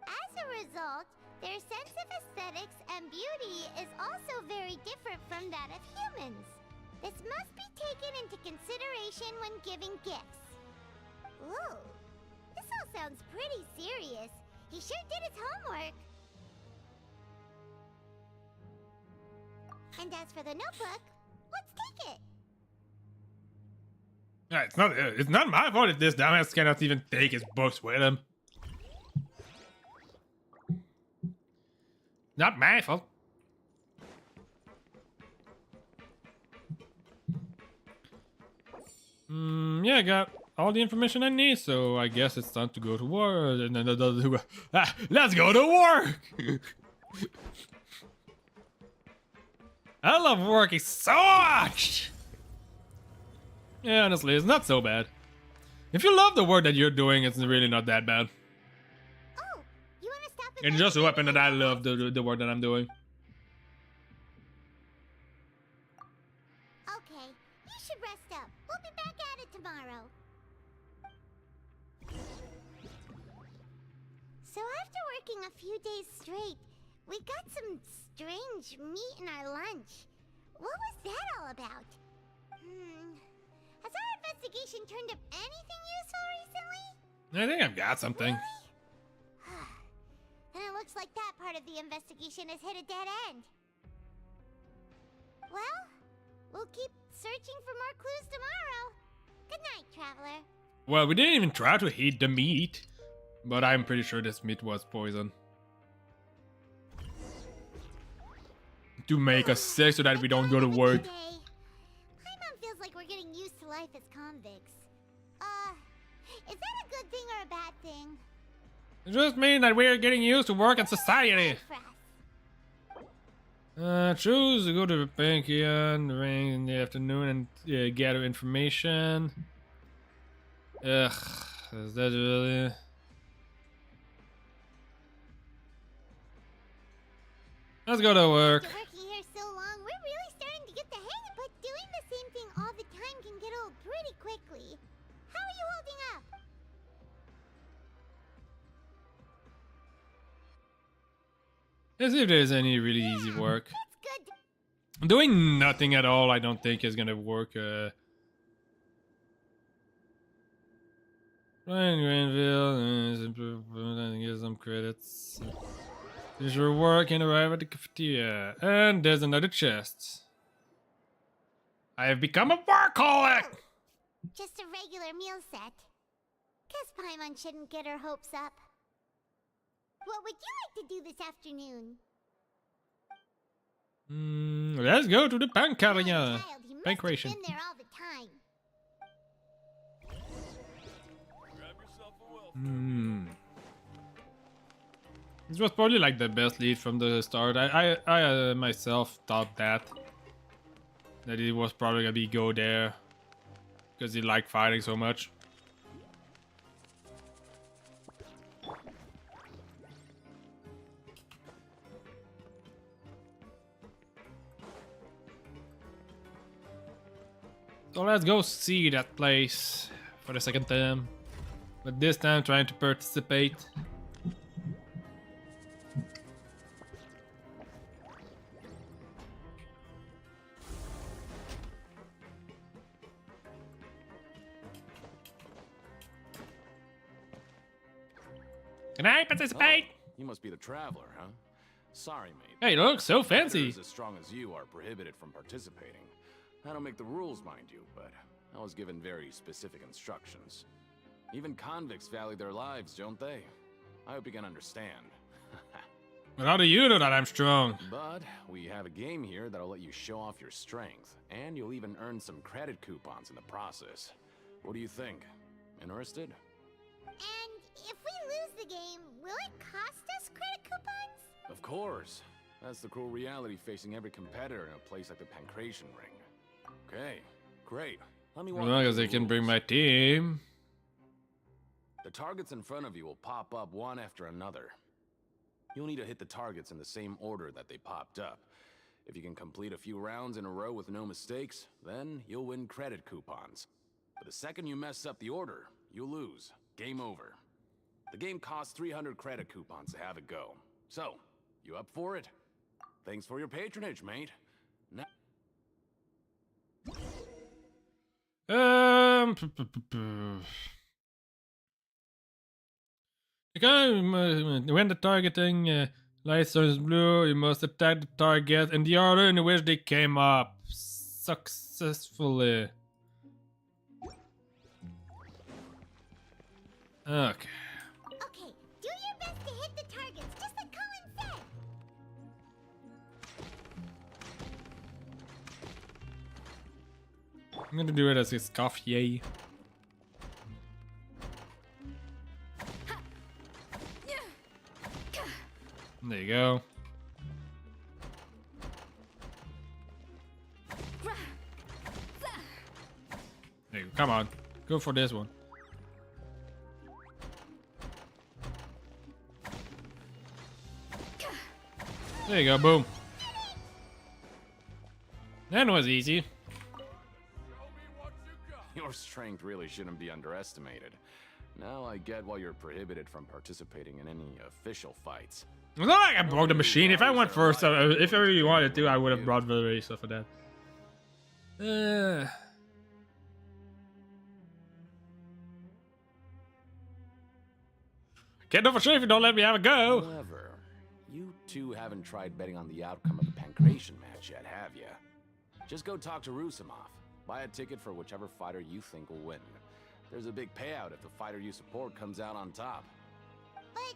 As a result, their sense of aesthetics and beauty is also very different from that of humans. This must be taken into consideration when giving gifts. Ooh, this all sounds pretty serious. He sure did his homework. And as for the notebook, let's take it. Yeah, it's not my fault if this dumbass cannot even take his books with him. Not my fault. Yeah, I got all the information I need, so I guess it's time to go to war. Let's go to work! I love working so much! Yeah, honestly, it's not so bad. If you love the work that you're doing, it's really not that bad. Oh, you want to stop? It just so happened that I love the work that I'm doing. Okay, you should rest up. We'll be back at it tomorrow. So after working a few days straight, we got some strange meat in our lunch. What was that all about? Has our investigation turned up anything useful recently? I think I've got something. Really? Then it looks like that part of the investigation has hit a dead end. Well, we'll keep searching for more clues tomorrow. Good night, Traveler. Well, we didn't even try to heat the meat, but I'm pretty sure this meat was poison. To make us sick so that we don't go to work. Paimon feels like we're getting used to life as convicts. Is that a good thing or a bad thing? It just means that we're getting used to work in society. Choose to go to the Pantheon ring in the afternoon and gather information. Ugh, is that really? Let's go to work. After working here so long, we're really starting to get the hang of it, but doing the same thing all the time can get old pretty quickly. How are you holding up? Let's see if there's any really easy work. That's good. Doing nothing at all, I don't think is gonna work. Ryan Granville, get some credits. Finish your work and arrive at the cafeteria. And there's another chest. I have become a workaholic! Just a regular meal set. Guess Paimon shouldn't get her hopes up. What would you like to do this afternoon? Let's go to the Pancaria. Child, he must have Pancration. been there all the time. This was probably like the best lead from the start. I myself thought that it was probably gonna be go there because he liked fighting so much. So let's go see that place for the second time, but this time trying to participate. Can I participate? Oh, you must be the traveler, huh? Sorry, mate. Hey, you look so fancy. As strong as you are prohibited from participating. I don't make the rules, mind you, but I was given very specific instructions. Even convicts value their lives, don't they? I hope you can understand. But how do you know that I'm strong? But we have a game here that'll let you show off your strength, and you'll even earn some credit coupons in the process. What do you think? Interested? And if we lose the game, will it cost us credit coupons? Of course. That's the cruel reality facing every competitor in a place like the Pancration Ring. Okay, great. Let me walk As you long through as the I can bring rules. my team. The targets in front of you will pop up one after another. You'll need to hit the targets in the same order that they popped up. If you can complete a few rounds in a row with no mistakes, then you'll win credit coupons. But the second you mess up the order, you'll lose. Game over. The game costs 300 credit coupons to have it go. So, you up for it? Thanks for your patronage, mate. Now When the targeting light turns blue, you must attack the target in the order in which they came up successfully. Okay. Okay, do your best to hit the targets, just like Colin said. I'm gonna do it as a scoff, yay. There you go. There you go. Come on. Go for this one. There you go. Boom. That was easy. your strength really shouldn't be underestimated. Now I get why you're prohibited from participating in any official fights. It's not like I broke the machine. If I went first, if I really wanted to, I would have brought the stuff for that. Can't know for sure if you don't let me have a go. However, you two haven't tried betting on the outcome of the Pancration match yet, have you? Just go talk to Rusimov. Buy a ticket for whichever fighter you think will win. There's a big payout if the fighter you support comes out on top. But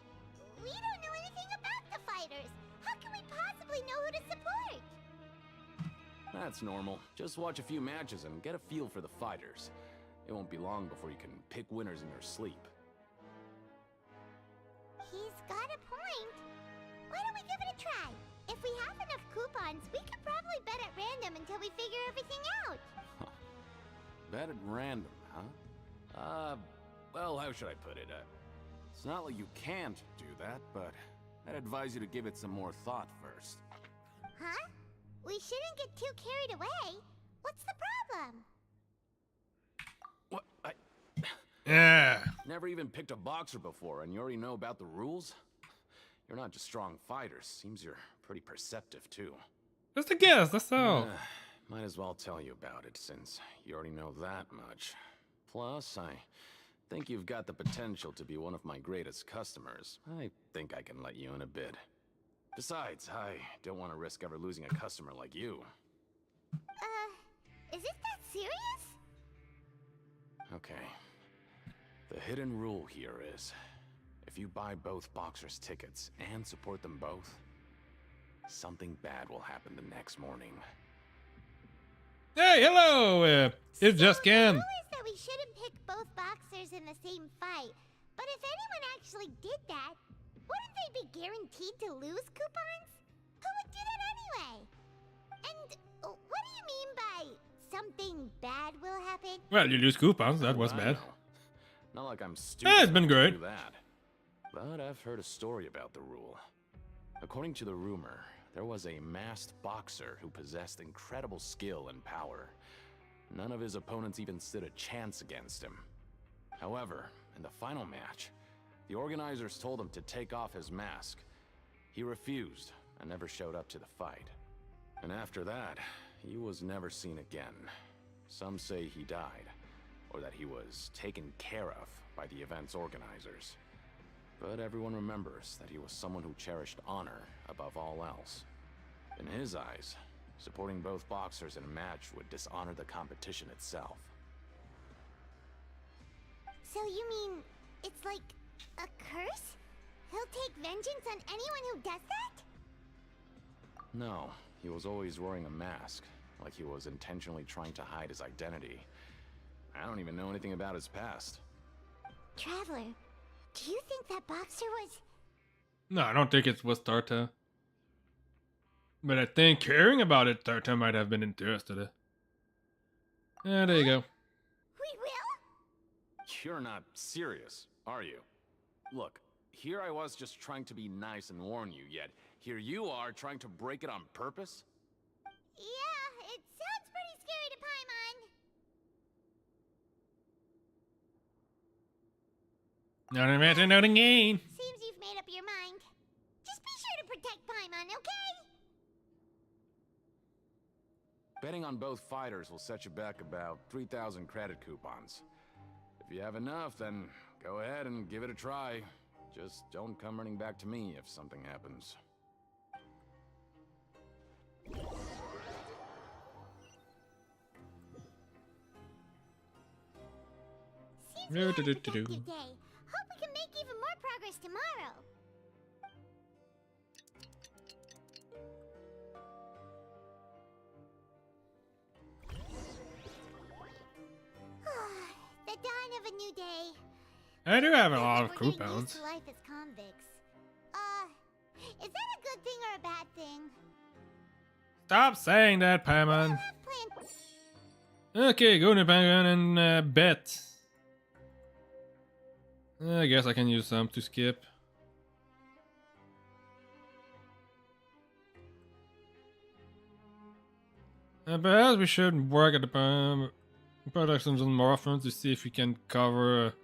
we don't know anything about the fighters. How can we possibly know who to support? That's normal. Just watch a few matches and get a feel for the fighters. It won't be long before you can pick winners in your sleep. He's got a point. Why don't we give it a try? If we have enough coupons, we could probably bet at random until we figure everything out. Bet at random, huh? Well, how should I put it? It's not like you can't do that, but I'd advise you to give it some more thought first. Huh? We shouldn't get too carried away. What's the problem? What? Yeah. Never even picked a boxer before, and you already know about the rules? You're not just strong fighters. Seems you're pretty perceptive, too. Just a guess, that's all. Might as well tell you about it, since you already know that much. Plus, I think you've got the potential to be one of my greatest customers. I think I can let you in a bid. Besides, I don't want to risk ever losing a customer like you. Is it that serious? Okay. The hidden rule here is, if you buy both boxers' tickets and support them both, something bad will happen the next morning. Hey, hello! It's just Ken. The rule is that we shouldn't pick both boxers in the same fight. But if anyone actually did that, wouldn't they be guaranteed to lose coupons? Who would do that anyway? And what do you mean by something bad will happen? Well, you lose coupons. That was bad. Not like I'm stupid. Yeah, it's been enough to great. do that. But I've heard a story about the rule. According to the rumor, there was a masked boxer who possessed incredible skill and power. None of his opponents even stood a chance against him. However, in the final match, the organizers told him to take off his mask. He refused and never showed up to the fight. And after that, he was never seen again. Some say he died, or that he was taken care of by the event's organizers. But everyone remembers that he was someone who cherished honor above all else. In his eyes, supporting both boxers in a match would dishonor the competition itself. So you mean it's like a curse? He'll take vengeance on anyone who does that? No, he was always wearing a mask, like he was intentionally trying to hide his identity. I don't even know anything about his past. Traveler, do you think that boxer was... No, I don't think it was Tarta. But I think caring about it, Tartar might have been interested. Yeah, there you go. We will? You're not serious, are you? Look, here I was just trying to be nice and warn you, yet here you are trying to break it on purpose? Yeah, it sounds pretty scary to Paimon. Not imagine nothing again. Seems you've made up your mind. Just be sure to protect Paimon, okay? Betting on both fighters will set you back about 3,000 credit coupons. If you have enough, then go ahead and give it a try. Just don't come running back to me if something happens. Seems we had a productive day. Hope we can make even more progress tomorrow. The dawn of a new day. I do have a lot of We're getting used coupons. to life as convicts. Is that a good thing or a bad thing? Stop saying that, Paimon. Okay, go to Paimon and bet. I guess I can use some to skip. Perhaps we should work at the productions more often to see if we can cover.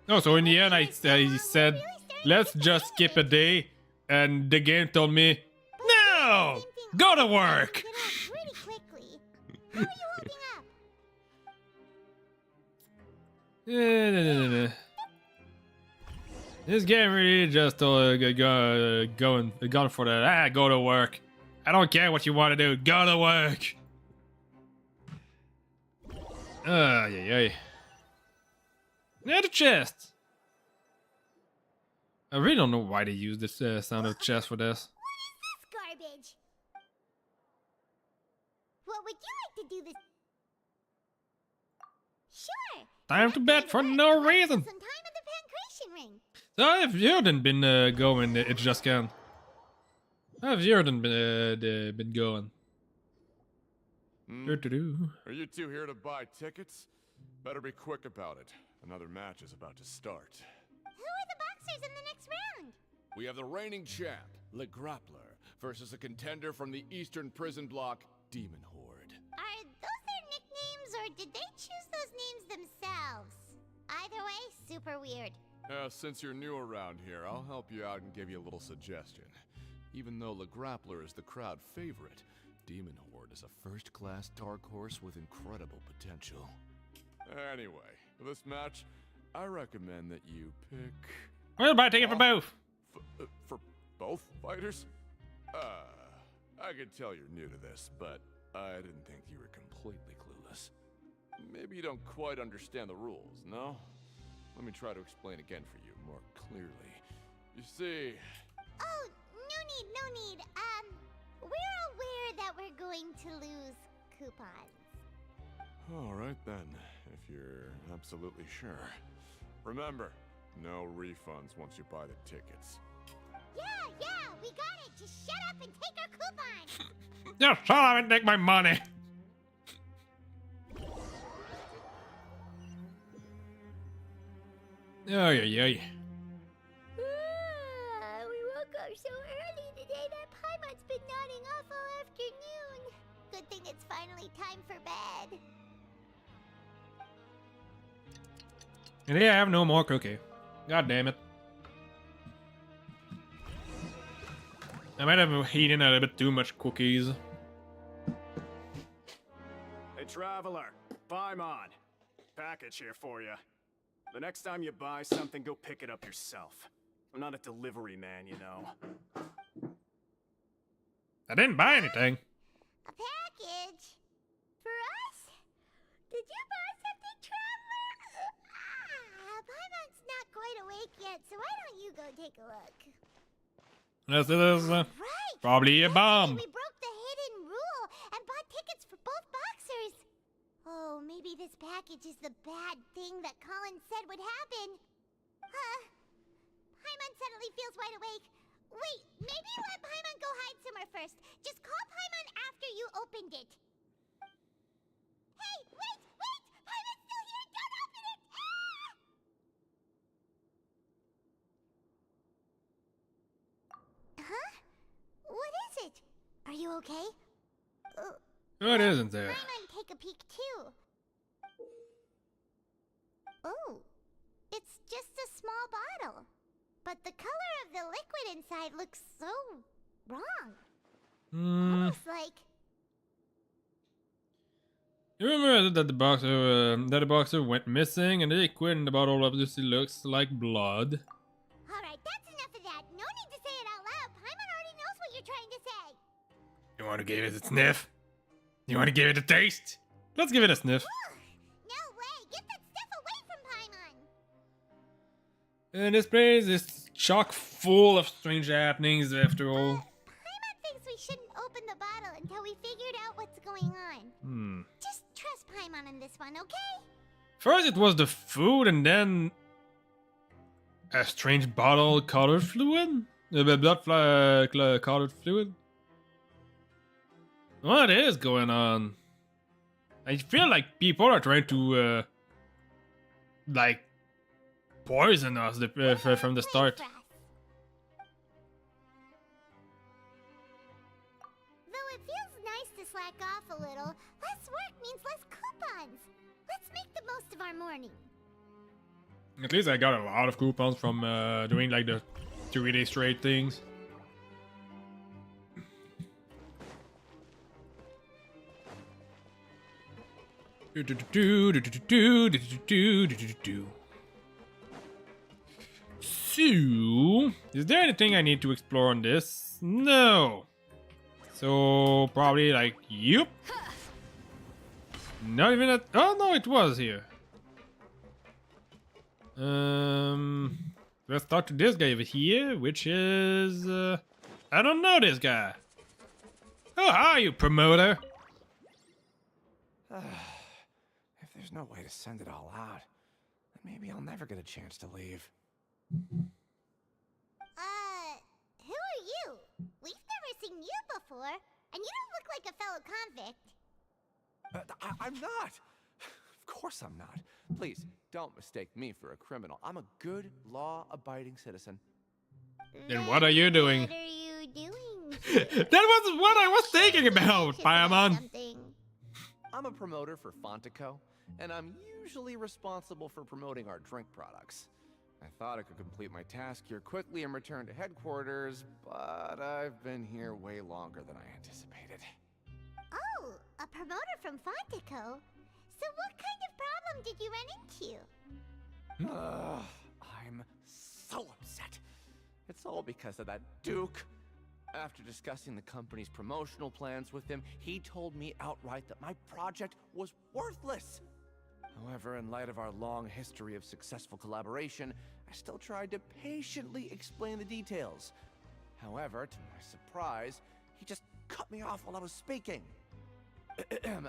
No, so in the end, I said, let's just skip a day, and the game told me, no, go to work. Pretty quickly. How are you holding up? This game really just going for that. Go to work. I don't care what you want to do. Go to work. Yeah. Yeah, the chest. I really don't know why they use this sound of chest for this. What is this garbage? What would you like to do this? Sure. Time to bet for no reason. Some time at the Pancration ring. So if you hadn't been going, it just can. If you hadn't been going. Are you two here to buy tickets? Better be quick about it. Another match is about to start. Who are the boxers in the next round? We have the reigning champ, Le Grappler, versus a contender from the Eastern Prison Block, Demon Horde. Are those their nicknames, or did they choose those names themselves? Either way, super weird. Since you're new around here, I'll help you out and give you a little suggestion. Even though Le Grappler is the crowd favorite, Demon Horde is a first-class dark horse with incredible potential. Anyway, for this match, I recommend that you pick... We'll buy a ticket for both. For both fighters? I can tell you're new to this, but I didn't think you were completely clueless. Maybe you don't quite understand the rules, no? Let me try to explain again for you more clearly. You see... Oh, no need. We're aware that we're going to lose coupons. Alright then, if you're absolutely sure. Remember, no refunds once you buy the tickets. Yeah, we got it. Just shut up and take our coupons. Just shut up and take my money. Oh, yeah. We woke up so early today that Paimon's been nodding off all afternoon. Good thing it's finally time for bed. And they have no more cookie. God damn it. I might have eaten a little bit too much cookies. Hey, Traveler. Paimon. Package here for you. The next time you buy something, go pick it up yourself. I'm not a delivery man, you know. I didn't buy anything. A package? For us? Did you buy something, Traveler? Paimon's not quite awake yet, so why don't you go take a look? This is probably a bomb. We broke the hidden rule and bought tickets for both boxers. Oh, maybe this package is the bad thing that Colin said would happen. Paimon suddenly feels wide awake. Wait, maybe first. Just call Paimon after you opened it. Hey, wait! Paimon's still here! Don't open it! Ah! Huh? What is it? Are you okay? What isn't there? Paimon, take a peek too. Oh, it's just a small bottle. But the color of the liquid inside looks so wrong. Almost like... You remember that the boxer went missing, and the liquid in the bottle obviously looks like blood. Alright, that's enough of that. No need to say it out loud. Paimon already knows what you're trying to say. You want to give it a sniff? You want to give it a taste? Let's give it a sniff. No way! Get that stuff away from Paimon! And this place is chock full of strange happenings after all. Paimon thinks we shouldn't open the bottle until we figured out what's going on. Just trust Paimon on this one, okay? First it was the food, and then a strange bottle colored fluid? Colored fluid? What is going on? I feel like people are trying to, like, poison us from the start. Though it feels nice to slack off a little, less work means less coupons. Let's make the most of our morning. At least I got a lot of coupons from doing like the 3-day straight things. So, is there anything I need to explore on this? No. So probably like, yep. Not even at. Oh no, it was here. Let's talk to this guy over here, which is I don't know this guy. Oh, hi, you promoter. If there's no way to send it all out, then maybe I'll never get a chance to leave. Who are you? We've never seen you before, and you don't look like a fellow convict. I'm not! Of course I'm not. Please, don't mistake me for a criminal. I'm a good, law-abiding citizen. Then what are you doing? What are you doing? That was what I was thinking about, Paimon. I'm a promoter for Fontico, and I'm usually responsible for promoting our drink products. I thought I could complete my task here quickly and return to headquarters, but I've been here way longer than I anticipated. Oh, a promoter from Fontico? So what kind of problem did you run into? I'm so upset. It's all because of that Duke. After discussing the company's promotional plans with him, he told me outright that my project was worthless. However, in light of our long history of successful collaboration, I still tried to patiently explain the details. However, to my surprise, he just cut me off while I was speaking.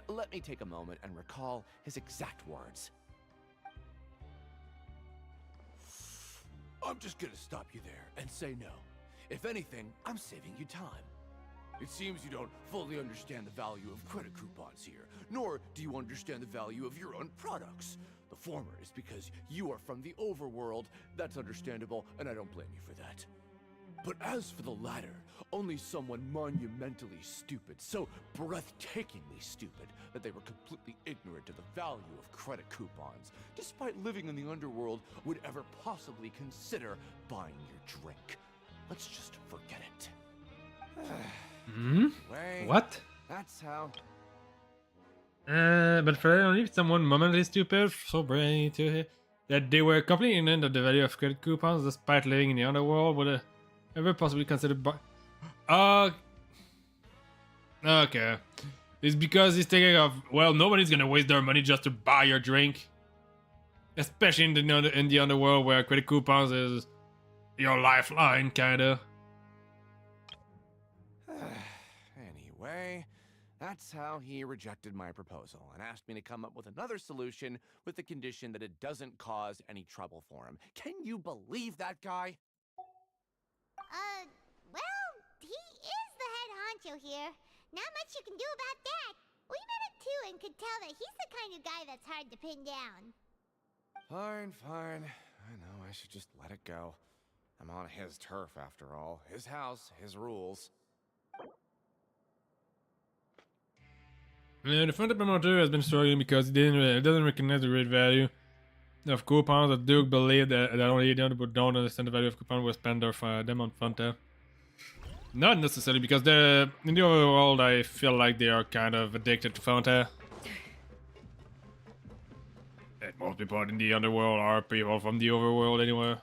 Let me take a moment and recall his exact words. I'm just gonna stop you there and say no. If anything, I'm saving you time. It seems you don't fully understand the value of credit coupons here, nor do you understand the value of your own products. The former is because you are from the overworld. That's understandable, and I don't blame you for that. But as for the latter, only someone monumentally stupid, so breathtakingly stupid, that they were completely ignorant of the value of credit coupons, despite living in the underworld, would ever possibly consider buying your drink. Let's just forget it. What? That's how. But for only someone momentarily stupid, so brainy to hear that they were completely ignorant of the value of credit coupons, despite living in the underworld, would ever possibly consider okay. It's because he's thinking of, well, nobody's gonna waste their money just to buy your drink, especially in the underworld where credit coupons is your lifeline, kinda. Anyway, that's how he rejected my proposal and asked me to come up with another solution with the condition that it doesn't cause any trouble for him. Can you believe that guy? Well, he is the head not much you can do about that. We met him too and could tell that he's the kind of guy that's hard to pin down. Fine, fine. I know, I should just let it go. I'm on his turf after all. His house, his rules. The Fanta promoter has been struggling because he doesn't recognize the real value of coupons. The Duke believed that only them who don't understand the value of coupons will spend them on Fanta. Not necessarily, because in the overworld I feel like they are kind of addicted to Fanta. And most people in the underworld are people from the overworld anyway.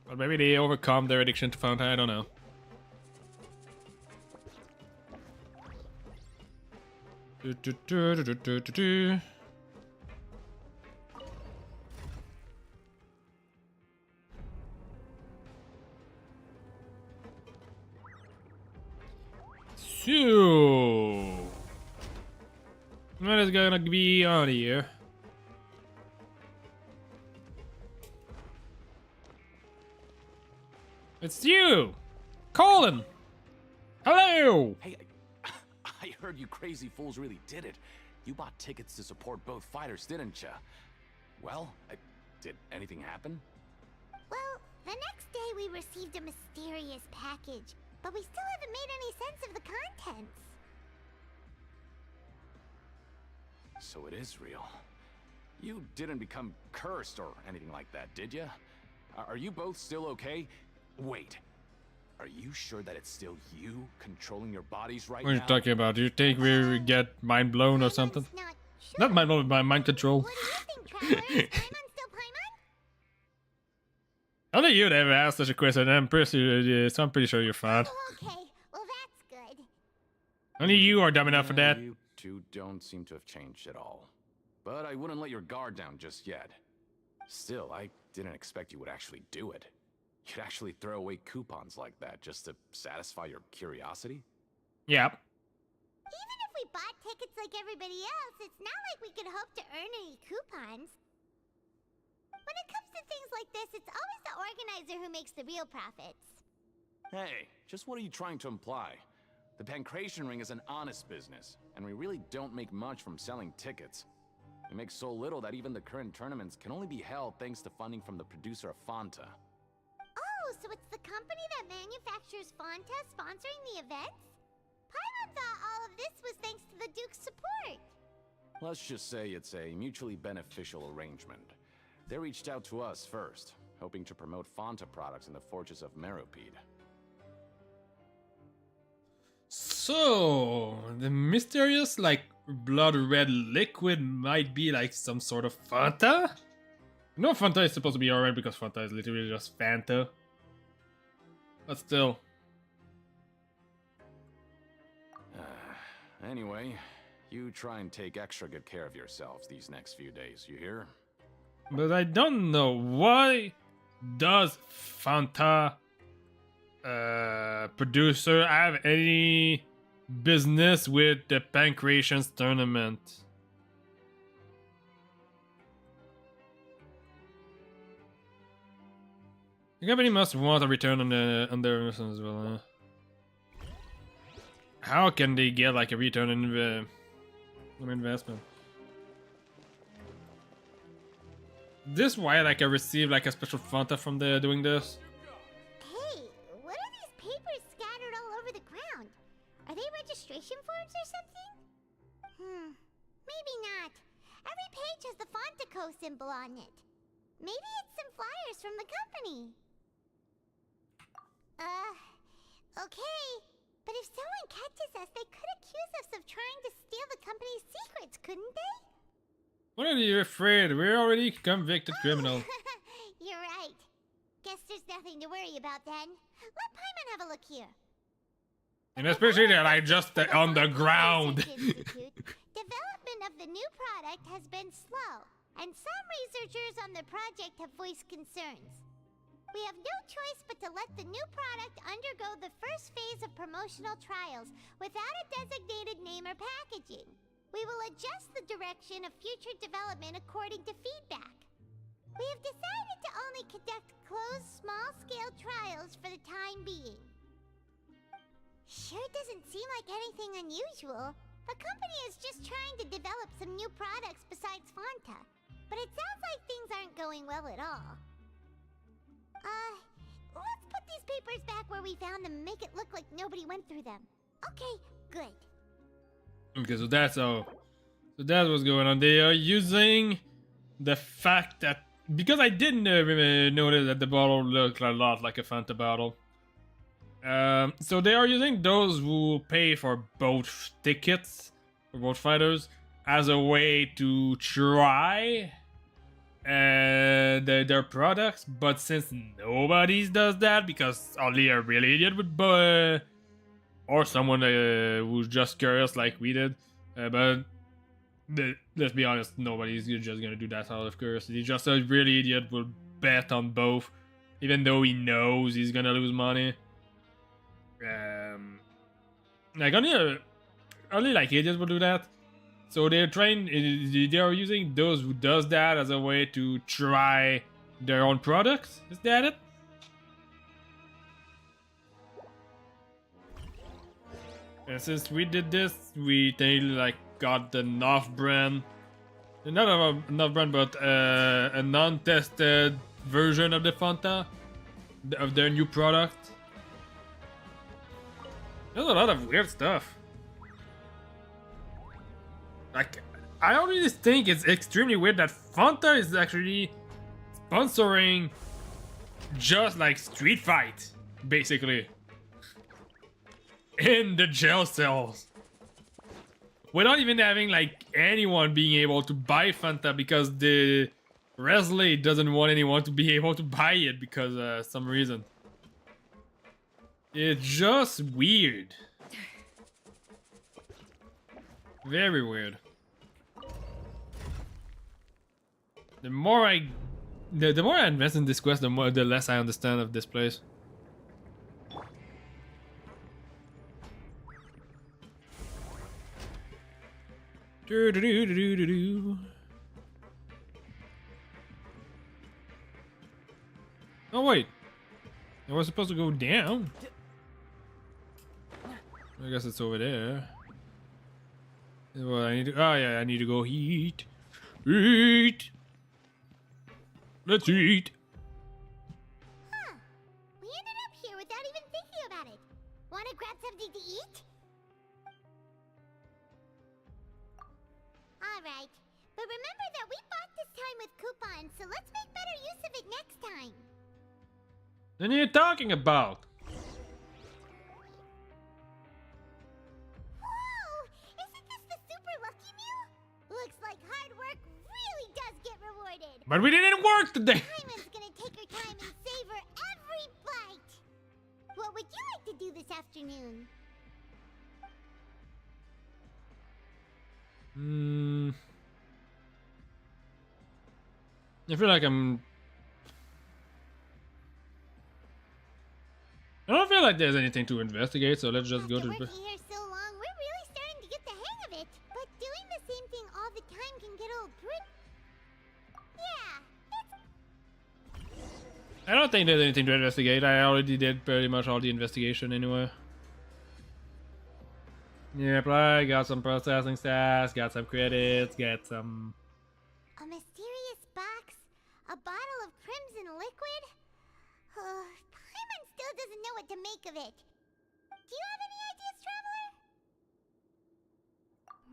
But maybe they overcome their addiction to Fanta, I don't know. So, what is gonna be on here? It's you, Colin. Hello. Hey, I heard you crazy fools really did it. You bought tickets to support both fighters, didn't ya? Well, did anything happen? Well, the next day we received a mysterious package, but we still haven't made any sense of the contents. So it is real. You didn't become cursed or anything like that, did ya? Are you both still okay? Wait. Are you sure that it's still you controlling your bodies right What are you now? talking about? Do you think we get mind blown or something? Not mind blown, but mind control. Only you'd ever ask such a question, and I'm pretty sure you're fine. Okay, well that's good. Only you are dumb enough for that. You two don't seem to have changed at all. But I wouldn't let your guard down just yet. Still, I didn't expect you would actually do it. You'd actually throw away coupons like that just to satisfy your curiosity? Yep. Even if we bought tickets like everybody else, it's not like we could hope to earn any coupons. When it comes to things like this, it's always the organizer who makes the real profits. Hey, just what are you trying to imply? The Pancration Ring is an honest business, and we really don't make much from selling tickets. We make so little that even the current tournaments can only be held thanks to funding from the producer of Fanta. Oh, so it's the company that manufactures Fanta sponsoring the events? Paimon thought all of this was thanks to the Duke's support. Let's just say it's a mutually beneficial arrangement. They reached out to us first, hoping to promote Fanta products in the Fortress of Meropide. So, the mysterious, like, blood red liquid might be like some sort of Fanta? No, Fanta is supposed to be alright because Fanta is literally just Fanta. But still. Anyway, you try and take extra good care of yourselves these next few days, you hear? But I don't know, why does Fanta producer have any business with the Pancrations tournament? The company must want a return on their investment as well, huh? How can they get like a return on investment? This why like I received like a special Fanta from the doing this? Hey, what are these papers scattered all over the ground? Are they registration forms or something? Maybe not. Every page has the Fontaco symbol on it. Maybe it's some flyers from the company. Okay. But if someone catches us, they could accuse us of trying to steal the company's secrets, couldn't they? What are you afraid? We're already convicted criminal. You're right. Guess there's nothing to worry about then. Let Paimon have a look here. And especially that I just on the ground. Development of the new product has been slow, and some researchers on the project have voiced concerns. We have no choice but to let the new product undergo the first phase of promotional trials without a designated name or packaging. We will adjust the direction of future development according to feedback. We have decided to only conduct closed, small-scale trials for the time being. Sure doesn't seem like anything unusual. The company is just trying to develop some new products besides Fanta. But it sounds like things aren't going well at all. Let's put these papers back where we found them and make it look like nobody went through them. Okay, good. Okay, so that's all. So that's what's going on. They are using the fact that, because I didn't notice that the bottle looked a lot like a Fanta bottle. So they are using those who pay for both tickets, for both fighters, as a way to try their products. But since nobody does that, because only a real idiot would buy, or someone who's just curious like we did, but let's be honest, nobody's just gonna do that out of curiosity. Just a really idiot will bet on both, even though he knows he's gonna lose money. Like only like idiots will do that. So they're trying. They are using those who does that as a way to try their own products. Is that it? And since we did this, we like got the North brand, not a North brand, but a non-tested version of the Fanta, of their new product. There's a lot of weird stuff. Like, I already think it's extremely weird that Fanta is actually sponsoring just like Street Fight, basically, in the jail cells, without even having like anyone being able to buy Fanta, because the Resley doesn't want anyone to be able to buy it because some reason. It's just weird. Very weird. The more I invest in this quest, the less I understand of this place. Oh wait, I was supposed to go down. I guess it's over there. Well, I need to. Oh yeah, I need to go eat. Eat. Let's eat. Huh. We ended up here without even thinking about it. Wanna grab something to eat? Alright. But remember that we bought this time with coupons, so let's make better use of it next time. What are you talking about? Whoa! Isn't this the super lucky meal? Looks like hard work really does get rewarded. But we didn't work today. Paimon's gonna take her time and savor every bite. What would you like to do this afternoon? I feel like I don't feel like there's anything to investigate, so let's just go to. After working here so long, we're really starting to get the hang of it. But doing the same thing all the time can get old pretty. Yeah, I don't think there's anything to investigate. I already did pretty much all the investigation anyway. Yep, I got some processing stats, got some credits, got some. a mysterious box, a bottle of crimson liquid. Paimon still doesn't know what to make of it. Do you have any ideas, Traveler?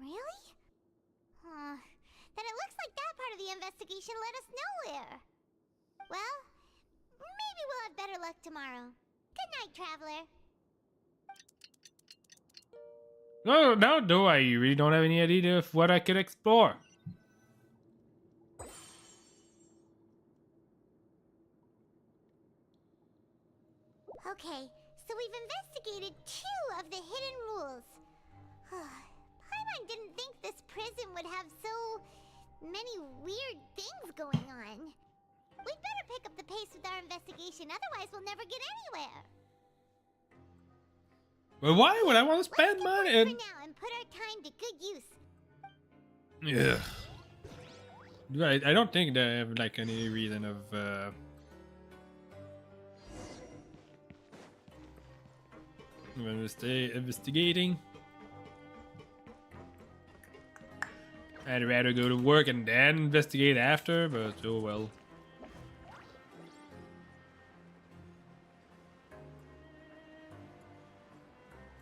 Really? Then it looks like that part of the investigation led us nowhere. Well, maybe we'll have better luck tomorrow. Good night, Traveler. No, I really don't have any idea of what I could explore. Okay, so we've investigated 2 of the hidden rules. Paimon didn't think this prison would have so many weird things going on. We'd better pick up the pace with our investigation, otherwise we'll never get anywhere. But why would I want to spend money? For now and put our time to good use. Yeah. I don't think they have like any reason of I'm investigating. I'd rather go to work and then investigate after, but oh well.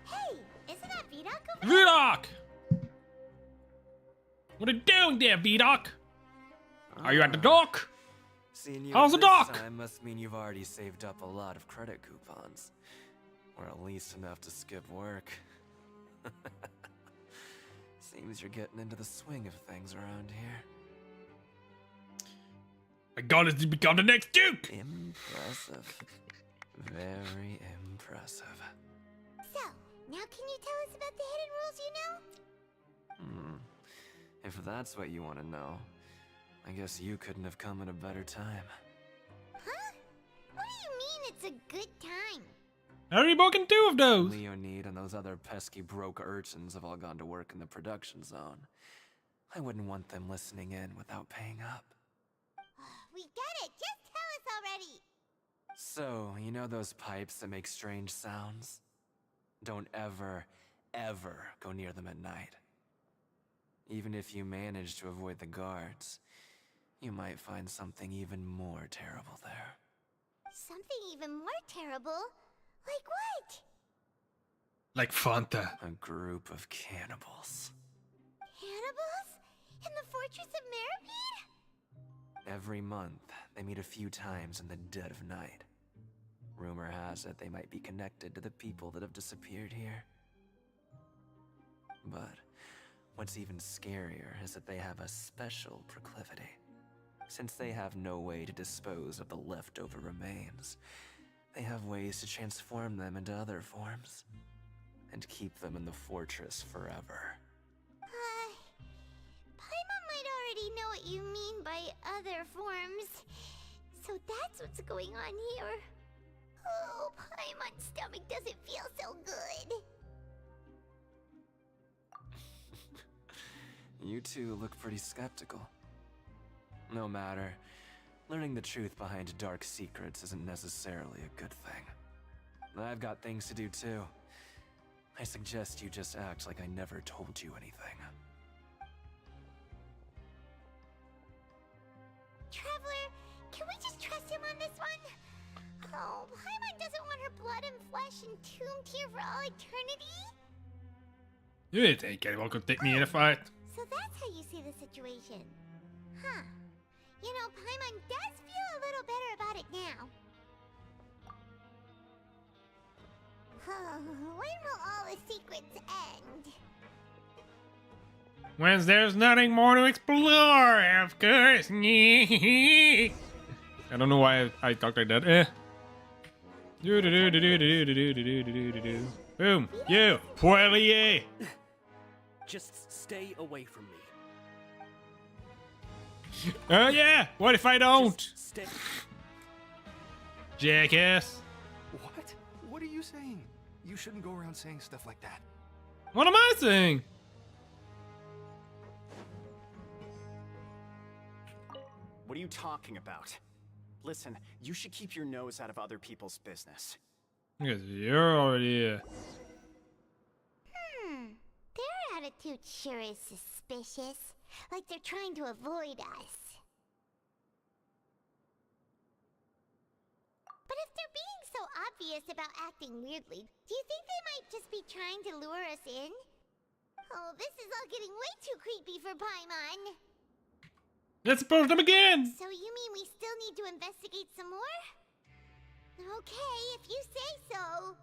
Hey, isn't that Vidocq over Vidocq! What are you doing there, Vidocq? Are you at the dock? Seeing you How's the at this dock? time must mean you've already saved up a lot of credit coupons. Or at least enough to skip work. Seems you're getting into the swing of things around here. My goal is to become the next Duke! Impressive. Very impressive. So, now can you tell us about the hidden rules you know? If that's what you want to know, I guess you couldn't have come at a better time. Huh? What do you mean it's a good time? I already broken 2 of those! Leonid and those other pesky broke urchins have all gone to work in the production zone. I wouldn't want them listening in without paying up. We get it! Just tell us already! So, you know those pipes that make strange sounds? Don't ever, ever go near them at night. Even if you manage to avoid the guards, you might find something even more terrible there. Something even more terrible? Like what? Like Fanta. A group of cannibals. Cannibals? In the Fortress of Meripede? Every month, they meet a few times in the dead of night. Rumor has it they might be connected to the people that have disappeared here. But what's even scarier is that they have a special proclivity. Since they have no way to dispose of the leftover remains, they have ways to transform them into other forms and keep them in the fortress forever. Paimon might already know what you mean by other forms. So that's what's going on here. Oh, Paimon's stomach doesn't feel so good. You two look pretty skeptical. No matter, learning the truth behind dark secrets isn't necessarily a good thing. I've got things to do too. I suggest you just act like I never told you anything. Traveler, can we just trust him on this one? Oh, Paimon doesn't want her blood and flesh entombed here for all eternity? You didn't think anyone could take me in a fight. So that's how you see the situation. Huh. You know, Paimon does feel a little better about it now. When will all the secrets end? When there's nothing more to explore, of course. I don't know why I talk like that. Boom. You, Poirier. Just stay away from me. Oh yeah. What if I don't? Just stay. Jackass. What? What are you saying? You shouldn't go around saying stuff like that. What am I saying? What are you talking about? Listen, you should keep your nose out of other people's business. Because you're already. Their attitude sure is suspicious. Like they're trying to avoid us. But if they're being so obvious about acting weirdly, do you think they might just be trying to lure us in? Oh, this is all getting way too creepy for Paimon. Let's approach them again. So you mean we still need to investigate some more? Okay, if you say so.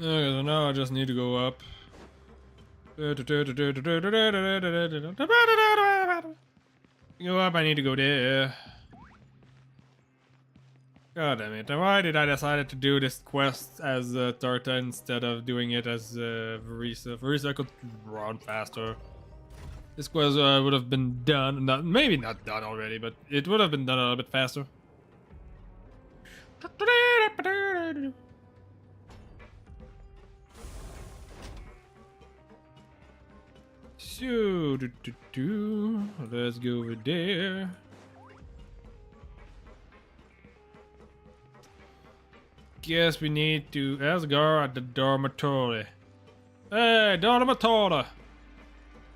Okay, so now I just need to go up. Go up, I need to go there. God damn it, why did I decide to do this quest as Tarta instead of doing it as Verisa? Verisa could run faster. This quest would have been done, maybe not done already, but it would have been done a little bit faster. So, let's go over there. Guess we need to Asgard at the dormitory. Hey, dormitory!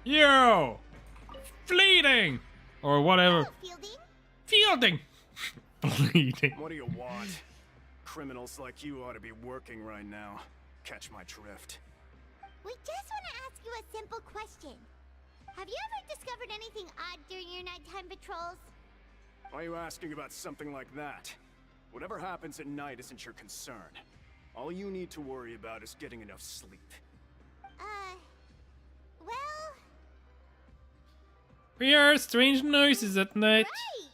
Yo! Fleeting! Or whatever. Fielding! Fleeting. What do you want? Criminals like you ought to be working right now. Catch my drift. We just want to ask you a simple question. Have you ever discovered anything odd during your nighttime patrols? Why are you asking about something like that? Whatever happens at night isn't your concern. All you need to worry about is getting enough sleep. Well... We hear strange noises at night. Right!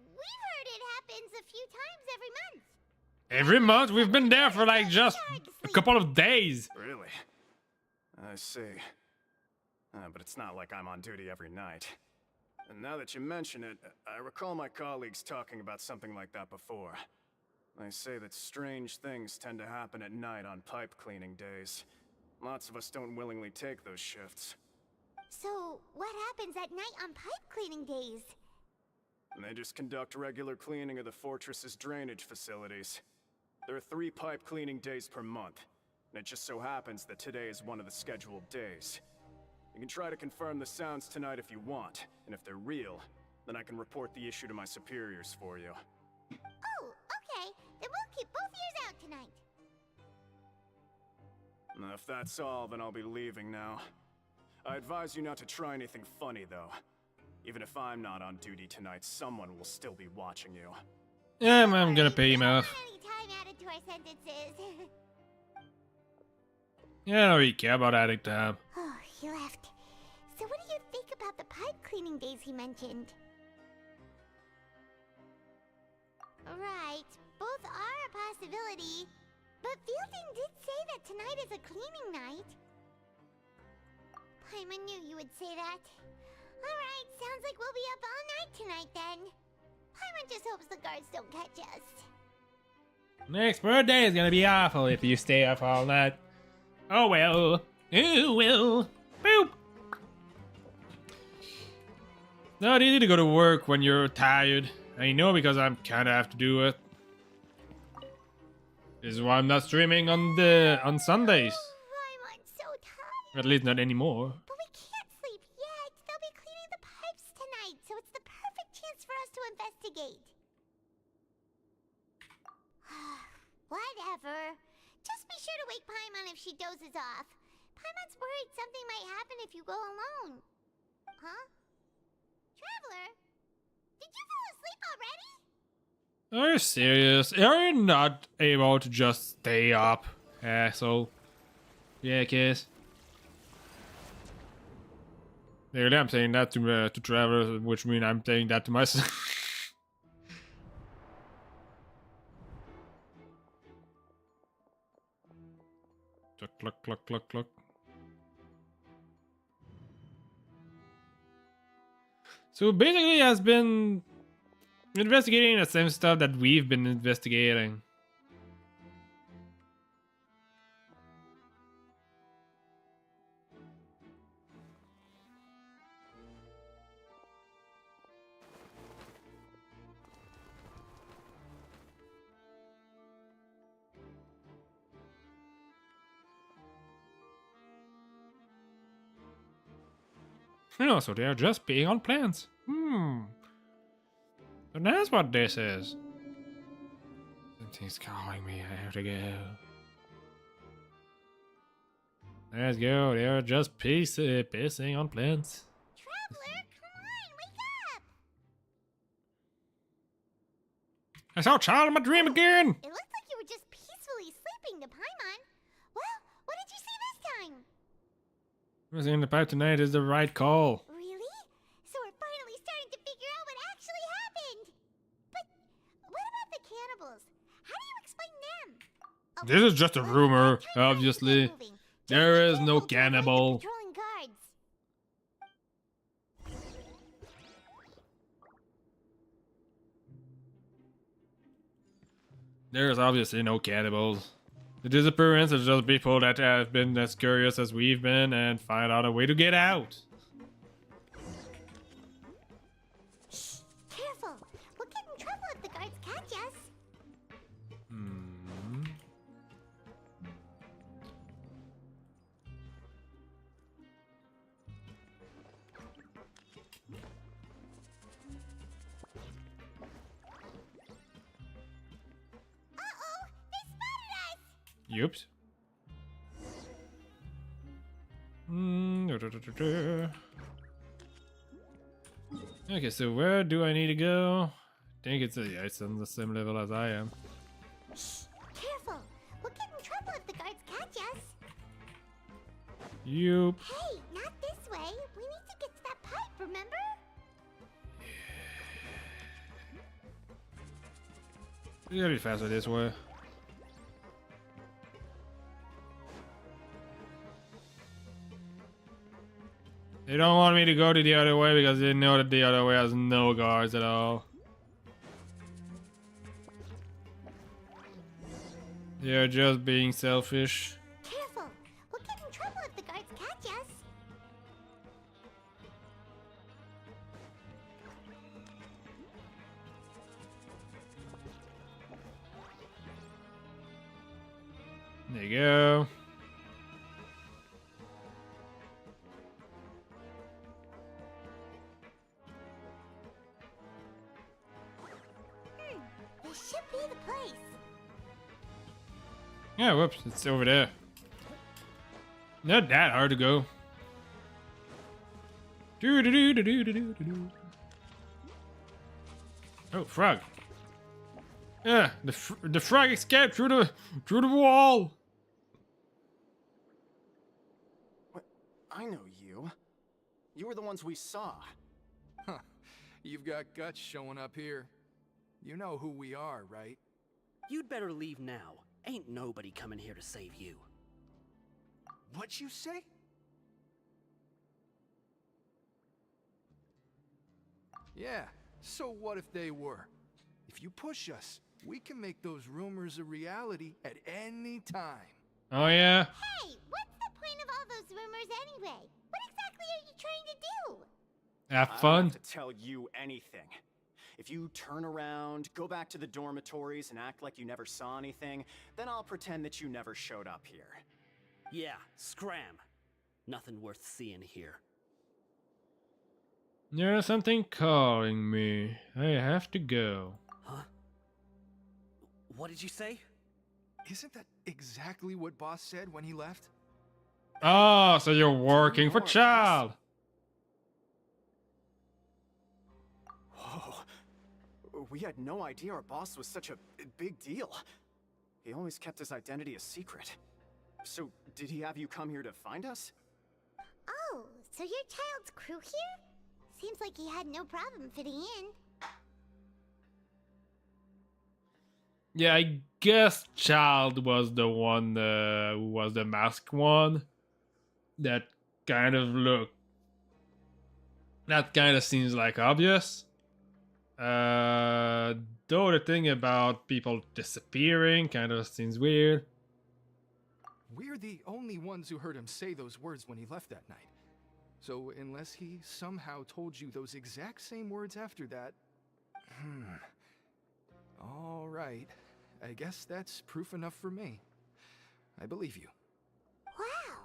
We've heard it happens a few times every month. Every month? We've been there for like just a couple of days. Really? I see. But it's not like I'm on duty every night. And now that you mention it, I recall my colleagues talking about something like that before. They say that strange things tend to happen at night on pipe cleaning days. Lots of us don't willingly take those shifts. So, what happens at night on pipe cleaning days? And they just conduct regular cleaning of the fortress's drainage facilities. There are 3 pipe cleaning days per month, and it just so happens that today is one of the scheduled days. You can try to confirm the sounds tonight if you want, and if they're real, then I can report the issue to my superiors for you. Oh, okay. Then we'll keep both ears out tonight. Now, if that's all, then I'll be leaving now. I advise you not to try anything funny, though. Even if I'm not on duty tonight, someone will still be watching you. Yeah, I'm gonna pay him off. Any time added to our sentences. Yeah, I don't really care about adding time. Oh, he left. So what do you think about the pipe cleaning days he mentioned? Right, both are a possibility. But Fielding did say that tonight is a cleaning night. Paimon knew you would say that. Alright, sounds like we'll be up all night tonight then. Paimon just hopes the guards don't catch us. Next birthday is gonna be awful if you stay up all night. Oh well. Oh well. Boop. Not easy to go to work when you're tired. I know because I'm kinda have to do it. This is why I'm not streaming on Sundays. I'm so tired. At least not anymore. But we can't sleep yet. They'll be cleaning the pipes tonight, so it's the perfect chance for us to investigate. Whatever. Just be sure to wake Paimon if she dozes off. Paimon's worried something might happen if you go alone. Huh? Traveler? Did you fall asleep already? Are you serious? Are you not able to just stay up, asshole? Yeah, kiss. Really, I'm saying that to travelers, which means I'm saying that to myself. Cluck, cluck, cluck, cluck, cluck. So basically, he has been investigating the same stuff that we've been investigating. Oh, so they're just being on plants. So that's what this is. Something's calling me. I have to go. Let's go. They're just pissing on plants. Traveler, come on, wake up! I saw a child in my dream again. It looked like you were just peacefully sleeping to Paimon. Well, what did you see this time? Missing the pipe tonight is the right call. Really? So we're finally starting to figure out what actually happened. But what about the cannibals? How do you explain them? This is just a rumor, obviously. There is no cannibal. Patrolling guards. There's obviously no cannibals. The disappearance is just people that have been as curious as we've been and find out a way to get out. Oops. Okay, so where do I need to go? I think yeah, it's on the same level as I am. Careful! We'll get in trouble if the guards catch us. Yup. Hey, not this way. We need to get to that pipe, remember? We gotta be faster this way. They don't want me to go to the other way because they know that the other way has no guards at all. They're just being selfish. Careful! We'll get in trouble if the guards catch us. There you go. This should be the place. Yeah, whoops, it's over there. Not that hard to go. Oh, frog. Yeah, the frog escaped through the wall. What? I know you. You were the ones we saw. Huh. You've got guts showing up here. You know who we are, right? You'd better leave now. Ain't nobody coming here to save you. What'd you say? Yeah, so what if they were? If you push us, we can make those rumors a reality at any time. Oh yeah? Hey, what's the point of all those rumors anyway? What exactly are you trying to do? Have I fun. don't have to tell you anything. If you turn around, go back to the dormitories and act like you never saw anything, then I'll pretend that you never showed up here. Yeah, scram. Nothing worth seeing here. There's something calling me. I have to go. Huh? What did you say? Isn't that exactly what Boss said when he left? Oh, so you're working for Child. Whoa. We had no idea our boss was such a big deal. He always kept his identity a secret. So, did he have you come here to find us? Oh, so you're Child's crew here? Seems like he had no problem fitting in. Yeah, I guess Child was the one who was the masked one. That kind of look. That kind of seems like obvious. Though the thing about people disappearing kind of seems weird. We're the only ones who heard him say those words when he left that night. So unless he somehow told you those exact same words after that... All right. I guess that's proof enough for me. I believe you. Wow,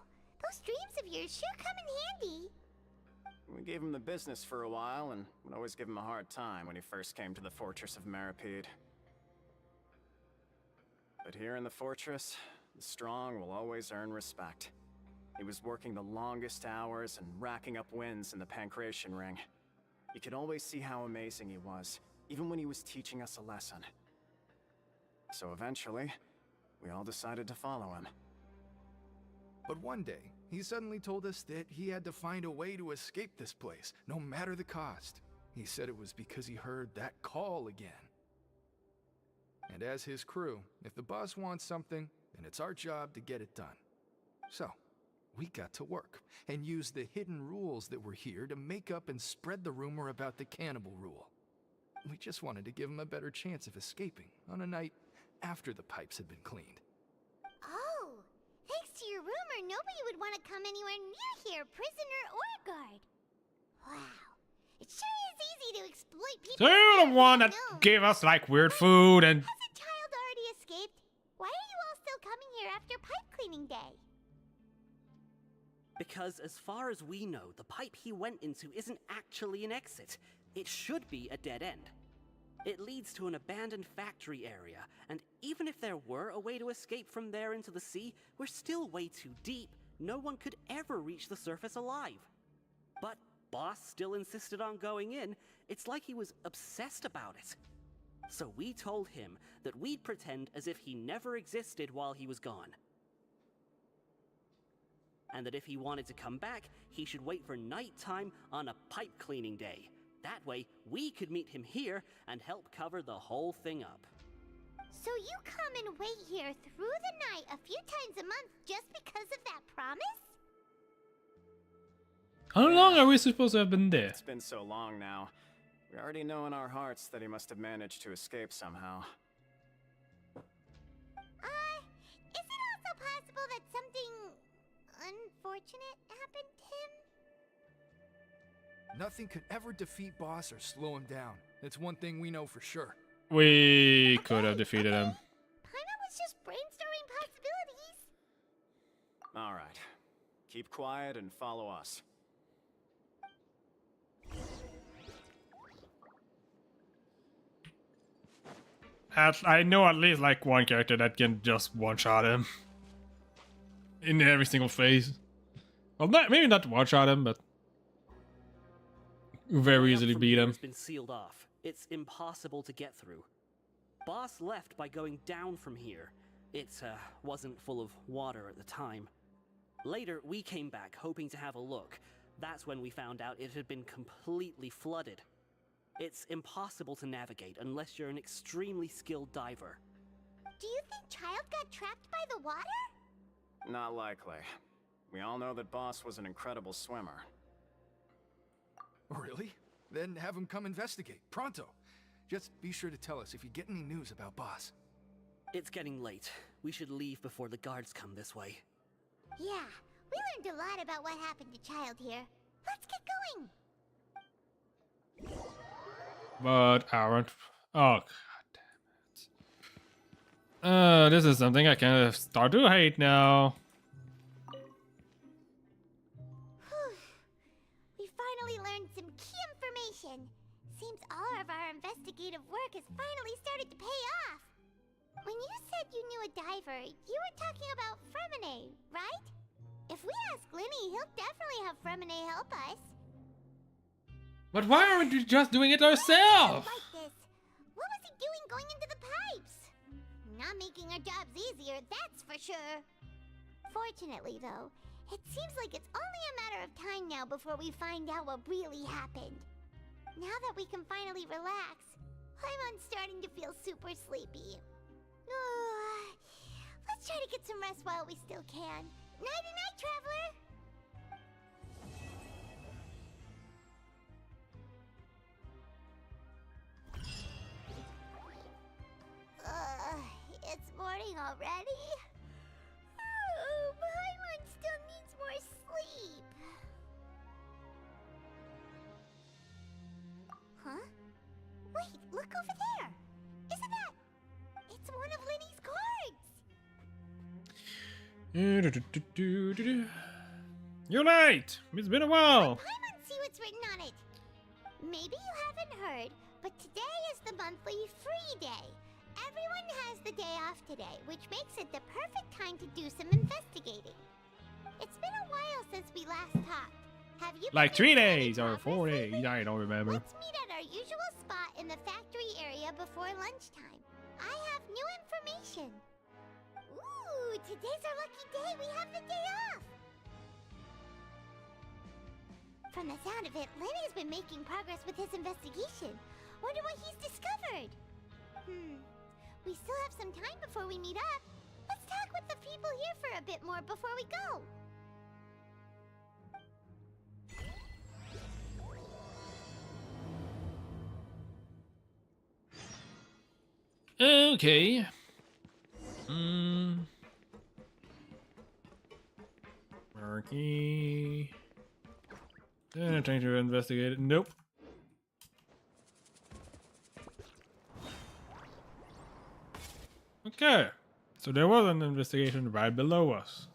those dreams of yours sure come in handy. We gave him the business for a while and would always give him a hard time when he first came to the fortress of Maripede. But here in the fortress, the strong will always earn respect. He was working the longest hours and racking up wins in the Pancration Ring. You could always see how amazing he was, even when he was teaching us a lesson. So eventually, we all decided to follow him. But one day, he suddenly told us that he had to find a way to escape this place, no matter the cost. He said it was because he heard that call again. And as his crew, if the boss wants something, then it's our job to get it done. So, we got to work, and used the hidden rules that were here to make up and spread the rumor about the cannibal rule. We just wanted to give him a better chance of escaping on a night after the pipes had been cleaned. Oh, thanks to your rumor, nobody would want to come anywhere near here, prisoner or guard. Wow, it sure is easy to exploit people. So you're the one that gave us like weird food and. Hasn't Child already escaped? Why are you all still coming here after pipe cleaning day? Because as far as we know, the pipe he went into isn't actually an exit. It should be a dead end. It leads to an abandoned factory area, and even if there were a way to escape from there into the sea, we're still way too deep. No one could ever reach the surface alive. But Boss still insisted on going in. It's like he was obsessed about it. So we told him that we'd pretend as if he never existed while he was gone. And that if he wanted to come back, he should wait for nighttime on a pipe cleaning day. That way, we could meet him here and help cover the whole thing up. So you come and wait here through the night a few times a month just because of that promise? How long are we supposed to have been there? It's been so long now. We already know in our hearts that he must have managed to escape somehow. Is it also possible that something unfortunate happened to him? Nothing could ever defeat Boss or slow him down. That's one thing we know for sure. We could have defeated him. Paimon was just brainstorming possibilities. Alright. Keep quiet and follow us. I know at least like one character that can just one-shot him. In every single phase. Well, maybe not one-shot him, but very easily beat him. It's been sealed off. It's impossible to get through. Boss left by going down from here. It wasn't full of water at the time. Later, we came back hoping to have a look. That's when we found out it had been completely flooded. It's impossible to navigate unless you're an extremely skilled diver. Do you think Child got trapped by the water? Not likely. We all know that Boss was an incredible swimmer. Really? Then have him come investigate. Pronto. Just be sure to tell us if you get any news about Boss. It's getting late. We should leave before the guards come this way. Yeah, we learned a lot about what happened to Child here. Let's get going! But aren't. Oh, god damn it. This is something I kind of start to hate now. We finally learned some key information. Seems all of our investigative work has finally started to pay off. When you said you knew a diver, you were talking about Fremine, right? If we ask Linny, he'll definitely have Fremine help us. But why aren't we just doing it ourselves? Like this. What was he doing going into the pipes? Not making our jobs easier, that's for sure. Fortunately, though, it seems like it's only a matter of time now before we find out what really happened. Now that we can finally relax, I'm starting to feel super sleepy. Let's try to get some rest while we still can. Nighty-night, traveler! It's morning already? Paimon still needs more sleep. Huh? Wait, look over there! Isn't that... It's one of Linny's cards! You're late! It's been a while! Paimon, see what's written on it! Maybe you haven't heard, but today is the monthly free day. Everyone has the day off today, which makes it the perfect time to do some investigating. It's been a while since we last talked. Have you Like 3 days or 4 days, I don't remember. Let's meet at our usual spot in the factory area before lunchtime. I have new information. Ooh, today's our lucky day. We have the day off. From the sound of it, Lenny's been making progress with his investigation. Wonder what he's discovered. We still have some time before we meet up. Let's talk with the people here for a bit more before we go. Okay. Marky. Then I'm trying to investigate it. Nope. Okay. So there was an investigation right below us.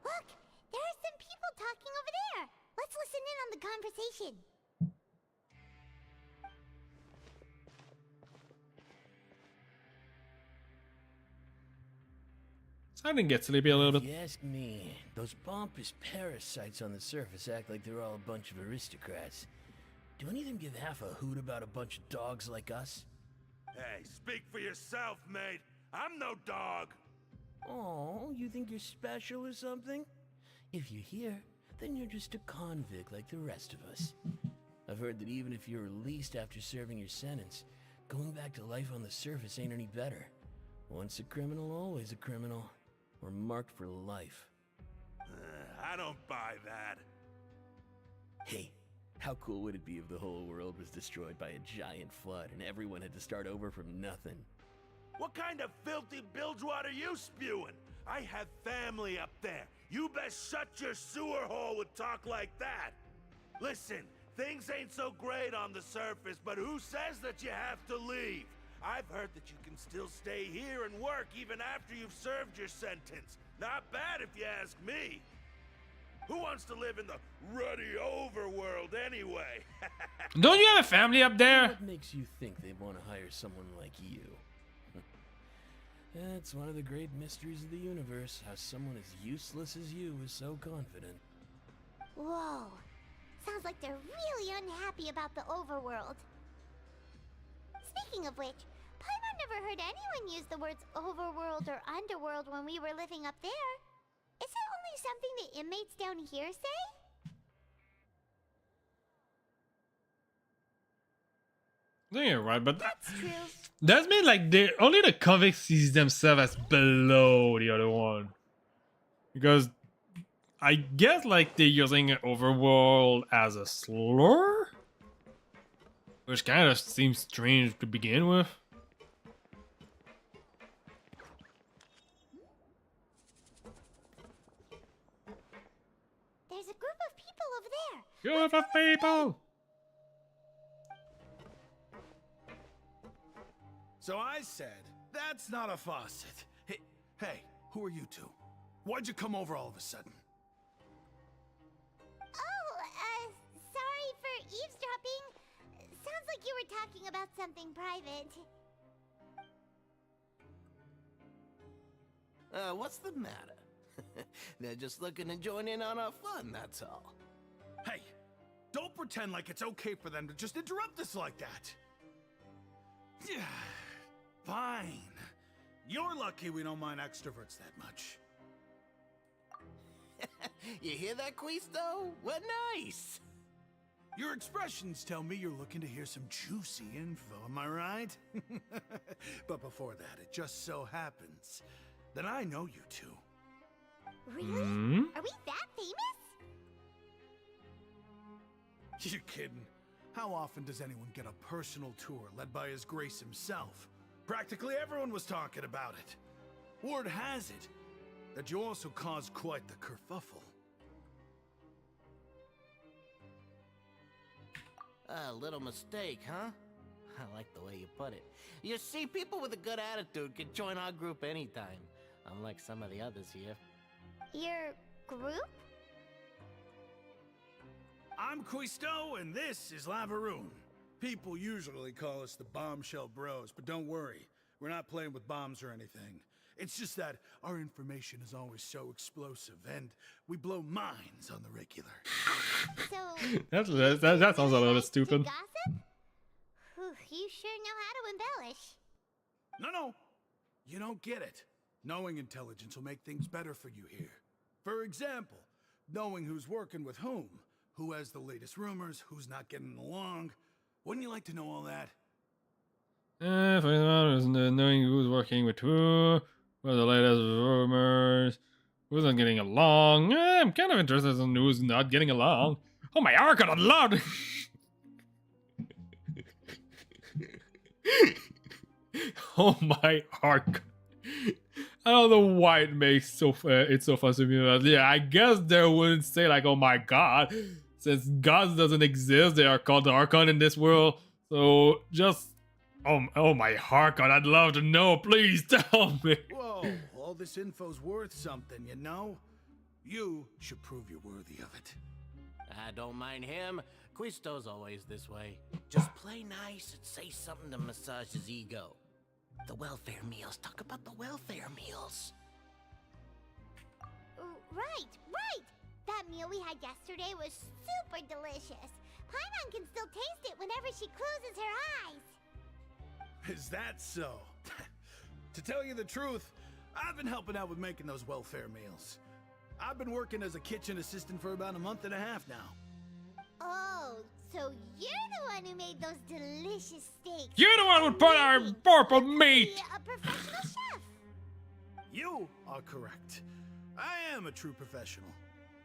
Look, there are some people talking over there. Let's listen in on the conversation. Starting to get sleepy a little If bit. you ask me, those pompous parasites on the surface act like they're all a bunch of aristocrats. Do any of them give half a hoot about a bunch of dogs like us? Hey, speak for yourself, mate. I'm no dog. Oh, you think you're special or something? If you're here, then you're just a convict like the rest of us. I've heard that even if you're released after serving your sentence, going back to life on the surface ain't any better. Once a criminal, always a criminal. Or marked for life. I don't buy that. Hey, how cool would it be if the whole world was destroyed by a giant flood and everyone had to start over from nothing? What kind of filthy bilgewater are you spewing? I have family up there. You best shut your sewer hole with talk like that. Listen, things ain't so great on the surface, but who says that you have to leave? I've heard that you can still stay here and work even after you've served your sentence. Not bad if you ask me. Who wants to live in the ruddy overworld anyway? Don't you have a family up there? What makes you think they want to hire someone like you? That's one of the great mysteries of the universe, how someone as useless as you is so confident. Whoa. Sounds like they're really unhappy about the overworld. Speaking of which, Paimon never heard anyone use the words overworld or underworld when we were living up there. Is it only something the inmates down here say? I think you're right, but That's true. that means like they only the convict sees themselves as below the other one. Because I guess like they're using overworld as a slur? Which kind of seems strange to begin with. There's a group of people over there. Group of people! So I said, that's not a faucet. Hey, who are you two? Why'd you come over all of a sudden? Oh, sorry for eavesdropping. Sounds like you were talking about something private. What's the matter? They're just looking to join in on our fun, that's all. Hey, don't pretend like it's okay for them to just interrupt us like that. Yeah, fine. You're lucky we don't mind extroverts that much. You hear that, Quisto? What nice! Your expressions tell me you're looking to hear some juicy info, am I right? But before that, it just so happens that I know you two. Really? Are we that famous? You're kidding. How often does anyone get a personal tour led by His Grace himself? Practically everyone was talking about it. Word has it that you also caused quite the kerfuffle. A little mistake, huh? I like the way you put it. You see, people with a good attitude can join our group anytime, unlike some of the others here. Your group? I'm Quisto, and this is Lavaroon. People usually call us the Bombshell Bros, but don't worry. We're not playing with bombs or anything. It's just that our information is always so explosive, and we blow minds on the regular. So that sounds a little stupid. gossip? Whew, you sure know how to embellish. No. You don't get it. Knowing intelligence will make things better for you here. For example, knowing who's working with who has the latest rumors, who's not getting along. Wouldn't you like to know all that? For example, knowing who's working with who, what are the latest rumors, who's not getting along. I'm kind of interested in who's not getting along. Oh my Archon, I'm loud! Oh my Archon. I don't know why it makes it's so fun to me. But yeah, I guess they wouldn't say like, oh my god. Since gods doesn't exist, they are called the Archon in this world. So just, oh my Archon, I'd love to know. Please tell me. Whoa, all this info's worth something, you know? You should prove you're worthy of it. I don't mind him. Quisto's always this way. Just play nice and say something to massage his ego. The welfare meals. Talk about the welfare meals. Right! That meal we had yesterday was super delicious. Paimon can still taste it whenever she closes her eyes. Is that so? To tell you the truth, I've been helping out with making those welfare meals. I've been working as a kitchen assistant for about a month and a half now. Oh, so you're the one who made those delicious steaks. You're the one who put our purple meat! A professional chef. You are correct. I am a true professional.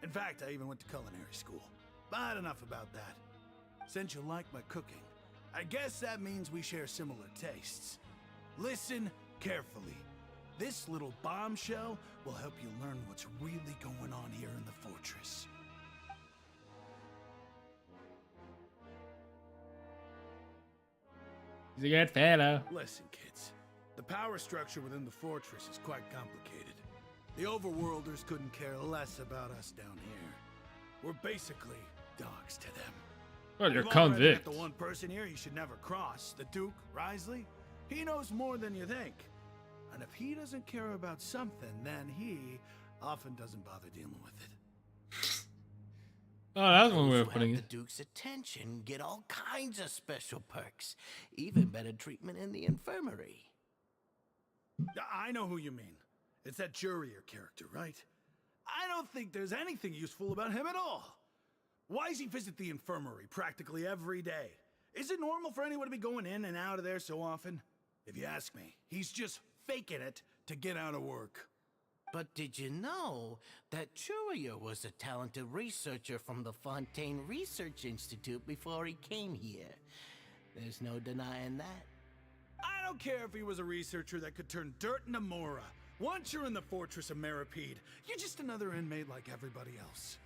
In fact, I even went to culinary school. But enough about that. Since you like my cooking, I guess that means we share similar tastes. Listen carefully. This little bombshell will help you learn what's really going on here in the fortress. He's a good fellow. Listen, kids. The power structure within the fortress is quite complicated. The overworlders couldn't care less about us down here. We're basically dogs to them. Well, you're We've already convict. got the one person here you should never cross, the Duke, Risley. He knows more than you think. And if he doesn't care about something, then he often doesn't bother dealing with it. Oh, that's one way of Those who putting have it. the Duke's attention get all kinds of special perks, even better treatment in the infirmary. I know who you mean. It's that Jurier character, right? I don't think there's anything useful about him at all. Why does he visit the infirmary practically every day? Is it normal for anyone to be going in and out of there so often? If you ask me, he's just faking it to get out of work. But did you know that Jurier was a talented researcher from the Fontaine Research Institute before he came here? There's no denying that. I don't care if he was a researcher that could turn dirt into Mora. Once you're in the fortress of Meripede, you're just another inmate like everybody else.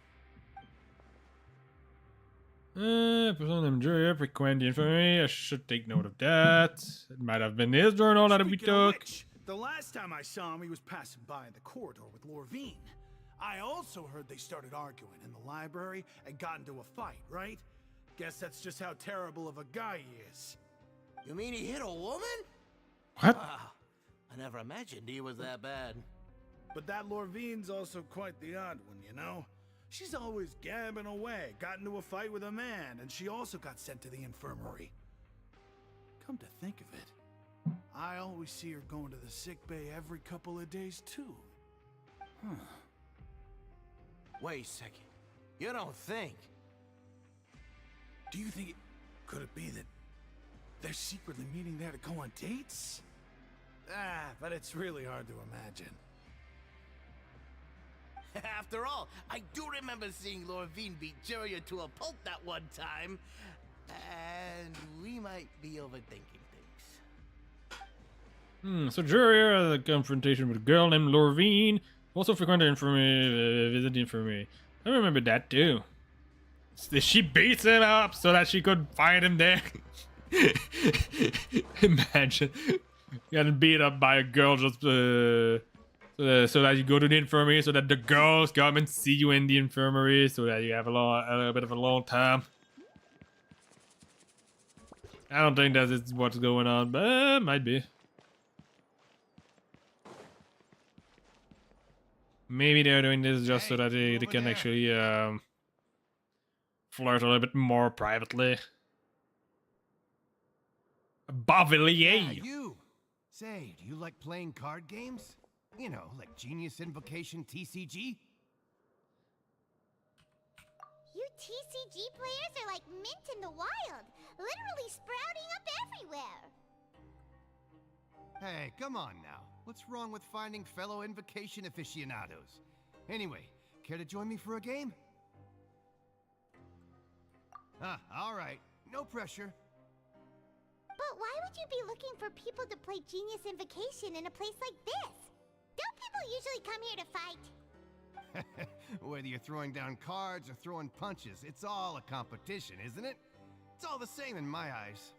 Person named Julia frequent the infirmary. I should take note of that. It might have been his journal that we Speaking of took. which, the last time I saw him, he was passing by the corridor with Lorvine. I also heard they started arguing in the library and got into a fight, right? Guess that's just how terrible of a guy he is. You mean he hit a woman? What? Wow, I never imagined he was that bad. But that Lorvine's also quite the odd one, you know? She's always gabbing away, got into a fight with a man, and she also got sent to the infirmary. Come to think of it, I always see her going to the sick bay every couple of days, too. Huh. Wait a second. You don't think? Do you think could it be that they're secretly meeting there to go on dates? But it's really hard to imagine. After all, I do remember seeing Lorvine beat Jurier to a pulp that one time. And we might be overthinking things. So Jurier had a confrontation with a girl named Lorvine. Also frequented infirmary, visit the infirmary. I remember that too. She beats him up so that she could find him there. Imagine getting beat up by a girl just so that you go to the infirmary, so that the girls come and see you in the infirmary, so that you have a little bit of a long time. I don't think that is what's going on, but might be. Maybe they're doing this just so that they can actually flirt a little bit more privately. Bavelier! Yeah, you! Say, do you like playing card games? You know, like Genius Invocation TCG? You TCG players are like mint in the wild, literally sprouting up everywhere. Hey, come on now. What's wrong with finding fellow Invocation aficionados? Anyway, care to join me for a game? Alright. No pressure. But why would you be looking for people to play Genius Invocation in a place like this? Don't people usually come here to fight? Whether you're throwing down cards or throwing punches, it's all a competition, isn't it? It's all the same in my eyes.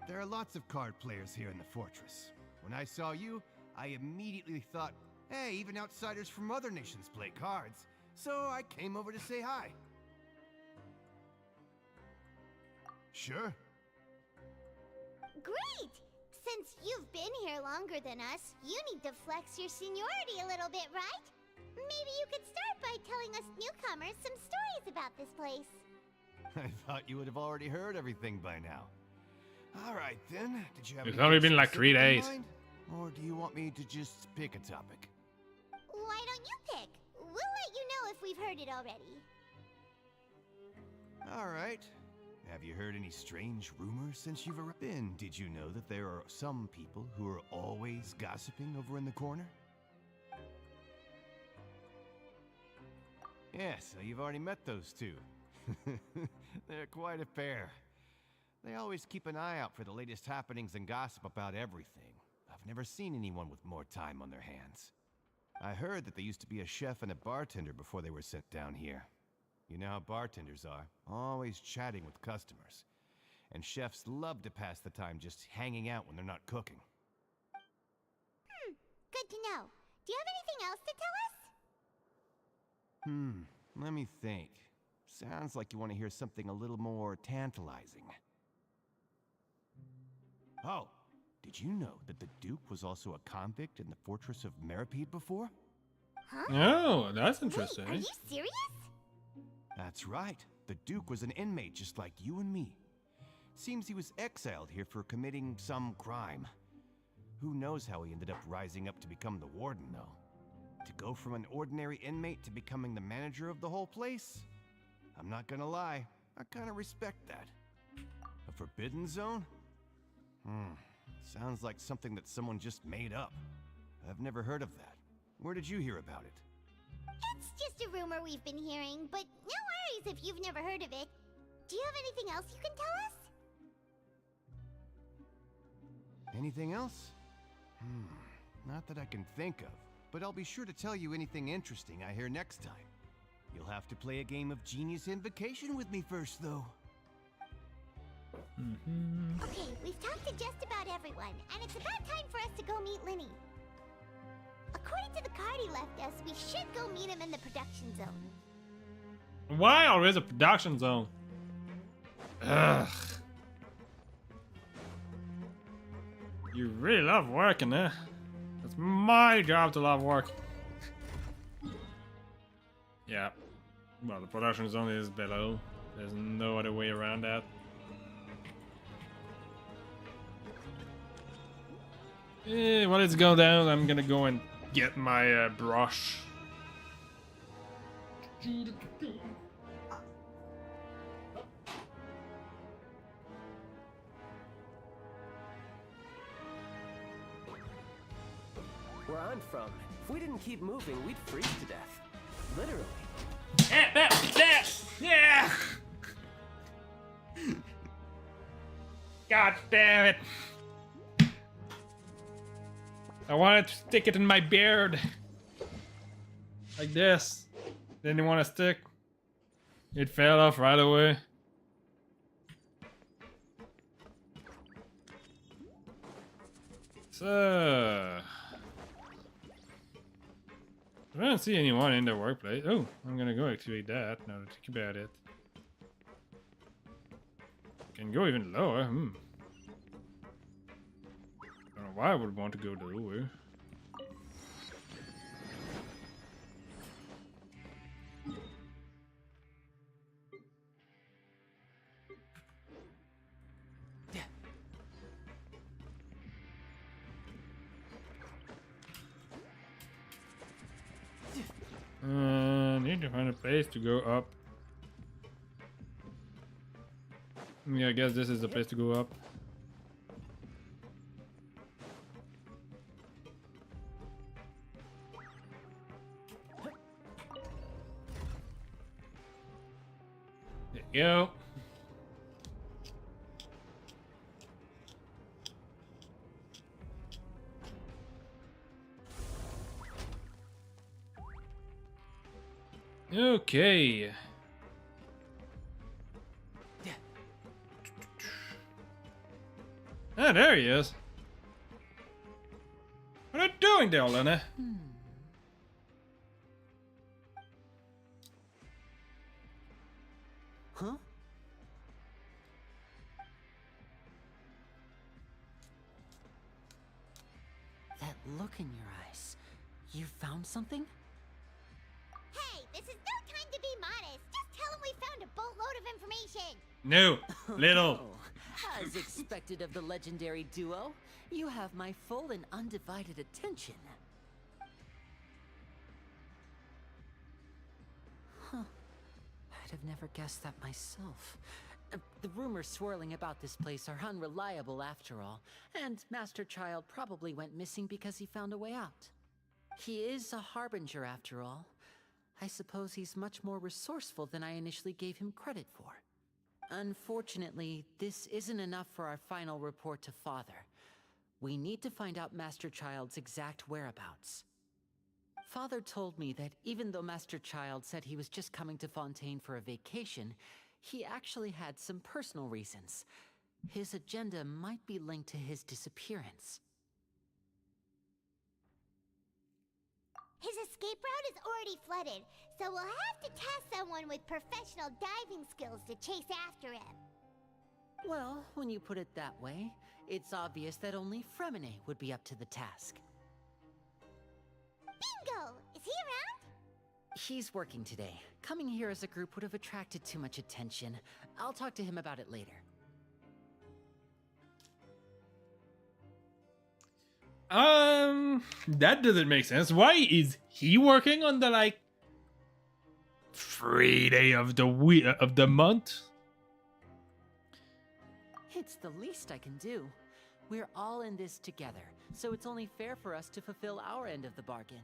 There are lots of card players here in the fortress. When I saw you, I immediately thought, hey, even outsiders from other nations play cards. So I came over to say hi. Sure. Great! Since you've been here longer than us, you need to flex your seniority a little bit, right? Maybe you could start by telling us newcomers some stories about this place. I thought you would have already heard everything by now. All right then. Did you have? It's only been like 3 days. Or do you want me to just pick a topic? Why don't you pick? We'll let you know if we've heard it already. All right. Have you heard any strange rumors since you've arrived? Then, did you know that there are some people who are always gossiping over in the corner? Yeah, so you've already met those two. They're quite a pair. They always keep an eye out for the latest happenings and gossip about everything. I've never seen anyone with more time on their hands. I heard that they used to be a chef and a bartender before they were sent down here. You know how bartenders are, always chatting with customers. And chefs love to pass the time just hanging out when they're not cooking. Good to know. Do you have anything else to tell us? Let me think. Sounds like you want to hear something a little more tantalizing. Oh, did you know that the Duke was also a convict in the fortress of Meripede before? Huh? Oh, that's interesting. Wait, are you serious? That's right. The Duke was an inmate just like you and me. Seems he was exiled here for committing some crime. Who knows how he ended up rising up to become the warden, though. To go from an ordinary inmate to becoming the manager of the whole place? I'm not gonna lie, I kinda respect that. A forbidden zone? Sounds like something that someone just made up. I've never heard of that. Where did you hear about it? It's just a rumor we've been hearing, but no worries if you've never heard of it. Do you have anything else you can tell us? Anything else? Not that I can think of, but I'll be sure to tell you anything interesting I hear next time. You'll have to play a game of Genius Invocation with me first, though. Okay, we've talked to just about everyone, and it's about time for us to go meet Linny. According to the card he left us, we should go meet him in the production zone. Why always a production zone? Ugh. You really love working, eh? It's my job to love work. Yeah. Well, the production zone is below. There's no other way around that. Well, let's go down. I'm gonna go and get my brush. Where I'm from, if we didn't keep moving, we'd freeze to death. Literally. Yeah! God damn it! I wanted to stick it in my beard. Like this. Didn't want to stick. It fell off right away. So... I don't see anyone in the workplace. Oh, I'm gonna go activate that now that I think about it. Can go even lower. Don't know why I would want to go lower. Need to find a place to go up. Yeah, I guess this is the place to go up. There you go. Okay. Ah, there he is. What are you doing there, Lena? Huh? That look in your eyes. You found something? this is no time to be modest. Just tell him we found a boatload of information. No, little. Oh, as expected of the legendary duo, you have my full and undivided attention. Huh. I'd have never guessed that myself. The rumors swirling about this place are unreliable after all, and Master Child probably went missing because he found a way out. He is a harbinger after all. I suppose he's much more resourceful than I initially gave him credit for. Unfortunately, this isn't enough for our final report to Father. We need to find out Master Child's exact whereabouts. Father told me that even though Master Child said he was just coming to Fontaine for a vacation, he actually had some personal reasons. His agenda might be linked to his disappearance. His escape route is already flooded, so we'll have to task someone with professional diving skills to chase after him. Well, when you put it that way, it's obvious that only Fremine would be up to the task. Bingo! Is he around? He's working today. Coming here as a group would have attracted too much attention. I'll talk to him about it later. That doesn't make sense. Why is he working on the like free day of the week of the month? It's the least I can do. We're all in this together, so it's only fair for us to fulfill our end of the bargain.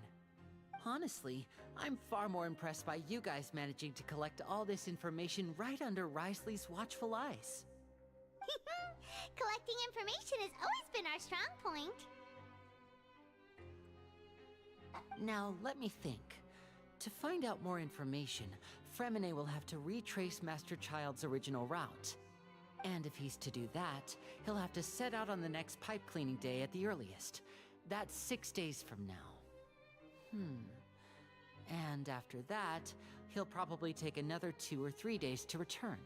Honestly, I'm far more impressed by you guys managing to collect all this information right under Risley's watchful eyes. Collecting information has always been our strong point. Now, let me think. To find out more information, Fremine will have to retrace Master Child's original route. And if he's to do that, he'll have to set out on the next pipe cleaning day at the earliest. That's 6 days from now. And after that, he'll probably take another 2 or 3 days to return.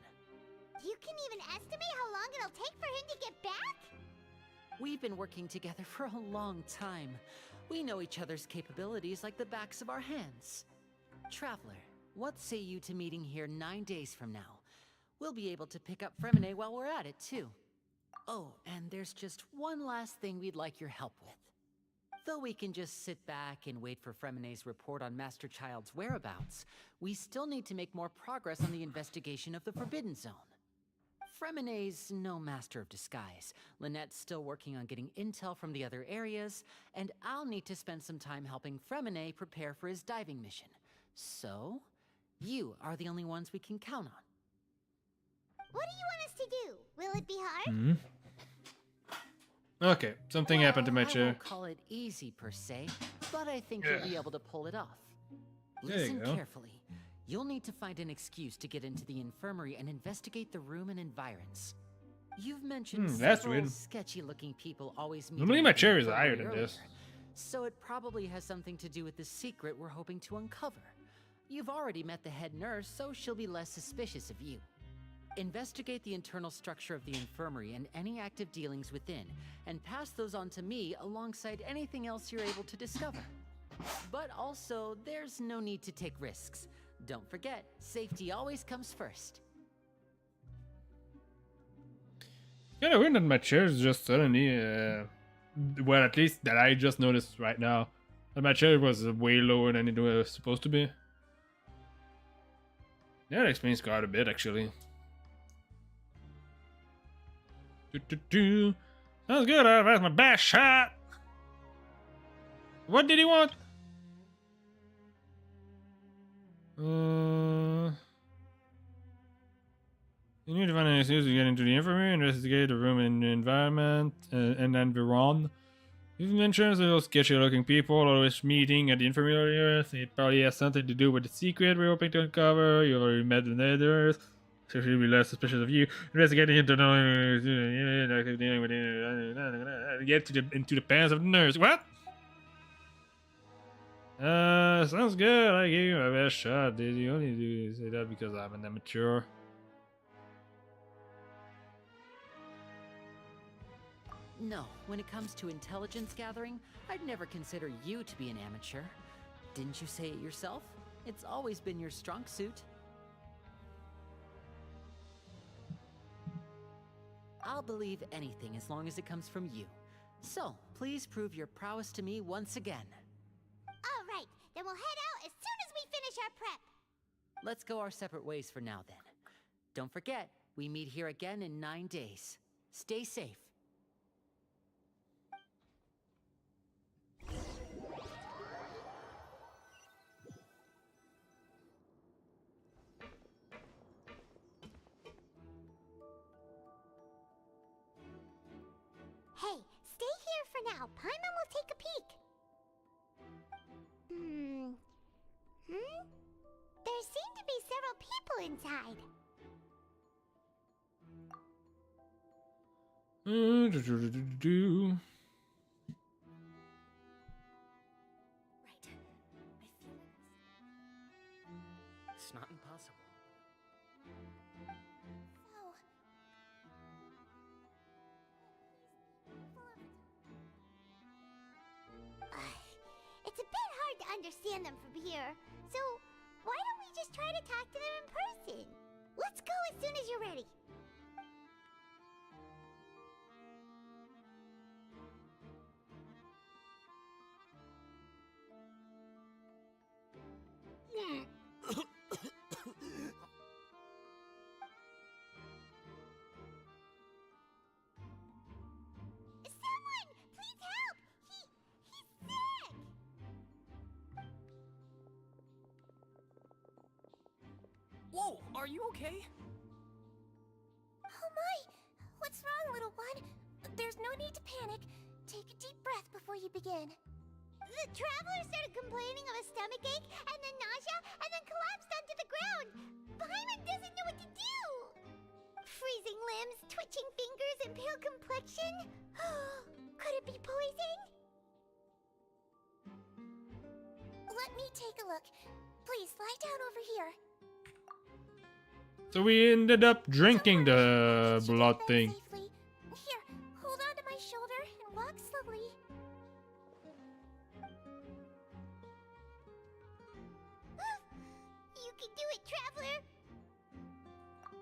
You can even estimate how long it'll take for him to get back? We've been working together for a long time. We know each other's capabilities like the backs of our hands. Traveler, what say you to meeting here 9 days from now? We'll be able to pick up Fremine while we're at it, too. Oh, and there's just one last thing we'd like your help with. Though we can just sit back and wait for Fremine's report on Master Child's whereabouts, we still need to make more progress on the investigation of the Forbidden Zone. Fremine's no master of disguise. Lynette's still working on getting intel from the other areas, and I'll need to spend some time helping Fremine prepare for his diving mission. So, you are the only ones we can count on. What do you want us to do? Will it be hard? Okay, something happened to my I chair. won't call it easy per se, but I think you'll be able to pull it off. There you Listen go. carefully. You'll need to find an excuse to get into the infirmary and investigate the room and environs. You've mentioned that's several weird. sketchy-looking people always meeting Normally in my the chair is infirmary higher than earlier, this. so it probably has something to do with the secret we're hoping to uncover. You've already met the head nurse, so she'll be less suspicious of you. Investigate the internal structure of the infirmary and any active dealings within, and pass those on to me alongside anything else you're able to discover. But also, there's no need to take risks. Don't forget, safety always comes first. Yeah, weird that my chair is just suddenly, well, at least that I just noticed right now, that my chair was way lower than it was supposed to be. Yeah, that explains quite a bit, actually. Sounds good, that's my best shot! What did he want? You need to find an excuse to get into the infirmary, investigate the room and the environment, and environ. You've mentioned those sketchy-looking people always meeting at the infirmary area. It probably has something to do with the secret we're hoping to uncover. You've already met the others, so she'll be less suspicious of you. Investigating internal get into the pants of the nurse. What? Sounds good. I gave you my best shot. Did you only do say that because I'm an amateur? No, when it comes to intelligence gathering, I'd never consider you to be an amateur. Didn't you say it yourself? It's always been your strong suit. I'll believe anything as long as it comes from you. So, please prove your prowess to me once again. All right, then we'll head out as soon as we finish our prep. Let's go our separate ways for now then. Don't forget, we meet here again in 9 days. Stay safe. Hey, stay here for now. Paimon will take a peek. There seem to be several people inside. It's not impossible. It's a bit hard to understand them from here, so why don't we just try to talk to them in person? Let's go as soon as you're ready. Someone, please help! He's sick! Whoa, are you okay? Oh my! What's wrong, little one? There's no need to panic. Take a deep breath before you begin. The traveler started complaining of a stomachache, and then nausea, and then collapsed onto the ground. Paimon doesn't know what to do. Freezing limbs, twitching fingers, and pale complexion. Could it be poison? Let me take a look. Please lie down over here. So we ended up drinking the blood thing. Safely. Here, hold on to my shoulder and walk slowly. You can do it, traveler.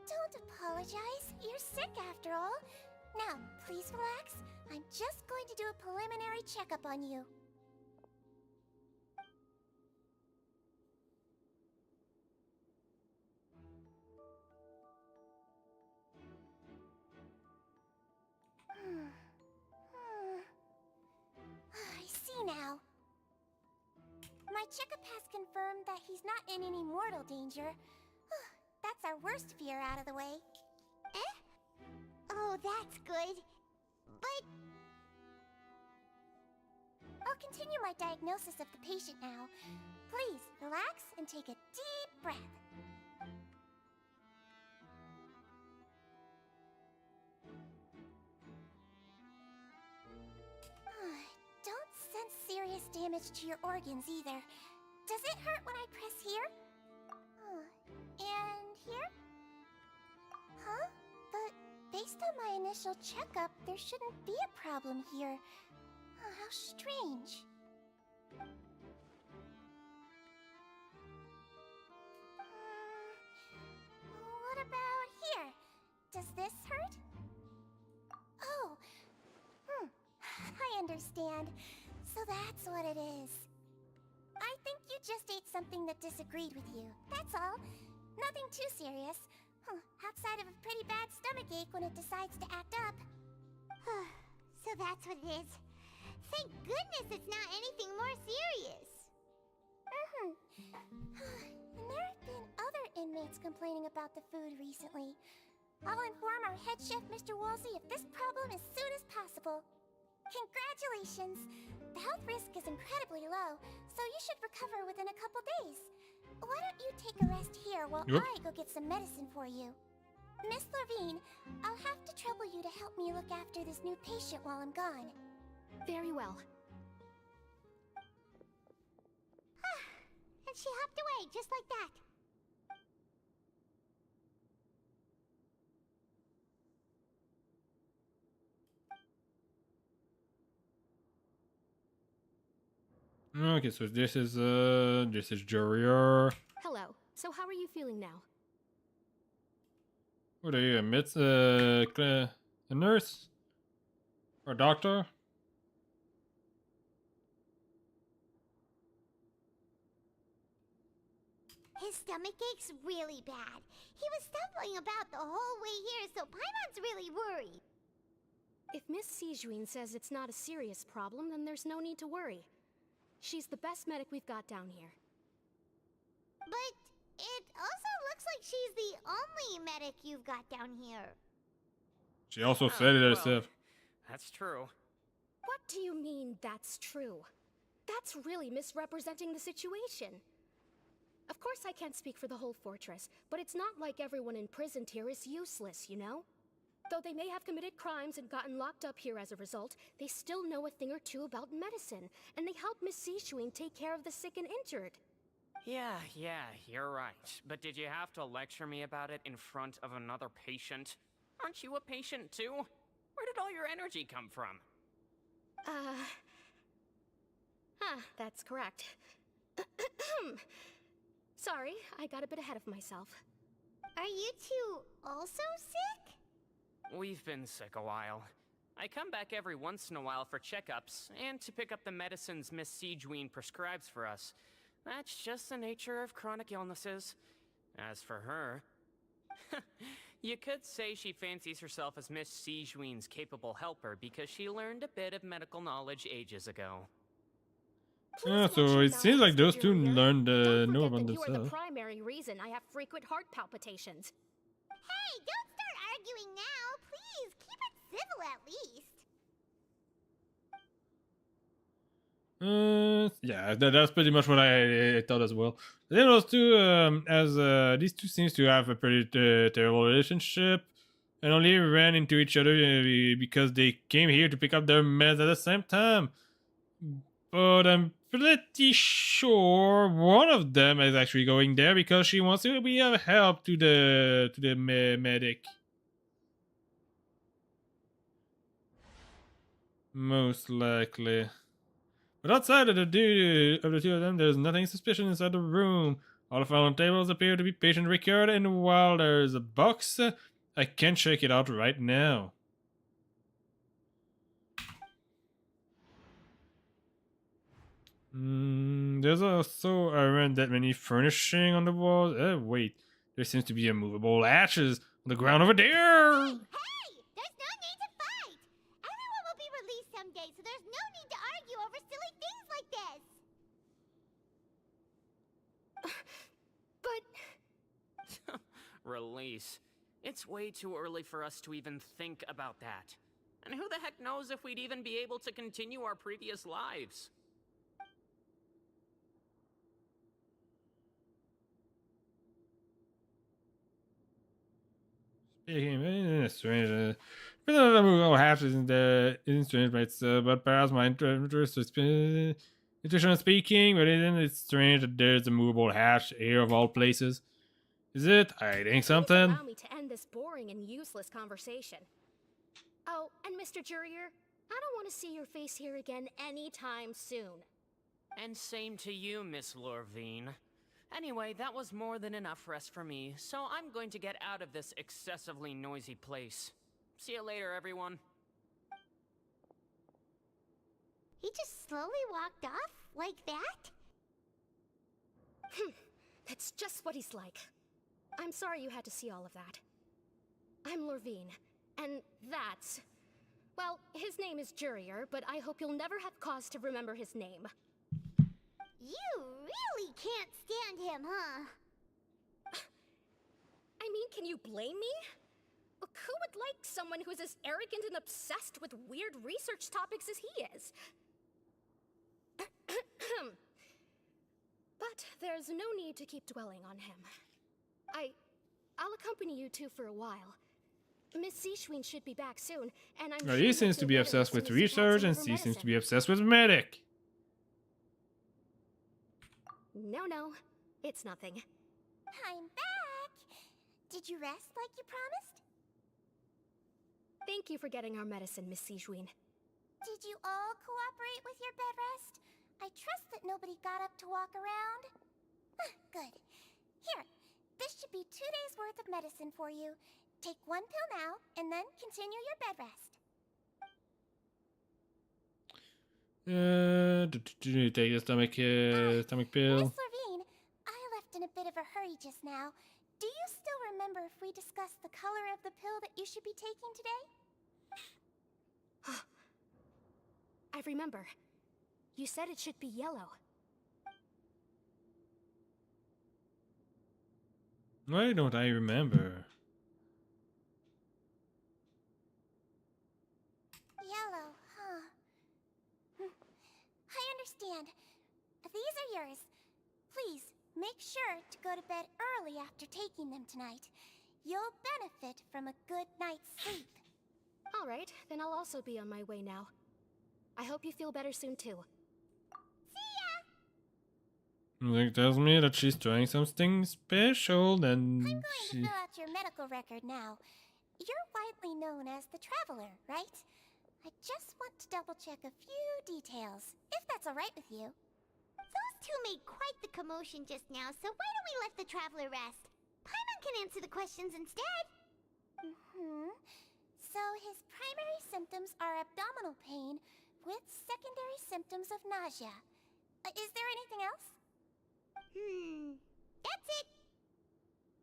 Don't apologize. You're sick after all. Now, please relax. I'm just going to do a preliminary checkup on you. I see now. My checkup has confirmed that he's not in any mortal danger. That's our worst fear out of the way. Eh? Oh, that's good. But I'll continue my diagnosis of the patient now. Please, relax and take a deep breath. Don't sense serious damage to your organs either. Does it hurt when I press here? And here? Huh? But based on my initial checkup, there shouldn't be a problem here. How strange. What about here? Does this hurt? Oh. I understand. So that's what it is. I think you just ate something that disagreed with you. That's all. Nothing too serious. Outside of a pretty bad stomachache when it decides to act up. So that's what it is. Thank goodness it's not anything more serious. And there have been other inmates complaining about the food recently. I'll inform our head chef, Mr. Woolsey, of this problem as soon as possible. Congratulations! The health risk is incredibly low, so you should recover within a couple days. Why don't you take a rest here while I go get some medicine for you? Miss Levine, I'll have to trouble you to help me look after this new patient while I'm gone. Very well. And she hopped away just like that. Okay, so this is Jurier. Hello. So how are you feeling now? What are you, a nurse? Or a doctor? His stomach aches really bad. He was stumbling about the whole way here, so Paimon's really worried. If Miss Sijuin says it's not a serious problem, then there's no need to worry. She's the best medic we've got down here. But it also looks like she's the only medic you've got down here. She also said it herself. That's true. What do you mean, that's true? That's really misrepresenting the situation. Of course I can't speak for the whole fortress, but it's not like everyone imprisoned here is useless, you know? Though they may have committed crimes and gotten locked up here as a result, they still know a thing or two about medicine, and they help Miss Sishuin take care of the sick and injured. Yeah, you're right. But did you have to lecture me about it in front of another patient? Aren't you a patient too? Where did all your energy come from? That's correct. Sorry, I got a bit ahead of myself. Are you two also sick? We've been sick a while. I come back every once in a while for checkups, and to pick up the medicines Miss Sijuin prescribes for us. That's just the nature of chronic illnesses. As for her... you could say she fancies herself as Miss Sijuin's capable helper because she learned a bit of medical knowledge ages ago. Yeah, so it seems like those two learned know about You are the themselves. primary reason I have frequent heart palpitations. Hey, don't start arguing now! Please, keep it civil at least! Yeah, that's pretty much what I thought as well. Then those two, these two seems to have a pretty terrible relationship, and only ran into each other because they came here to pick up their meds at the same time. But I'm pretty sure one of them is actually going there because she wants to be of help to the medic. Most likely. But outside of the two of them, there's nothing suspicious inside the room. All the found tables appear to be patient record, and while there's a box, I can't check it out right now. There's also around that many furnishing on the walls. Wait, there seems to be immovable hatches on the ground over there. Hey! There's no need to fight! Everyone will be released someday, so there's no need to argue over silly things like this! But... Release. It's way too early for us to even think about that. And who the heck knows if we'd even be able to continue our previous lives? Speaking strange, hatches isn't strange, but perhaps my interest is intuition speaking, but it's strange that there's a movable hatch here of all places. Is it hiding something? Allow me to end this boring and useless conversation. Oh, and Mr. Jurier, I don't want to see your face here again anytime soon. And same to you, Miss Lorvine. Anyway, that was more than enough rest for me, so I'm going to get out of this excessively noisy place. See you later, everyone. He just slowly walked off like that? That's just what he's like. I'm sorry you had to see all of that. I'm Lorvine, and that's... Well, his name is Jurier, but I hope you'll never have cause to remember his name. You really can't stand him, huh? I mean, can you blame me? Look, who would like someone who's as arrogant and obsessed with weird research topics as he is? But there's no need to keep dwelling on him. I'll accompany you two for a while. Miss Sishuin should be back soon, and I'm sure He seems to be obsessed with research, and she seems to be obsessed with medic. No, it's nothing. I'm back! Did you rest like you promised? Thank you for getting our medicine, Miss Sishuin. Did you all cooperate with your bed rest? I trust that nobody got up to walk around. Good. Here, this should be 2 days worth of medicine for you. Take 1 pill now, and then continue your bed rest. Take a stomach pill. Miss Levine, I left in a bit of a hurry just now. Do you still remember if we discussed the color of the pill that you should be taking today? I remember. You said it should be yellow. Why don't I remember? Yellow, huh? I understand. These are yours. Please, make sure to go to bed early after taking them tonight. You'll benefit from a good night's sleep. All right, then I'll also be on my way now. I hope you feel better soon too. Like tells me that she's trying something special, then I'm going to fill out your medical record now. You're widely known as the Traveler, right? I just want to double check a few details, if that's all right with you. Those two made quite the commotion just now, so why don't we let the Traveler rest? Paimon can answer the questions instead. So his primary symptoms are abdominal pain with secondary symptoms of nausea. Is there anything else? That's it.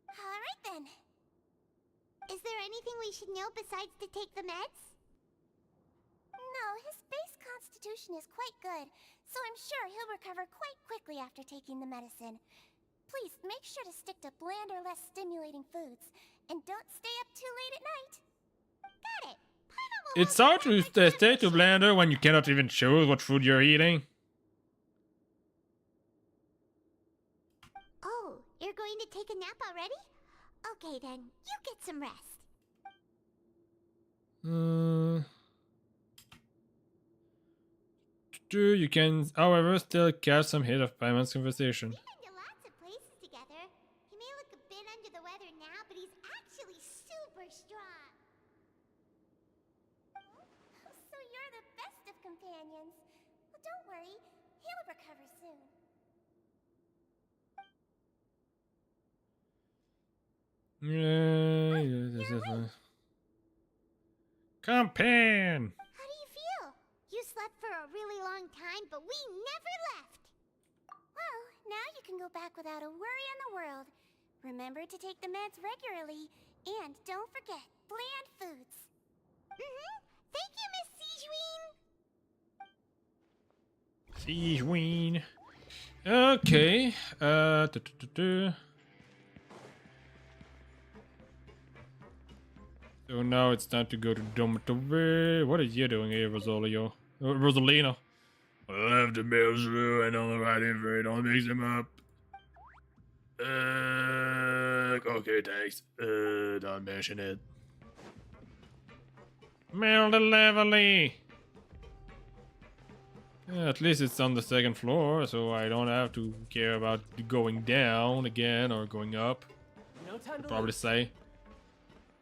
All right then. Is there anything we should know besides to take the meds? No, his base constitution is quite good, so I'm sure he'll recover quite quickly after taking the medicine. Please make sure to stick to bland or less stimulating foods, and don't stay up too late at night. Got it. it's hard to stay to blender when you cannot even choose what food you're eating. Oh, you're going to take a nap already? Okay then, you get some rest. You can, however, still catch some hit of Paimon's conversation. We've been to lots of places together. He may look a bit under the weather now, but he's actually super strong. So you're the best of companions. Well, don't worry, he'll recover soon. Companion. How do you feel? You slept for a really long time, but we never left. Well, now you can go back without a worry in the world. Remember to take the meds regularly, and don't forget bland foods. Thank you, Miss Siegeween. Siegeween. Okay. So now it's time to go to dormitory. What are you doing here, Rosalio? Rosalina? I left the bills through and on the right info, don't mix them up. Okay, thanks. Don't mention it. Mail delivery! Yeah, at least it's on the 2nd floor, so I don't have to care about going down again or going up. No time to Probably lose. say.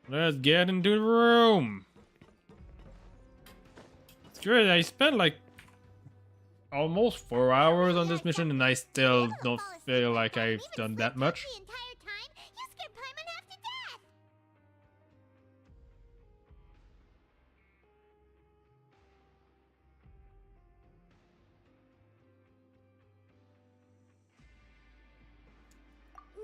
Let's get into the room. It's good. I spent like almost 4 hours on this mission, and I still don't feel like I've done that much. The entire time, you scared Paimon half to death.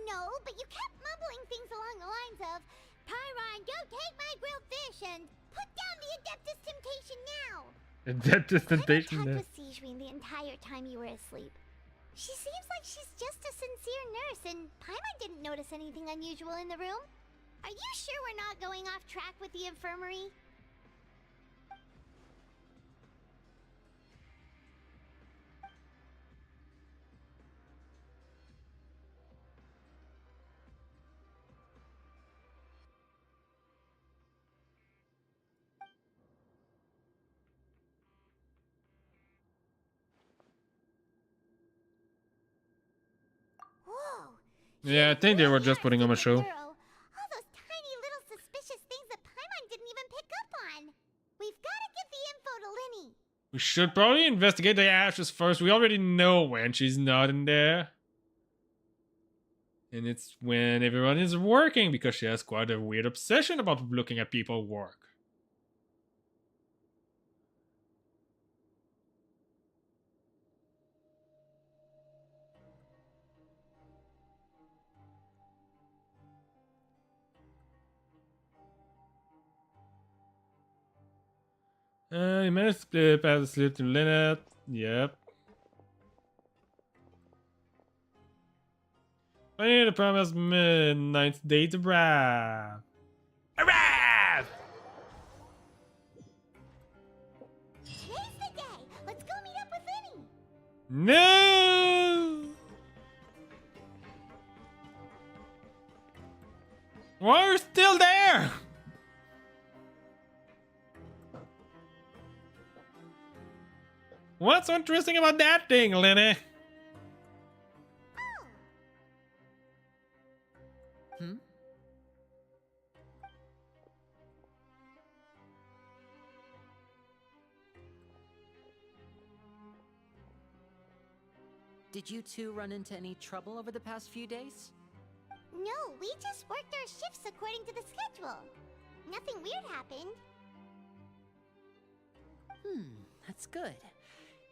No, but you kept mumbling things along the lines of, Pyron, go take my grilled fish and put down the Adeptus Temptation now. Adeptus Temptation. I talked with Siegeween the entire time you were asleep. She seems like she's just a sincere nurse, and Paimon didn't notice anything unusual in the room. Are you sure we're not going off track with the infirmary? Whoa! Yeah, I think they were just putting on a show. Girl, all those tiny little suspicious things that Paimon didn't even pick up on. We've got to give the info to Linny. We should probably investigate the ashes first. We already know when she's not in there. And it's when everyone is working, because she has quite a weird obsession about looking at people work. You managed to pass the slip to Lynette. Yep. I need to promise midnight date arrive. Arrive! Today's the day. Let's go meet up with Vinny. No! Why are you still there? What's so interesting about that thing, Lenny? Hmm? Did you two run into any trouble over the past few days? No, we just worked our shifts according to the schedule. Nothing weird happened. That's good.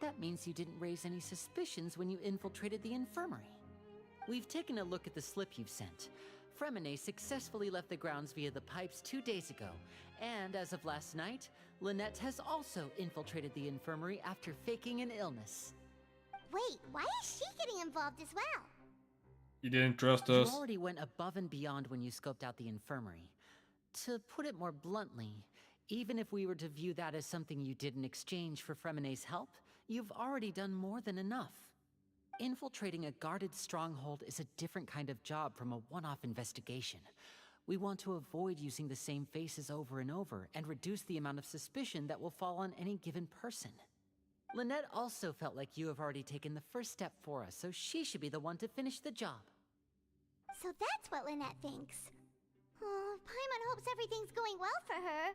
That means you didn't raise any suspicions when you infiltrated the infirmary. We've taken a look at the slip you've sent. Fremine successfully left the grounds via the pipes 2 days ago, and as of last night, Lynette has also infiltrated the infirmary after faking an illness. Wait, why is she getting involved as well? You didn't trust You us. already went above and beyond when you scoped out the infirmary. To put it more bluntly, even if we were to view that as something you did in exchange for Fremine's help, you've already done more than enough. Infiltrating a guarded stronghold is a different kind of job from a one-off investigation. We want to avoid using the same faces over and over and reduce the amount of suspicion that will fall on any given person. Lynette also felt like you have already taken the first step for us, so she should be the one to finish the job. So that's what Lynette thinks. Oh, Paimon hopes everything's going well for her.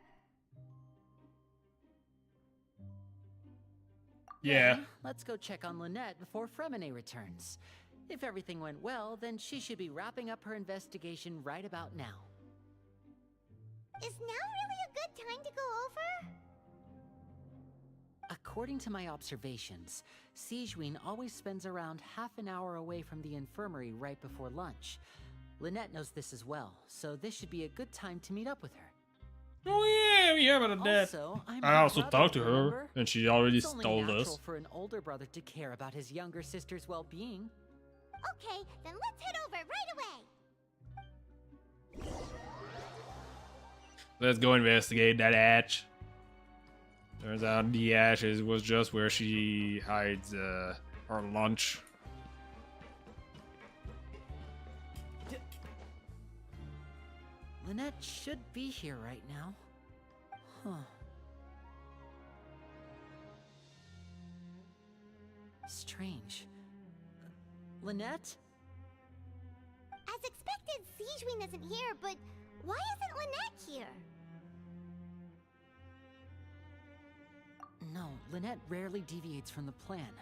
Yeah. Then, let's go check on Lynette before Fremine returns. If everything went well, then she should be wrapping up her investigation right about now. Is now really a good time to go over? According to my observations, Sigewinne always spends around half an hour away from the infirmary right before lunch. Lynette knows this as well, so this should be a good time to meet up with her. Oh yeah, we have about that. Also, I'm I her also brother, talked to her, remember? and she already It's only told natural us. for an older brother to care about his younger sister's well-being. Okay, then let's head over right away. Let's go investigate that hatch. Turns out the ashes was just where she hides her lunch. Lynette should be here right now. Huh. Strange. Lynette? As expected, Sigewinne isn't here, but why isn't Lynette here? No, Lynette rarely deviates from the plan.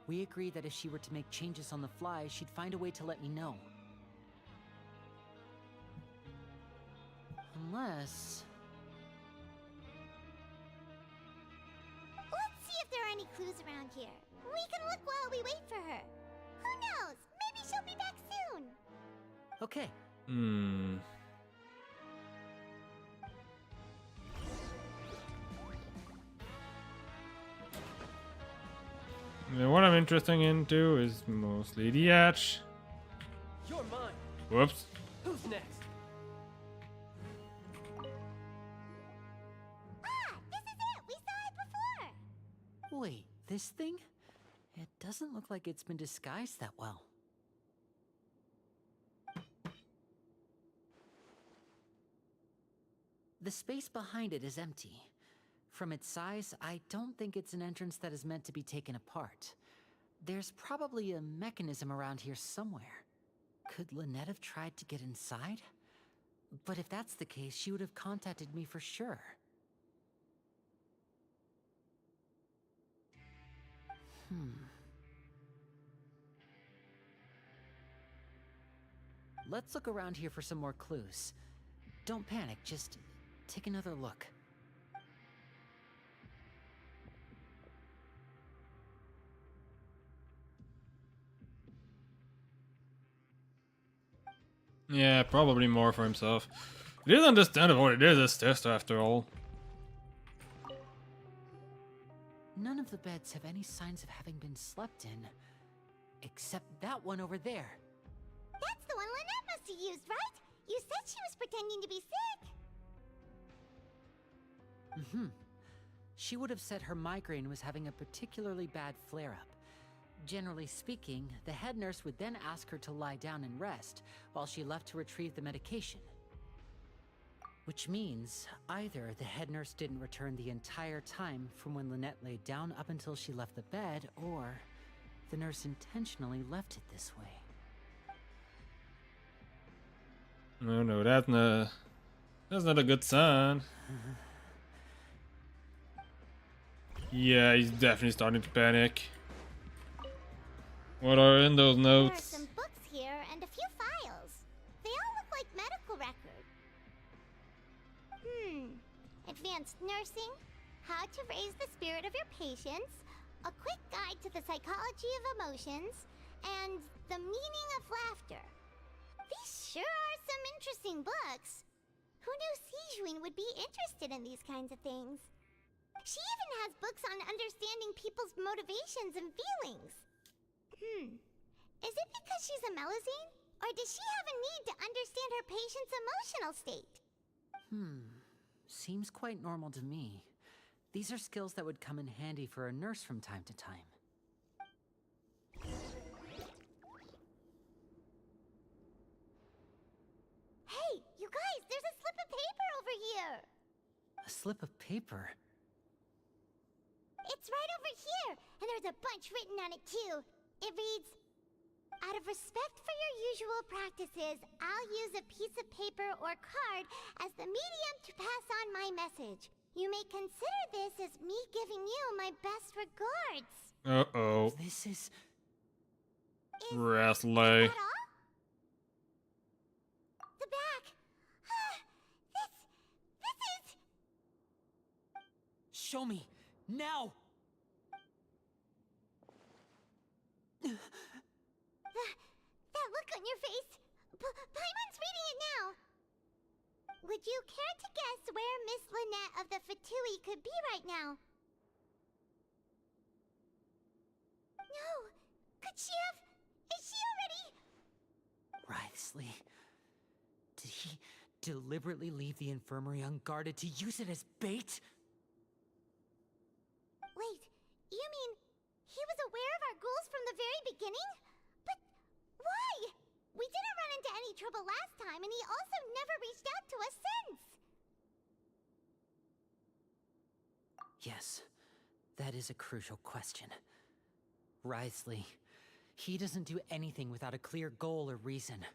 We agreed that if she were to make changes on the fly, she'd find a way to let me know. Unless... Let's see if there are any clues around here. We can look while we wait for her. Who knows? Maybe she'll be back soon. Okay. And what I'm interested into is mostly the hatch. You're mine. Whoops. Who's next? Ah, this is it. We saw it before. Wait, this thing? It doesn't look like it's been disguised that well. The space behind it is empty. From its size, I don't think it's an entrance that is meant to be taken apart. There's probably a mechanism around here somewhere. Could Lynette have tried to get inside? But if that's the case, she would have contacted me for sure. Let's look around here for some more clues. Don't panic, just take another look. Yeah, probably more for himself. It is understandable. It is his test after all. None of the beds have any signs of having been slept in, except that one over there. That's the one Lynette must have used, right? You said she was pretending to be sick. She would have said her migraine was having a particularly bad flare-up. Generally speaking, the head nurse would then ask her to lie down and rest, while she left to retrieve the medication. Which means, either the head nurse didn't return the entire time from when Lynette laid down up until she left the bed, or the nurse intentionally left it this way. No, that's not a good sign. Yeah, he's definitely starting to panic. What are in those There are notes? some books here and a few files. They all look like medical records. Advanced nursing, how to raise the spirit of your patients, a quick guide to the psychology of emotions, and the meaning of laughter. These sure are some interesting books. Who knew Sijuin would be interested in these kinds of things? She even has books on understanding people's motivations and feelings. Is it because she's a Melusine? Or does she have a need to understand her patient's emotional state? Seems quite normal to me. These are skills that would come in handy for a nurse from time to time. Hey, you guys, there's a slip of paper over here! A slip of paper? It's right over here, and there's a bunch written on it too. It reads, out of respect for your usual practices, I'll use a piece of paper or card as the medium to pass on my message. You may consider this as me giving you my best regards. Uh-oh. This is... Wrestling. That all? The back. This is... Show me! Now! That look on your face. Paimon's reading it now. Would you care to guess where Miss Lynette of the Fatui could be right now? No. Could she have... Is she already... Wriothesley. Did he deliberately leave the infirmary unguarded to use it as bait? Wait, you mean he was aware of our goals from the very beginning? But why? We didn't run into any trouble last time, and he also never reached out to us since. Yes, that is a crucial question. Wriothesley, he doesn't do anything without a clear goal or reason.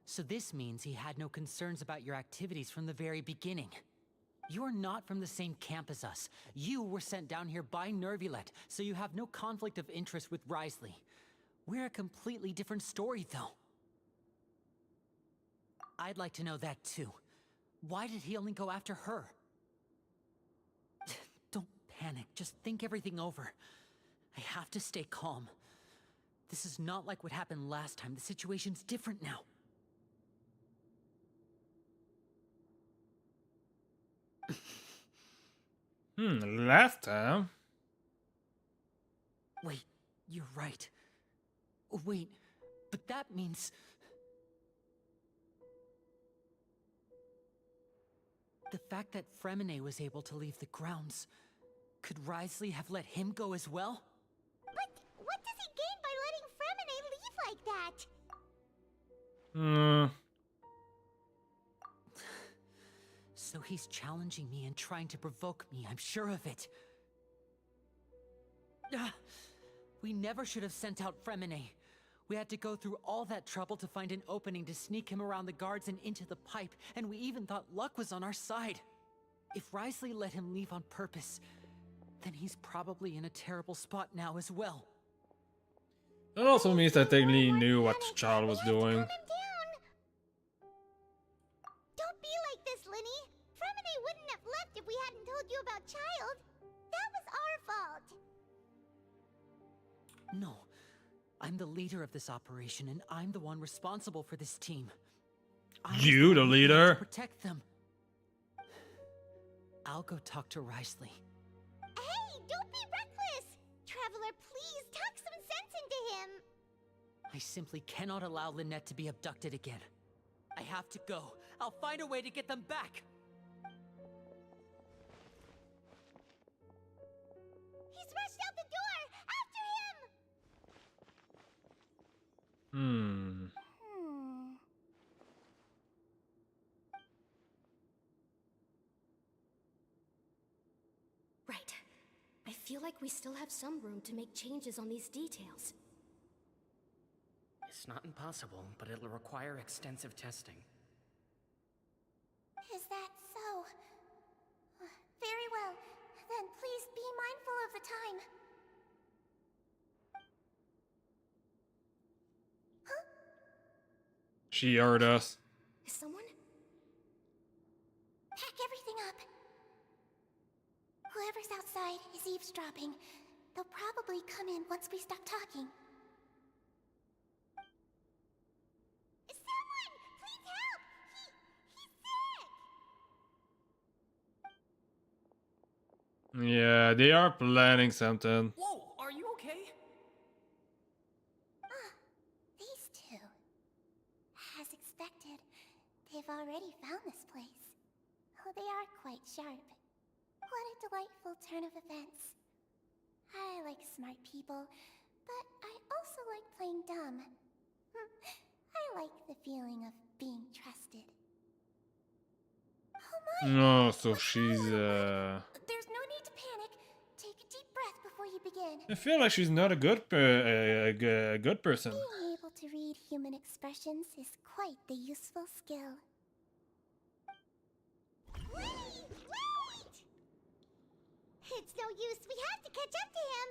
So this means he had no concerns about your activities from the very beginning. You're not from the same camp as us. You were sent down here by Nervulet, so you have no conflict of interest with Wriothesley. We're a completely different story, though. I'd like to know that, too. Why did he only go after her? Don't panic, just think everything over. I have to stay calm. This is not like what happened last time. The situation's different now. Last time? Wait, you're right. Wait, but that means... The fact that Fremine was able to leave the grounds, could Wriothesley have let him go as well? But what does he gain by letting Fremine leave like that? So he's challenging me and trying to provoke me, I'm sure of it. We never should have sent out Fremine. We had to go through all that trouble to find an opening to sneak him around the guards and into the pipe, and we even thought luck was on our side. If Wriothesley let him leave on purpose, then he's probably in a terrible spot now as well. That also means that they knew what the child was doing. Don't be like this, Linny. Fremine wouldn't have left if we hadn't told you about Child. That was our fault. No. I'm the leader of this operation, and I'm the one responsible for this team. You, the leader? To protect them. I'll go talk to Risley. Hey, don't be reckless! Traveler, please talk some sense into him. I simply cannot allow Lynette to be abducted again. I have to go. I'll find a way to get them back. He's rushed out the door! After him! Hmm. Right. I feel like we still have some room to make changes on these details. It's not impossible, but it'll require extensive testing. Is that so? Very well. Then please be mindful of the time. Huh? She heard us. Is someone? Pack everything up. Whoever's outside is eavesdropping. They'll probably come in once we stop talking. Someone! Please help! He's sick! Yeah, they are planning something. Whoa, are you okay? These two. As expected, they've already found this place. Oh, they are quite sharp. What a delightful turn of events. I like smart people, but I also like playing dumb. I like the feeling of being trusted. Oh my! No, so she's There's no need to panic. Take a deep breath before you begin. I feel like she's not a good good person. Being able to read human expressions is quite the useful skill. Wait! It's no use. We have to catch up to him.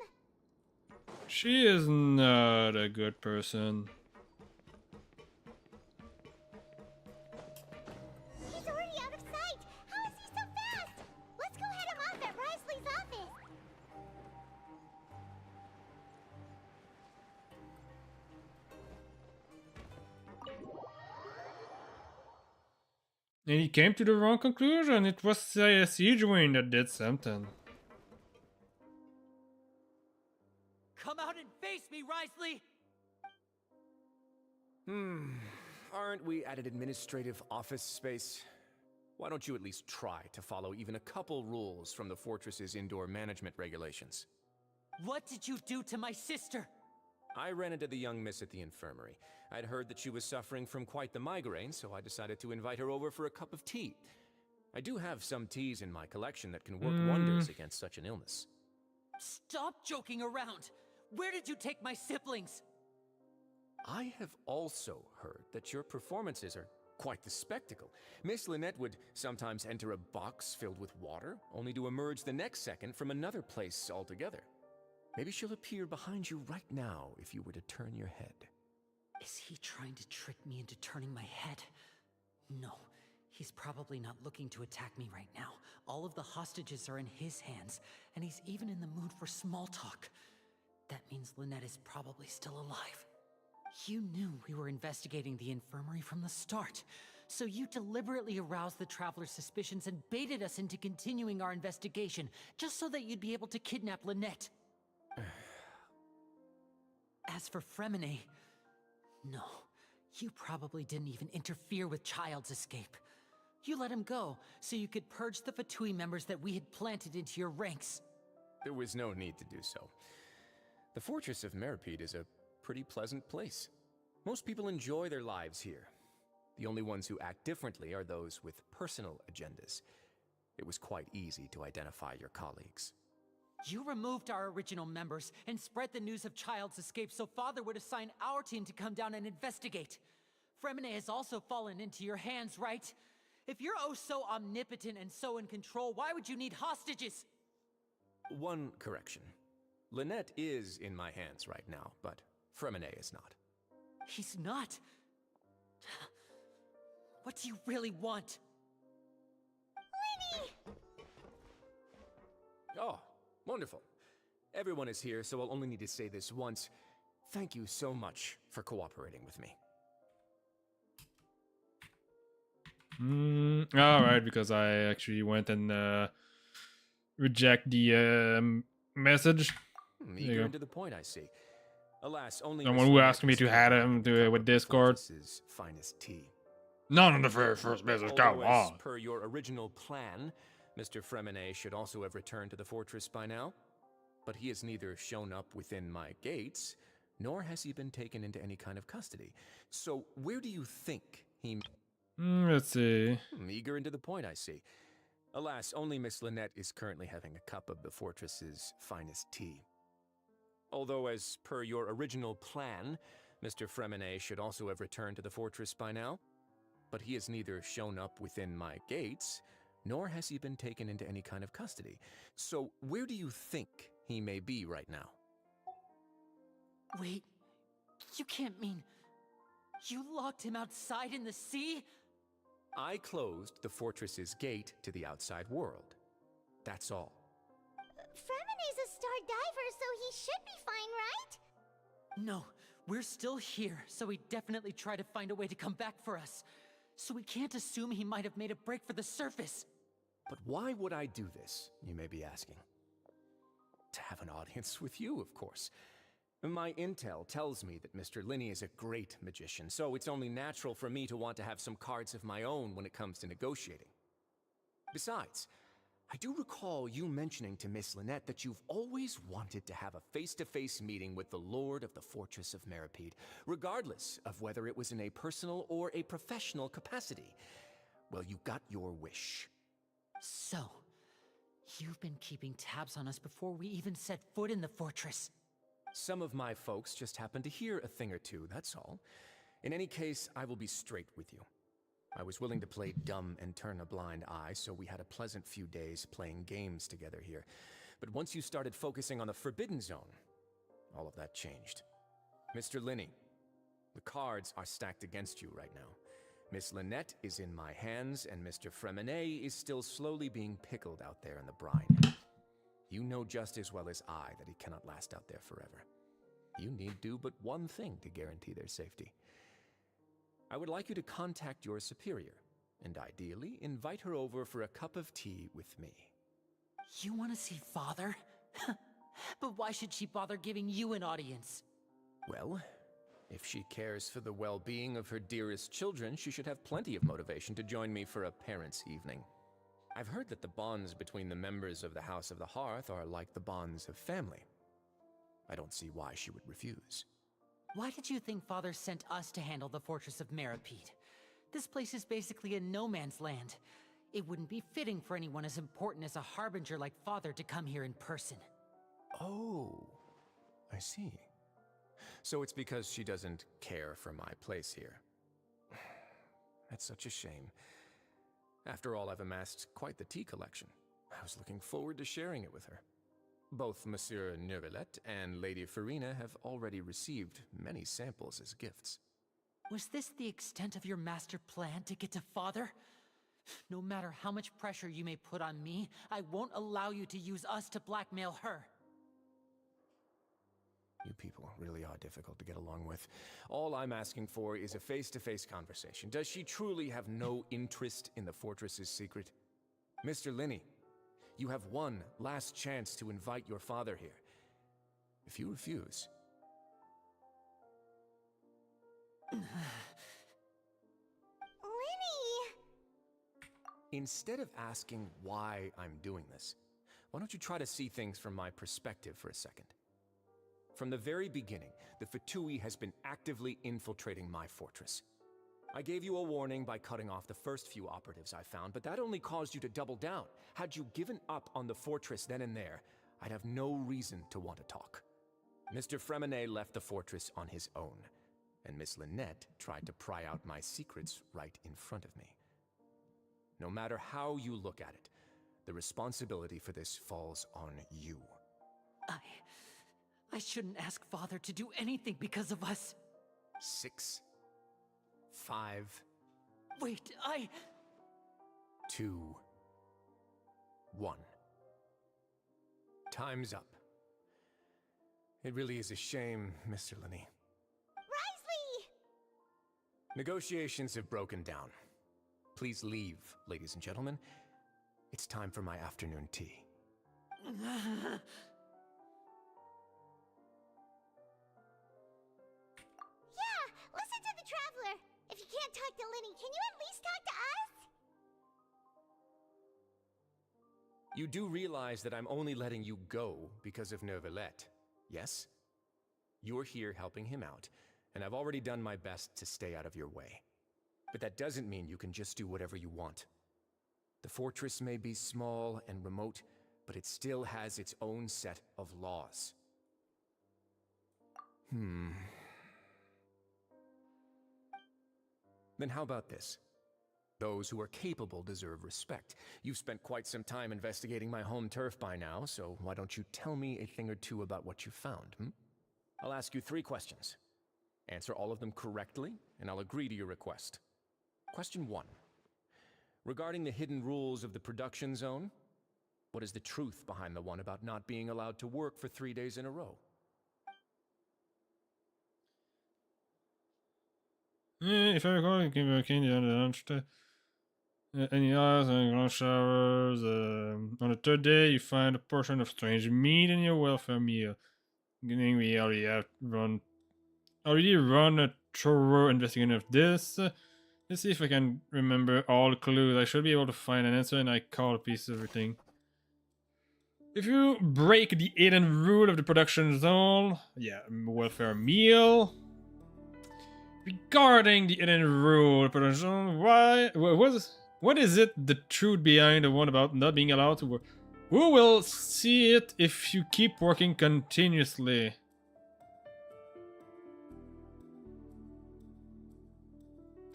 She is not a good person. He's already out of sight. How is he so fast? Let's go head him off at Risley's office. And he came to the wrong conclusion. It was Siegewin that did something. Come out and face me, Risley! Aren't we at an administrative office space? Why don't you at least try to follow even a couple rules from the fortress's indoor management regulations? What did you do to my sister? I ran into the young miss at the infirmary. I'd heard that she was suffering from quite the migraine, so I decided to invite her over for a cup of tea. I do have some teas in my collection that can work wonders against such an illness. Stop joking around! Where did you take my siblings? I have also heard that your performances are quite the spectacle. Miss Lynette would sometimes enter a box filled with water, only to emerge the next second from another place altogether. Maybe she'll appear behind you right now if you were to turn your head. Is he trying to trick me into turning my head? No, he's probably not looking to attack me right now. All of the hostages are in his hands, and he's even in the mood for small talk. That means Lynette is probably still alive. You knew we were investigating the infirmary from the start, so you deliberately aroused the Traveler's suspicions and baited us into continuing our investigation, just so that you'd be able to kidnap Lynette. As for Fremine, no, you probably didn't even interfere with Child's escape. You let him go, so you could purge the Fatui members that we had planted into your ranks. There was no need to do so. The Fortress of Meripede is a pretty pleasant place. Most people enjoy their lives here. The only ones who act differently are those with personal agendas. It was quite easy to identify your colleagues. You removed our original members and spread the news of Child's escape so Father would assign our team to come down and investigate. Fremine has also fallen into your hands, right? If you're oh so omnipotent and so in control, why would you need hostages? One correction. Lynette is in my hands right now, but Fremine is not. He's not? What do you really want? Lenny! Oh, wonderful. Everyone is here, so I'll only need to say this once. Thank you so much for cooperating with me. Alright, because I actually went and reject the message. There you Eager go. and to the point, I see. Alas, only Someone Miss who Lynette asked me is to able add have him a to cup with of Discord. Fortress's finest tea. Not on the very first message, come Although, as on. per your original plan, Mr. Fremine should also have returned to the fortress by now. But he has neither shown up within my gates, nor has he been taken into any kind of custody. So where do you think he... Let's see. Eager and to the point, I see. Alas, only Miss Lynette is currently having a cup of the fortress's finest tea. Although, as per your original plan, Mr. Fremine should also have returned to the fortress by now. But he has neither shown up within my gates, nor has he been taken into any kind of custody. So where do you think he may be right now? Wait, you can't mean... You locked him outside in the sea? I closed the fortress's gate to the outside world. That's all. Fremine's a star diver, so he should be fine, right? No, we're still here, so he definitely tried to find a way to come back for us. So we can't assume he might have made a break for the surface. But why would I do this, you may be asking? To have an audience with you, of course. My intel tells me that Mr. Linney is a great magician, so it's only natural for me to want to have some cards of my own when it comes to negotiating. Besides, I do recall you mentioning to Miss Lynette that you've always wanted to have a face-to-face meeting with the Lord of the Fortress of Meripede, regardless of whether it was in a personal or a professional capacity. Well, you got your wish. So, you've been keeping tabs on us before we even set foot in the fortress. Some of my folks just happened to hear a thing or two, that's all. In any case, I will be straight with you. I was willing to play dumb and turn a blind eye, so we had a pleasant few days playing games together here. But once you started focusing on the Forbidden Zone, all of that changed. Mr. Linney, the cards are stacked against you right now. Miss Lynette is in my hands, and Mr. Fremine is still slowly being pickled out there in the brine. You know just as well as I that he cannot last out there forever. You need do but one thing to guarantee their safety. I would like you to contact your superior, and ideally invite her over for a cup of tea with me. You want to see Father? But why should she bother giving you an audience? Well, if she cares for the well-being of her dearest children, she should have plenty of motivation to join me for a parents' evening. I've heard that the bonds between the members of the House of the Hearth are like the bonds of family. I don't see why she would refuse. Why did you think Father sent us to handle the Fortress of Meripede? This place is basically a no-man's land. It wouldn't be fitting for anyone as important as a harbinger like Father to come here in person. Oh, I see. So it's because she doesn't care for my place here. That's such a shame. After all, I've amassed quite the tea collection. I was looking forward to sharing it with her. Both Monsieur Neuvillette and Lady Farina have already received many samples as gifts. Was this the extent of your master plan to get to Father? No matter how much pressure you may put on me, I won't allow you to use us to blackmail her. You people really are difficult to get along with. All I'm asking for is a face-to-face conversation. Does she truly have no interest in the fortress's secret? Mr. Linney, you have one last chance to invite your father here. If you refuse... Lenny! Instead of asking why I'm doing this, why don't you try to see things from my perspective for a second? From the very beginning, the Fatui has been actively infiltrating my fortress. I gave you a warning by cutting off the first few operatives I found, but that only caused you to double down. Had you given up on the fortress then and there, I'd have no reason to want to talk. Mr. Fremine left the fortress on his own, and Miss Lynette tried to pry out my secrets right in front of me. No matter how you look at it, the responsibility for this falls on you. I shouldn't ask Father to do anything because of us. 6, 5, Wait, 2, 1. Time's up. It really is a shame, Mr. Linney. Risley! Negotiations have broken down. Please leave, ladies and gentlemen. It's time for my afternoon tea. Yeah, listen to the Traveler. If you can't talk to Linny, can you at least talk to us? You do realize that I'm only letting you go because of Neuvillette, yes? You're here helping him out, and I've already done my best to stay out of your way. But that doesn't mean you can just do whatever you want. The fortress may be small and remote, but it still has its own set of laws. Then how about this? Those who are capable deserve respect. You've spent quite some time investigating my home turf by now, so why don't you tell me a thing or two about what you found, I'll ask you 3 questions. Answer all of them correctly, and I'll agree to your request. Question 1. Regarding the hidden rules of the production zone, what is the truth behind the one about not being allowed to work for 3 days in a row? If I recall, you can work in the lunch. Any hours and ground showers. On the 3rd day, you find a portion of strange meat in your welfare meal. Beginning, we already run a thorough investigation of this. Let's see if I can remember all the clues. I should be able to find an answer, and I call a piece of everything. If you break the hidden rule of the production zone, welfare meal. Regarding the hidden rule of production zone, what is it the truth behind the one about not being allowed to work? Who will see it if you keep working continuously?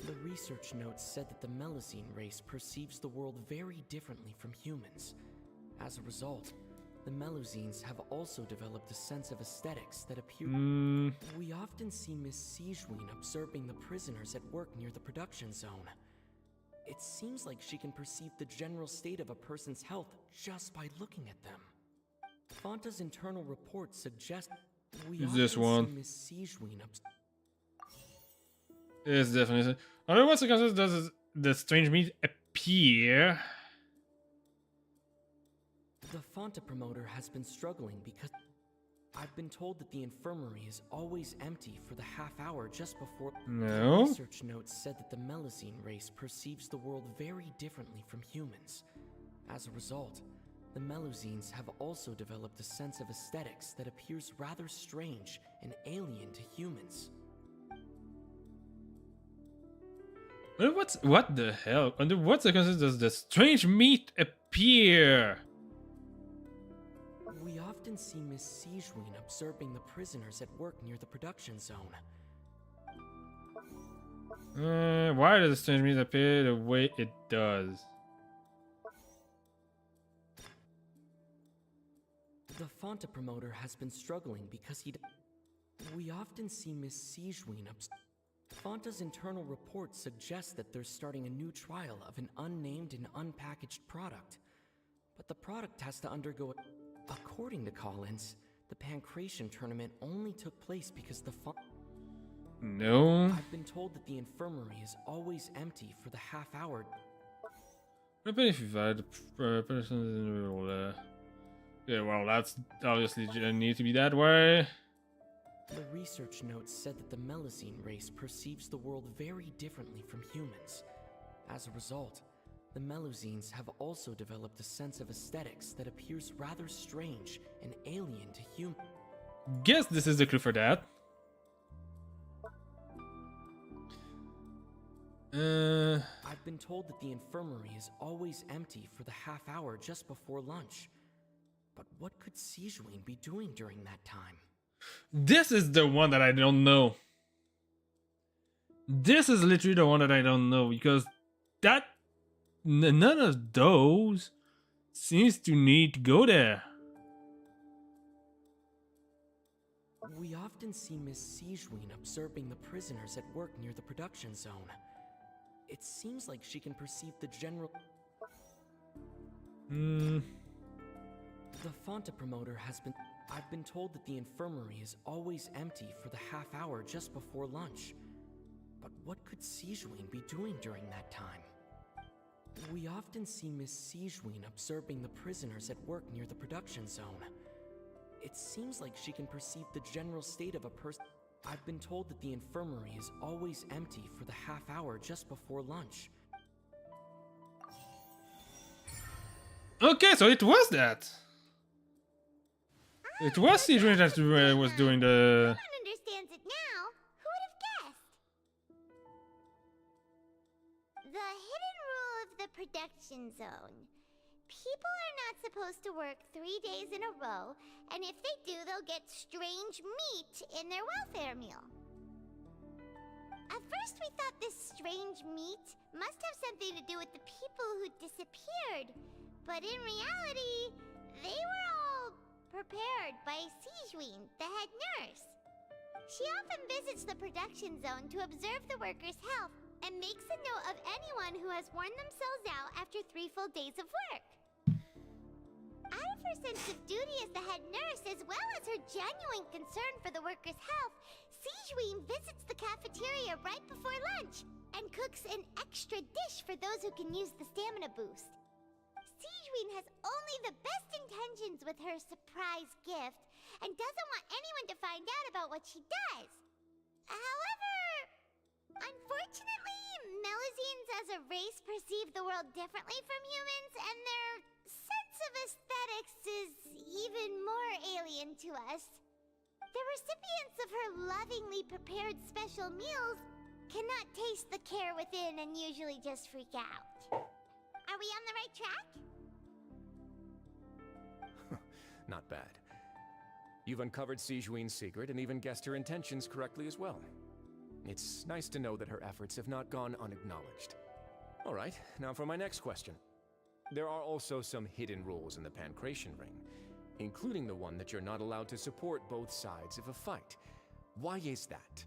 The research notes said that the Melusine race perceives the world very differently from humans. As a result, the Melusines have also developed a sense of aesthetics that appear... We often see Miss Sigewinne observing the prisoners at work near the production zone. It seems like she can perceive the general state of a person's health just by looking at them. Fanta's internal reports suggest we this often one. see Miss Sigewinne It's definitely. Under what circumstances does the strange meat appear? The Fanta promoter has been struggling because I've been told that the infirmary is always empty for the half hour just before. No. The research notes said that the Melusine race perceives the world very differently from humans. As a result, the Melusines have also developed a sense of aesthetics that appears rather strange and alien to humans. What the hell? Under what circumstances does the strange meat appear? We often see Miss Sigewinne observing the prisoners at work near the production zone. Why does the strange meat appear the way it does? The Fanta promoter has been struggling because we often see Miss Sigewinne Fanta's internal reports suggest that they're starting a new trial of an unnamed and unpackaged product. But the product has to undergo According to Collins, the Pancration tournament only took place because the No. I've been told that the infirmary is always empty for the half hour. What if you've had a person yeah, well, that's obviously need to be that way. The research notes said that the Melusine race perceives the world very differently from humans. As a result, the Melusines have also developed a sense of aesthetics that appears rather strange and alien to humans. Guess this is the clue for that. I've been told that the infirmary is always empty for the half hour just before lunch. But what could Sigewinne be doing during that time? This is the one that I don't know. This is literally the one that I don't know because that none of those seems to need to go there. We often see Miss Sijuin observing the prisoners at work near the production zone. It seems like she can perceive the general... The Fonta promoter has been... I've been told that the infirmary is always empty for the half hour just before lunch. But what could Sijuin be doing during that time? We often see Miss Sijuin observing the prisoners at work near the production zone. It seems like she can perceive the general state of a person. I've been told that the infirmary is always empty for the half hour just before lunch. Okay, so it was that. It was Sijuin that was doing the... Everyone understands it now. Who would have guessed? The hidden rule of the production zone. People are not supposed to work 3 days in a row, and if they do, they'll get strange meat in their welfare meal. At first, we thought this strange meat must have something to do with the people who disappeared, but in reality, they were all prepared by Sijuin, the head nurse. She often visits the production zone to observe the workers' health and makes a note of anyone who has worn themselves out after 3 full days of work. Out of her sense of duty as the head nurse, as well as her genuine concern for the workers' health, Sijuin visits the cafeteria right before lunch and cooks an extra dish for those who can use the stamina boost. Sijuin has only the best intentions with her surprise gift and doesn't want anyone to find out about what she does. However, unfortunately, Melusines as a race perceive the world differently from humans, and their sense of aesthetics is even more alien to us. The recipients of her lovingly prepared special meals cannot taste the care within and usually just freak out. Are we on the right track? Not bad. You've uncovered Sijuin's secret and even guessed her intentions correctly as well. It's nice to know that her efforts have not gone unacknowledged. All right, now for my next question. There are also some hidden rules in the Pancration Ring, including the one that you're not allowed to support both sides of a fight. Why is that?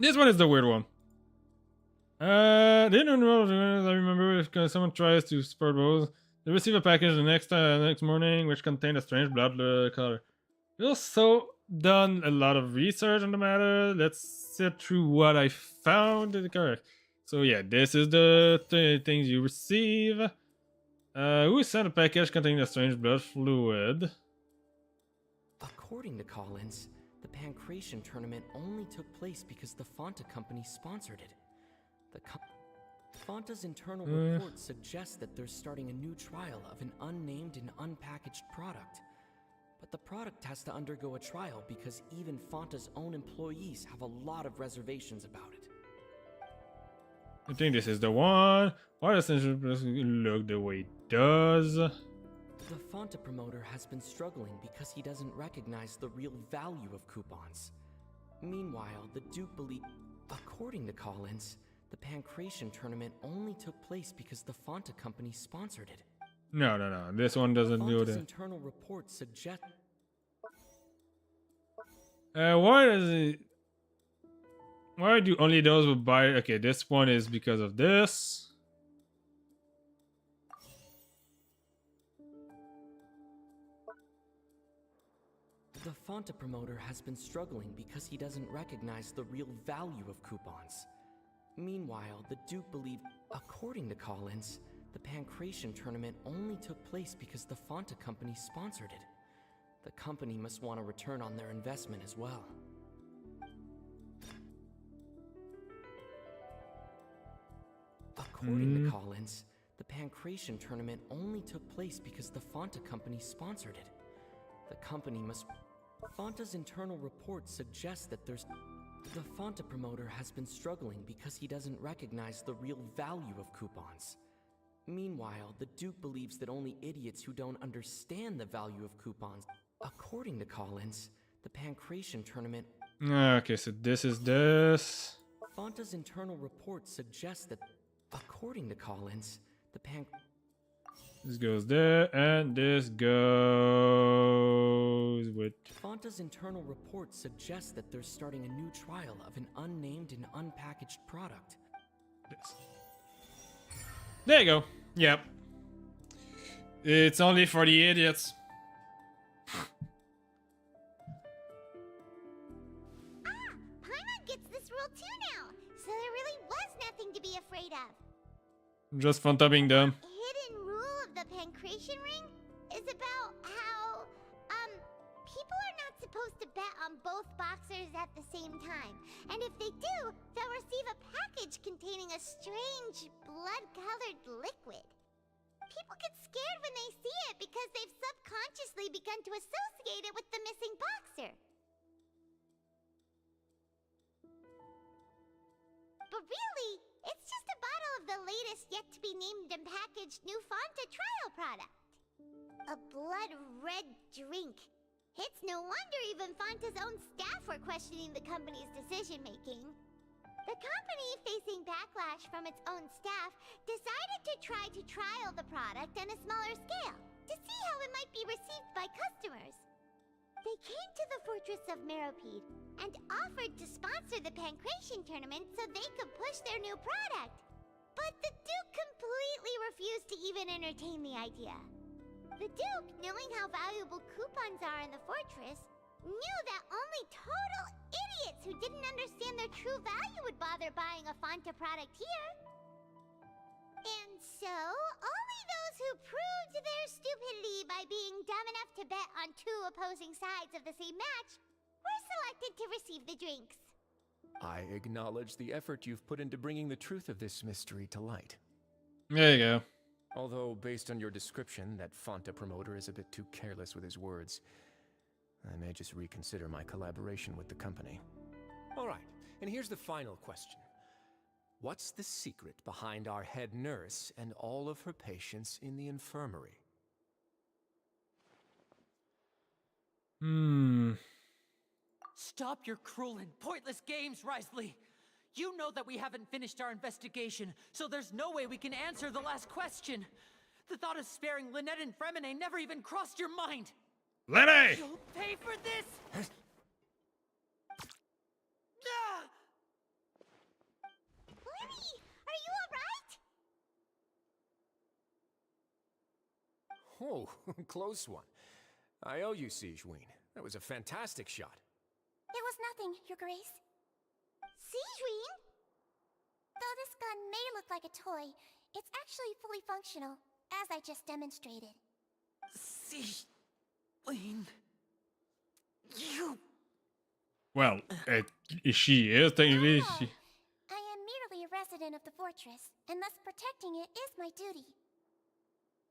This one is the weird one. They don't know. I remember if someone tries to support both, they receive a package the next morning which contained a strange blood color. We've also done a lot of research on the matter. Let's sit through what I found is correct. So yeah, this is the things you receive. Who sent a package containing a strange blood fluid? According to Collins, the Pancration tournament only took place because the Fonta company sponsored it. Fonta's internal report suggests that they're starting a new trial of an unnamed and unpackaged product. But the product has to undergo a trial because even Fonta's own employees have a lot of reservations about it. I think this is the one. Why does it look the way it does? The Fonta promoter has been struggling because he doesn't recognize the real value of coupons. Meanwhile, the Duke believes... According to Collins, the Pancration tournament only took place because the Fonta company sponsored it. No. This one doesn't do Fonta's that. internal report suggest... Why does it... Why do only those who buy... Okay, this one is because of this. The Fonta promoter has been struggling because he doesn't recognize the real value of coupons. Meanwhile, the Duke believed... According to Collins, the Pancration tournament only took place because the Fonta company sponsored it. The company must want a return on their investment as well. According to Collins, the Pancration tournament only took place because the Fonta company sponsored it. The company must... Fonta's internal report suggests that there's... The Fonta promoter has been struggling because he doesn't recognize the real value of coupons. Meanwhile, the Duke believes that only idiots who don't understand the value of coupons... According to Collins, the Pancration tournament... Okay, so this is this. Fonta's internal report suggests that... According to Collins, the This goes there, and this goes with... Fanta's internal report suggests that they're starting a new trial of an unnamed and unpackaged product. this. There you go. Yep. It's only for the idiots. Paimon gets this rule too now, so there really was nothing to be afraid of. Just Fanta being dumb. Hidden rule of the Pancration Ring is about how, people are not supposed to bet on both boxers at the same time. And if they do, they'll receive a package containing a strange, blood-colored liquid. People get scared when they see it because they've subconsciously begun to associate it with the missing boxer. But really, it's just a bottle of the latest yet-to-be-named and packaged new Fanta trial product. A blood-red drink. It's no wonder even Fanta's own staff were questioning the company's decision-making. The company, facing backlash from its own staff, decided to try to trial the product on a smaller scale to see how it might be received by customers. They came to the Fortress of Meropide and offered to sponsor the Pancration tournament so they could push their new product. But the Duke completely refused to even entertain the idea. The Duke, knowing how valuable coupons are in the fortress, knew that only total idiots who didn't understand their true value would bother buying a Fanta product here. And so, only those who proved their stupidity by being dumb enough to bet on two opposing sides of the same match were selected to receive the drinks. I acknowledge the effort you've put into bringing the truth of this mystery to light. There you go. Although, based on your description, that Fanta promoter is a bit too careless with his words. I may just reconsider my collaboration with the company. All right, and here's the final question. What's the secret behind our head nurse and all of her patients in the infirmary? Stop your cruel and pointless games, Risley! You know that we haven't finished our investigation, so there's no way we can answer the last question. The thought of sparing Lynette and Fremine never even crossed your mind. Lenny! You'll pay for this! Lenny, are you alright? Oh, close one. I owe you, Sigewinne. That was a fantastic shot. It was nothing, Your Grace. Sigewinne? Though this gun may look like a toy, it's actually fully functional, as I just demonstrated. Sigewinne... You... Well, she is technically... She... I am merely a resident of the fortress, and thus protecting it is my duty.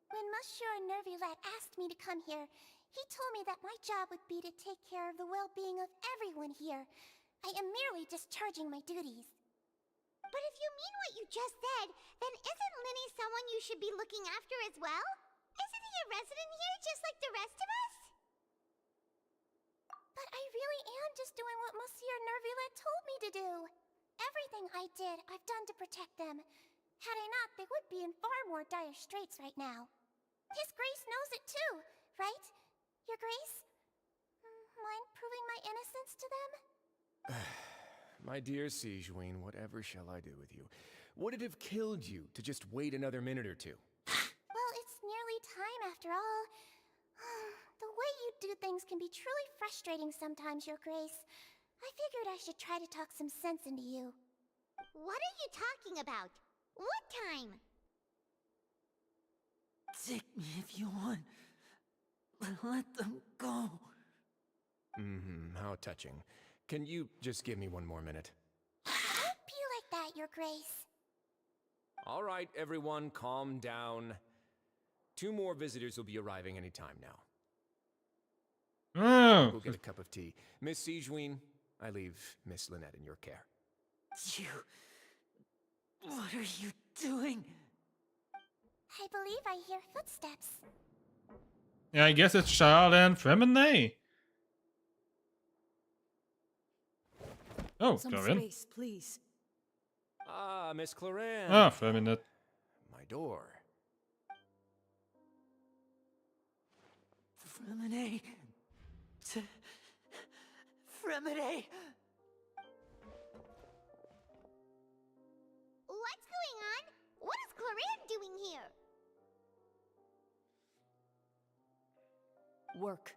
When Monsieur Nervulette asked me to come here, he told me that my job would be to take care of the well-being of everyone here. I am merely discharging my duties. But if you mean what you just said, then isn't Linny someone you should be looking after as well? Isn't he a resident here just like the rest of us? But I really am just doing what Monsieur Nervulette told me to do. Everything I did, I've done to protect them. Had I not, they would be in far more dire straits right now. His Grace knows it too, right? Your Grace? Mind proving my innocence to them? My dear Sigewinne, whatever shall I do with you? Would it have killed you to just wait another minute or two? Well, it's nearly time after all. The way you do things can be truly frustrating sometimes, Your Grace. I figured I should try to talk some sense into you. What are you talking about? What time? Take me if you want. Let them go. How touching. Can you just give me one more minute? Don't be like that, Your Grace. All right, everyone, calm down. 2 more visitors will be arriving any time now. Oh. Go get a cup of tea. Miss Sigewinne, I leave Miss Lynette in your care. You... What are you doing? I believe I hear footsteps. Yeah, I guess it's Charles and Fremine. Oh, Some Clarin. space, please. Ah, Miss Clarin. Ah, Fremine. My door. Fremine. Fremine. What's going on? What is Clorinde doing here? Work.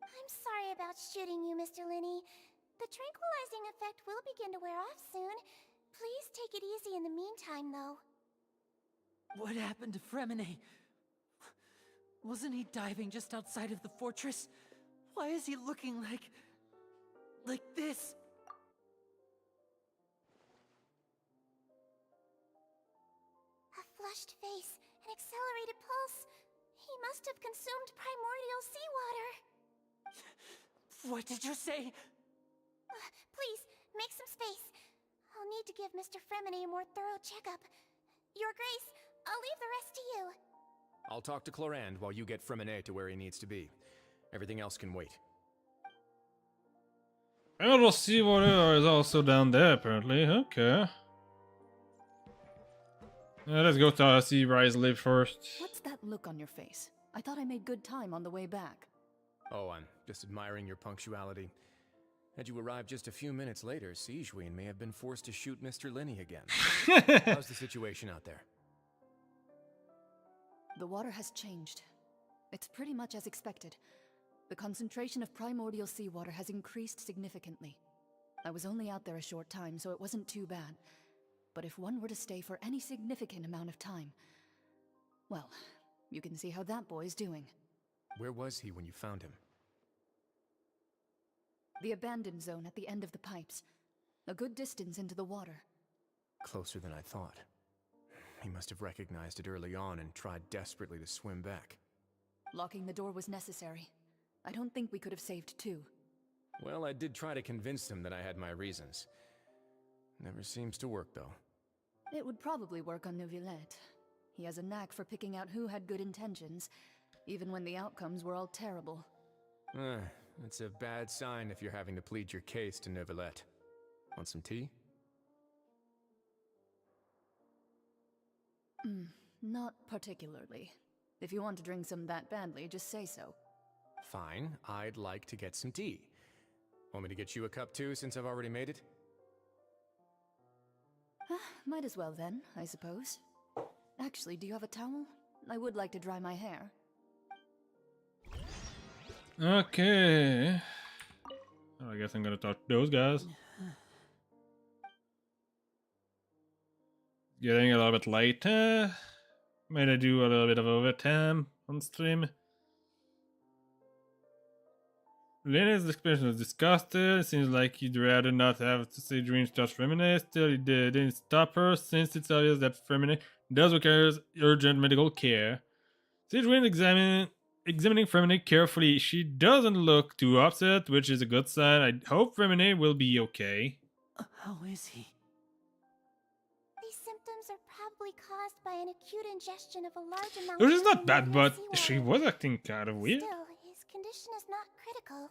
I'm sorry about shooting you, Mr. Linney. The tranquilizing effect will begin to wear off soon. Please take it easy in the meantime, though. What happened to Fremine? Wasn't he diving just outside of the fortress? Why is he looking like this? A flushed face, an accelerated pulse. He must have consumed primordial seawater. What did you say? Please, make some space. I'll need to give Mr. Fremine a more thorough checkup. Your Grace, I'll leave the rest to you. I'll talk to Clorinde while you get Fremine to where he needs to be. Everything else can wait. Emerald seawater is also down there, apparently. Okay. Let's go to see Risley first. What's that look on your face? I thought I made good time on the way back. Oh, I'm just admiring your punctuality. Had you arrived just a few minutes later, Sigewinne may have been forced to shoot Mr. Linney again. How's the situation out there? The water has changed. It's pretty much as expected. The concentration of primordial seawater has increased significantly. I was only out there a short time, so it wasn't too bad. But if one were to stay for any significant amount of time, well, you can see how that boy's doing. Where was he when you found him? The abandoned zone at the end of the pipes. A good distance into the water. Closer than I thought. He must have recognized it early on and tried desperately to swim back. Locking the door was necessary. I don't think we could have saved two. Well, I did try to convince him that I had my reasons. Never seems to work, though. It would probably work on Neuvillette. He has a knack for picking out who had good intentions, even when the outcomes were all terrible. That's a bad sign if you're having to plead your case to Neuvillette. Want some tea? Not particularly. If you want to drink some that badly, just say so. Fine, I'd like to get some tea. Want me to get you a cup too, since I've already made it? Might as well then, I suppose. Actually, do you have a towel? I would like to dry my hair. Okay. I guess I'm gonna talk to those guys. Getting a little bit late. Might I do a little bit of overtime on stream? Linney's experience was disgusted. It seems like he'd rather not have to say dreams touch Fremine. Still, he didn't stop her, since it's obvious that Fremine does require urgent medical care. Sigewinne examining Fremine carefully. She doesn't look too upset, which is a good sign. I hope Fremine will be okay. How is he? These symptoms are probably caused by an acute ingestion of a large amount Which is of not bad, but seawater. she was acting kind of weird. Still, his condition is not critical.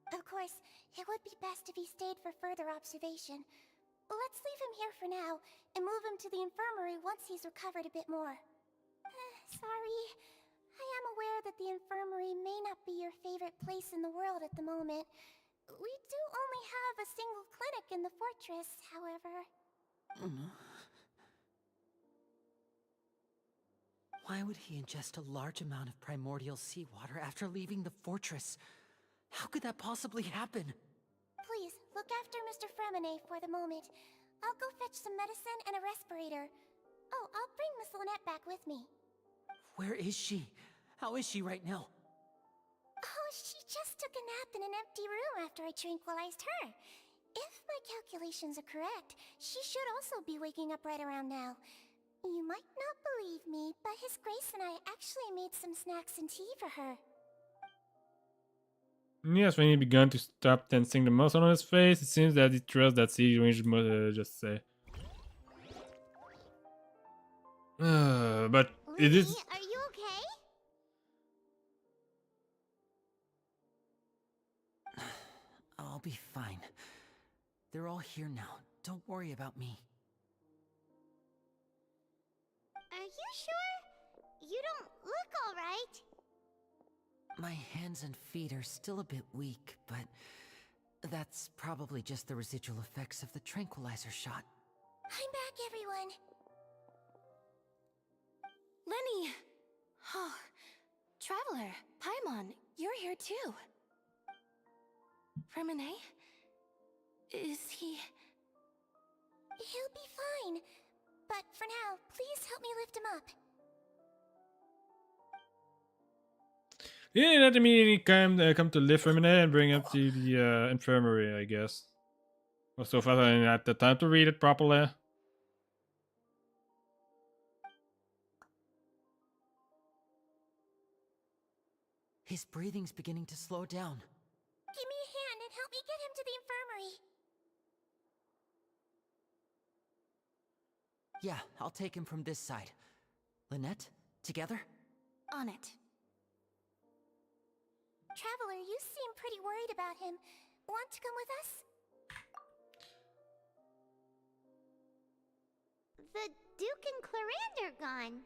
Of course, it would be best if he stayed for further observation. Let's leave him here for now, and move him to the infirmary once he's recovered a bit more. Sorry. I am aware that the infirmary may not be your favorite place in the world at the moment. We do only have a single clinic in the fortress, however. Why would he ingest a large amount of primordial seawater after leaving the fortress? How could that possibly happen? Please, look after Mr. Fremine for the moment. I'll go fetch some medicine and a respirator. Oh, I'll bring Miss Lynette back with me. Where is she? How is she right now? Oh, she just took a nap in an empty room after I tranquilized her. If my calculations are correct, she should also be waking up right around now. You might not believe me, but His Grace and I actually made some snacks and tea for her. Yes, when he began to stop tensing the muscle on his face, it seems that he trusts that Sigewinne should just say. But it is. Are you okay? I'll be fine. They're all here now. Don't worry about me. Are you sure? You don't look alright. My hands and feet are still a bit weak, but that's probably just the residual effects of the tranquilizer shot. I'm back, everyone. Lenny! Oh, Traveler, Paimon, you're here too. Remine? Is he... He'll be fine. But for now, please help me lift him up. You didn't have to immediately come to lift Remine and bring him to the infirmary, I guess. Well, so far I didn't have the time to read it properly. His breathing's beginning to slow down. Give me a hand and help me get him to the infirmary. Yeah, I'll take him from this side. Lynette, together? On it. Traveler, you seem pretty worried about him. Want to come with us? The Duke and Clarande are gone.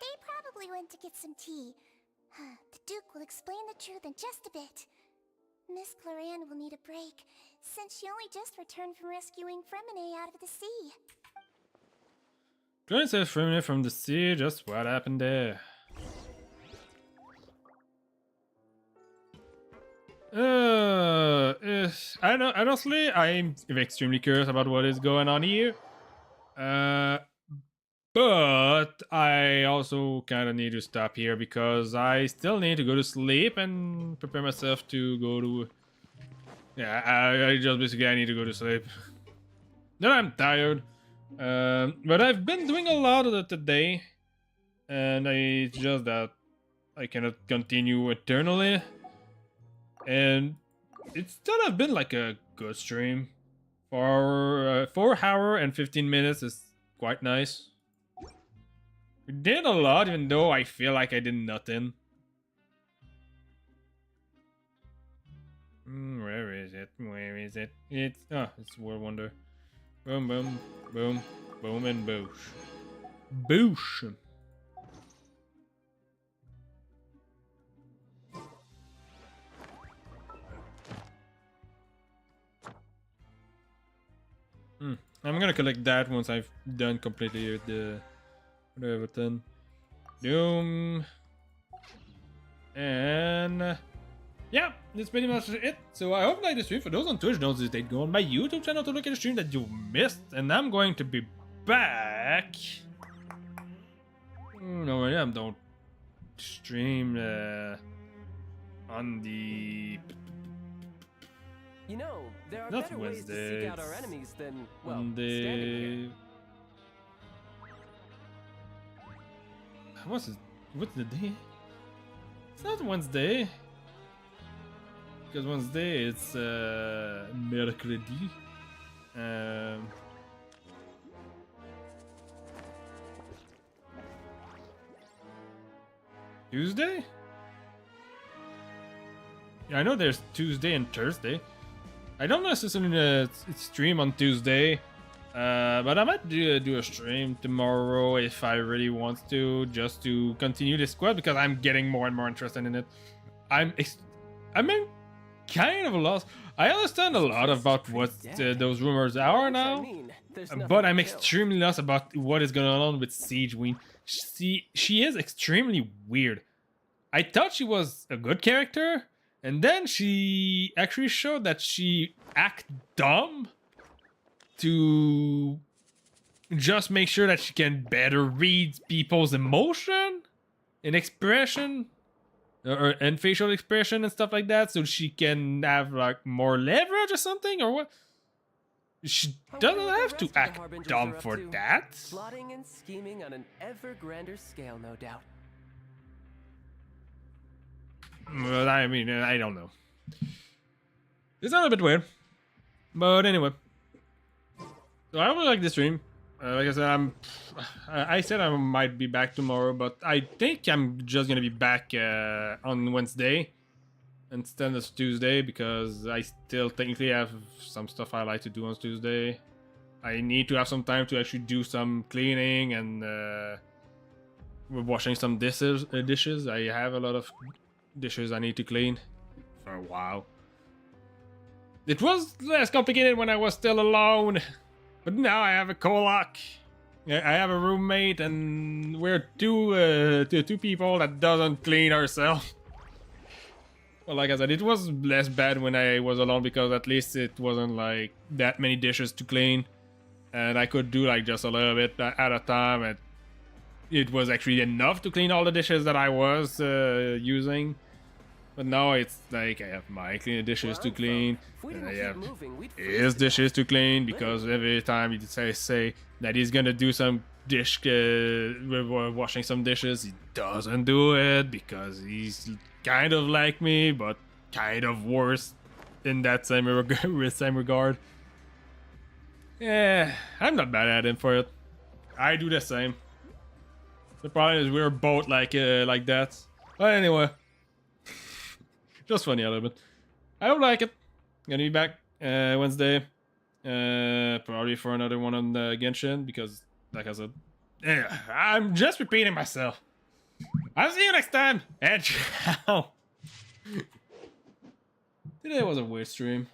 They probably went to get some tea. The Duke will explain the truth in just a bit. Miss Clarande will need a break, since she only just returned from rescuing Fremine out of the sea. Trying to save Fremine from the sea, just what happened there? I know, honestly, I'm extremely curious about what is going on here. But I also kind of need to stop here because I still need to go to sleep and prepare myself to go to... Yeah, I just basically I need to go to sleep. Then I'm tired. But I've been doing a lot of it today. And it's just that I cannot continue eternally. And it still have been like a good stream. For 4 hours and 15 minutes is quite nice. We did a lot, even though I feel like I did nothing. Where is it? Where is it? It's World Wonder. Boom, boom, boom, boom, and boosh. Boosh! I'm gonna collect that once I've done completely the everything. Doom. And yeah, that's pretty much it. So I hope you like the stream. For those on Twitch, don't hesitate to go on my YouTube channel to look at the stream that you missed. And I'm going to be back. No, I don't stream on the... You know, there are Not better ways to Wednesday. seek out our enemies than, well, On standing here. the... What's the day? It's not Wednesday. Because Wednesday it's mercredi. Tuesday? Yeah, I know there's Tuesday and Thursday. I don't necessarily stream on Tuesday. But I might do a stream tomorrow if I really want to, just to continue the squad because I'm getting more and more interested in it. I'm in kind of lost. I understand a lot about what those rumors are now, but I'm extremely lost about what is going on with Siege Queen. She is extremely weird. I thought she was a good character, and then she actually showed that she act dumb to just make sure that she can better read people's emotion and expression and facial expression and stuff like that, so she can have like more leverage or something, or what? She doesn't have to act dumb for that. Plotting and scheming on an ever grander scale, no doubt. But I mean, I don't know. It's a little bit weird, but anyway. So I really like this stream. Like I said, I said I might be back tomorrow, but I think I'm just gonna be back on Wednesday instead of Tuesday because I still technically have some stuff I like to do on Tuesday. I need to have some time to actually do some cleaning and washing some dishes. I have a lot of dishes I need to clean for a while. It was less complicated when I was still alone, but now I have a co-lock. I have a roommate, and we're two people that doesn't clean ourselves. Well, like I said, it was less bad when I was alone because at least it wasn't like that many dishes to clean, and I could do like just a little bit at a time, and it was actually enough to clean all the dishes that I was using. But now it's like I have my clean dishes to clean, and I have his dishes to clean, because every time he say that he's gonna do some washing some dishes, he doesn't do it because he's kind of like me, but kind of worse in that same regard. Yeah, I'm not bad at him for it. I do the same. The problem is we're both like that. But anyway. Just funny a little bit. I don't like it. Gonna be back Wednesday. Probably for another one on Genshin, because, like I said, I'm just repeating myself. I'll see you next time. And ciao. Today was a weird stream.